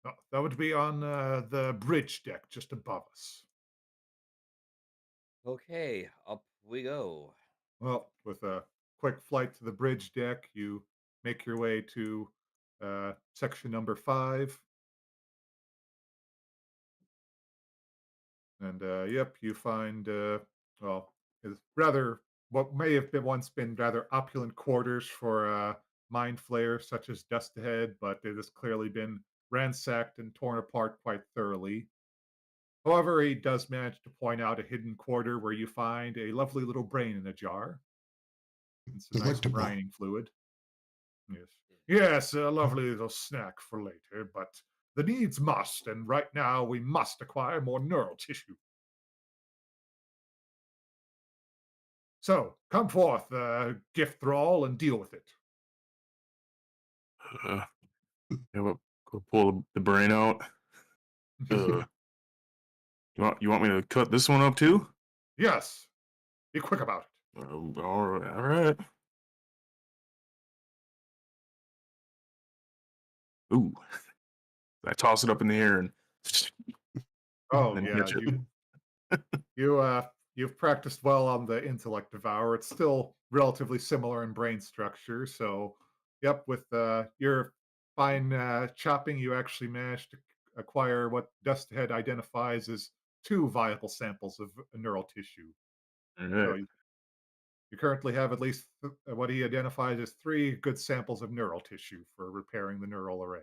no, that would be on the bridge deck just above us. Okay, up we go. Well, with a quick flight to the bridge deck, you make your way to section number 5. And yep, you find well, is rather what may have been once been rather opulent quarters for mind flayers such as Dust Ahead, but it has clearly been ransacked and torn apart quite thoroughly. However, he does manage to point out a hidden quarter where you find a lovely little brain in a jar and some nice Delectable. brining fluid. Yes. Yes, a lovely little snack for later, but the needs must, and right now we must acquire more neural tissue. So, come forth, gift thrall, and deal with it. Yeah, go pull the brain out. You want me to cut this one up too? Yes, be quick about it. All right, all right. Ooh, I toss it up in the air and Oh then yeah, catch it. you've practiced well on the intellect devour. It's still relatively similar in brain structure. So, yep, with your fine chopping, you actually managed to acquire what Dusthead identifies as 2 viable samples of neural tissue. All So right, you currently have at least what he identifies as 3 good samples of neural tissue for repairing the neural array.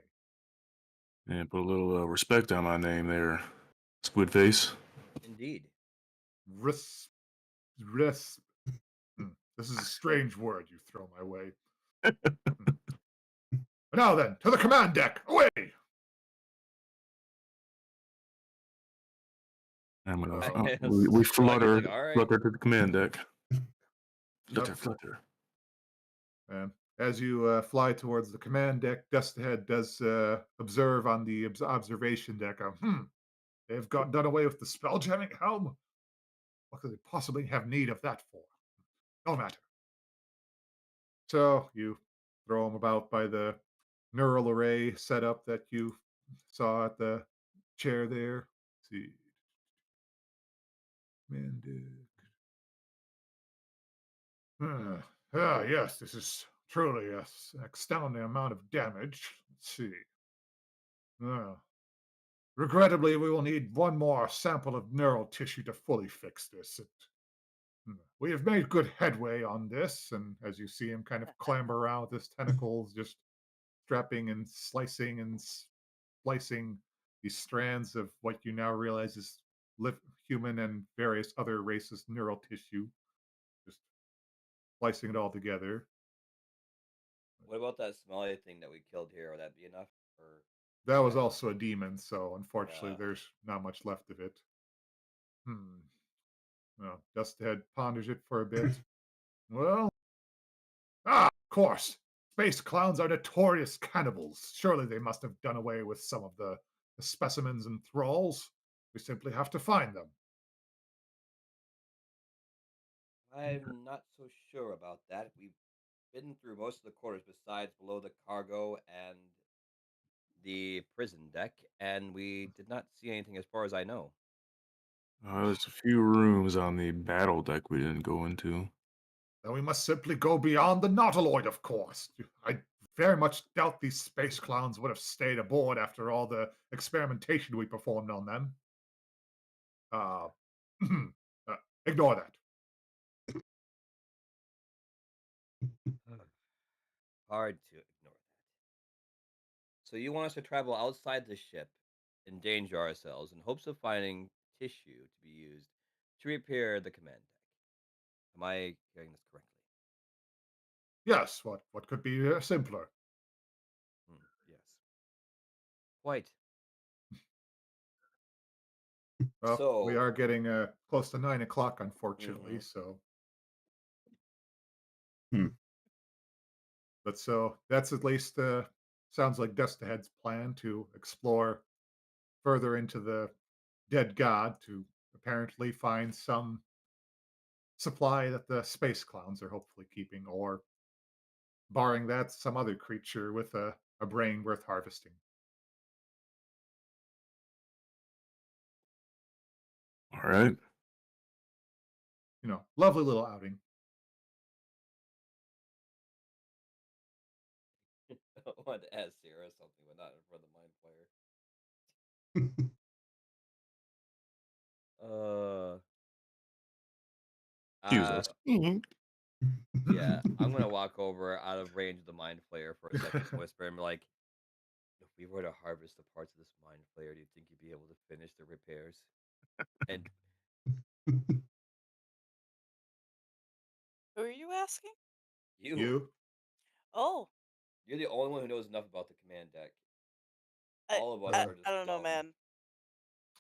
and put a little respect on my name there, Squid Face. Indeed. Ris, ris. This is a strange word you throw my way. But now then, to the command deck, away! I'm gonna. Uh-oh. We Swag is like, flutter all right. to the command deck. Flutter, Yep. flutter. And As you fly towards the command deck, Dust Ahead does observe on the observation deck. They've got done away with the spelljamming helm. What could they possibly have need of that for? No matter. So you throw them about by the neural array setup that you saw at the chair there. Let's see. Command deck. Yes, this is truly an astounding amount of damage. Let's see. Uh, Regrettably, we will need one more sample of neural tissue to fully fix this. We have made good headway on this, and as you see him kind of clamber around with his tentacles, just strapping and slicing and splicing these strands of what you now realize is human and various other races' neural tissue, just splicing it all together. What about that smelly thing that we killed here? Would that be enough? Or That was yeah, also a demon, so unfortunately, yeah. there's not much left of it. Hmm. Well, Dusthead ponders it for a bit. Well, of course. Space clowns are notorious cannibals. Surely they must have done away with some of the specimens and thralls. We simply have to find them. I'm not so sure about that. We've been through most of the quarters besides below the cargo and the prison deck, and we did not see anything as far as I know. There's a few rooms on the battle deck we didn't go into. Then we must simply go beyond the Nautiloid, of course. I very much doubt these space clowns would have stayed aboard after all the experimentation we performed on them. Uh, uh, Ignore that. Hard to ignore that. So you want us to travel outside the ship, endanger ourselves in hopes of finding tissue to be used to repair the command deck. Am I hearing this correctly? Yes, what could be simpler? Yes. Quite. Well, we So, are getting close to 9 o'clock, unfortunately. mhm. So, Hmm. but so that's at least sounds like Dust Ahead's plan to explore further into the dead god to apparently find some supply that the space clowns are hopefully keeping, or barring that, some other creature with a brain worth harvesting. All right. Lovely little outing. I wanted to ask Sarah something, but not in front of the mind player. Excuse Uh, us. Mhm. yeah, I'm gonna walk over out of range of the mind flayer for a second and whisper and be like, if we were to harvest the parts of this mind flayer, do you think you'd be able to finish the repairs? And Who are you asking? you, You? Oh, you're the only one who knows enough about the command deck. I All of us I, Uh, are I just don't know, dumb. man.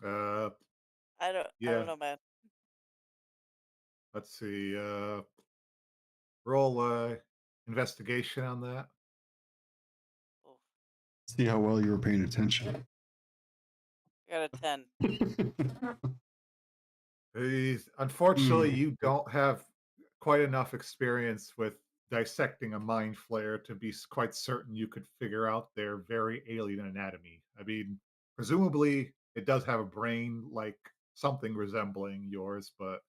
uh, I don't yeah. know, man. Let's see. Roll investigation on that. Oh, See how well you were paying attention. I got a 10. Unfortunately, Hmm. you don't have quite enough experience with dissecting a mind flare to be quite certain you could figure out their very alien anatomy. I mean, presumably it does have a brain like something resembling yours, but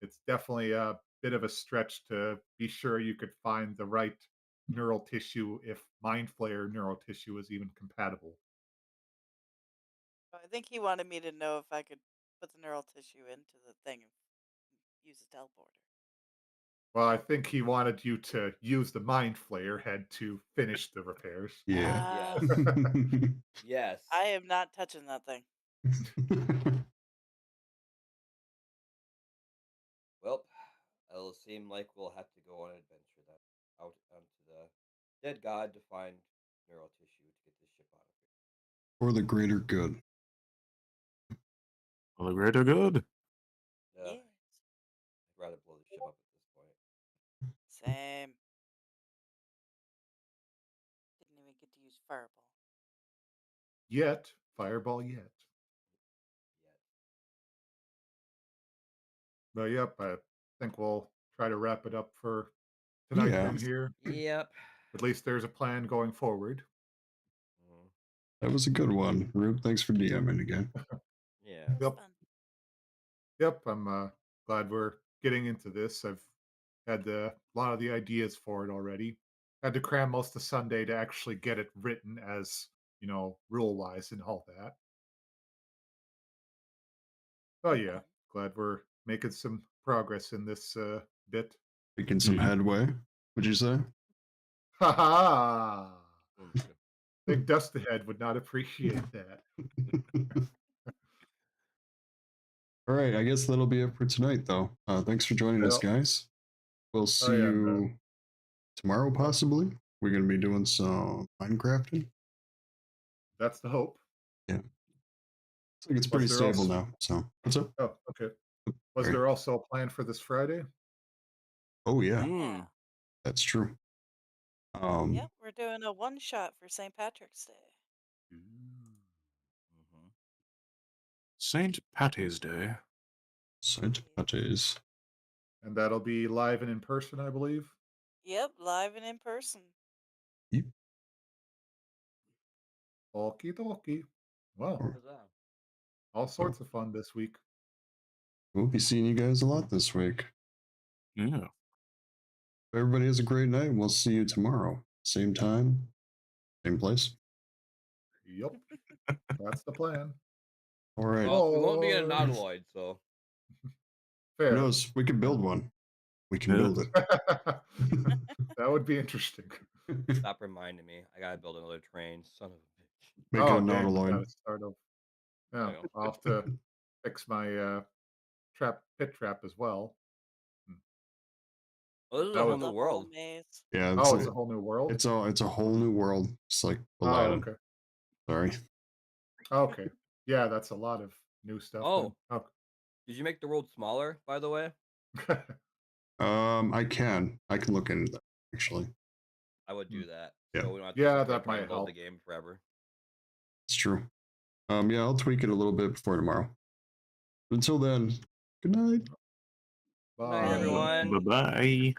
it's definitely a bit of a stretch to be sure you could find the right neural tissue if mind flare neural tissue is even compatible. I think he wanted me to know if I could put the neural tissue into the thing and use a teleporter. Well, I think he wanted you to use the mind flayer head to finish the repairs. Yeah. Yes, yes. I am not touching that thing. Well, it'll seem like we'll have to go on an adventure then, out onto the dead god to find neural tissue to get this ship out of For the greater good. For the greater good. here. Yes. I'd rather blow the ship up at this point. Same. fireball. Yet, fireball yet. But yep, I think we'll try to wrap it up for tonight Yeah. then here. Yep. At least there's a plan going forward. Mm, That was a good one. Rube, thanks for DMing again. Yeah. It was Yep. fun. Yep, I'm glad we're getting into this. I've had a lot of the ideas for it already. Had to cram most of Sunday to actually get it written as, rule wise and all that. Oh yeah, Fun. glad we're making some progress in this bit. Making some Mhm. headway, would you say? Ha ha! Indeed. Big Dust Ahead would not appreciate that. All right, I guess that'll be it for tonight, though. Thanks for joining us, Well, guys. We'll oh see yeah, you tomorrow, possibly. We're going to be doing some Minecrafting. that's the hope. Yeah. Looks like it's Was pretty there stable also? now. So, what's up? Oh, okay. Was Sorry. there also a plan for this Friday? Oh, yeah, Yeah. Mm. that's true. Yep, we're doing a one shot for St. Patrick's Day. Mm-hmm. St. Patty's Day. Saint Patty's. And that'll be live and in person, I believe. Yep, live and in person. Yep. Okie dokie. Well, Huzzah. all sorts of fun this week. We'll be seeing you guys a lot this week. Yeah. Everybody has a great night. We'll see you tomorrow. Same time, same place. Yep, that's the plan. All right. Well, we won't be in a Oh. nautiloid, so Who Fair. knows? We could build one. We can Yeah. build it. That would be interesting. stop reminding me. I gotta build another train. Son of a bitch. Make it a Oh, dang, we nautiloid. gotta start over. Yeah, know. I'll have to fix my pit trap as well. Oh, this is That a whole was- new The whole world. maze. Yeah, Oh, it's a whole new world. it's a whole new world. It's like Oh, Aladdin. okay. Sorry. Okay. Yeah, that's a lot of new stuff. Oh. Then. Did you make the world smaller, by the way? Oh. I can look into that actually. I would do that. Yeah. So we don't have to Yeah, sit there that trying might to load the help. game forever. It's true. Yeah, I'll tweak it a little bit before tomorrow. Until then, good night. Good night, Bye. everyone. Bye bye.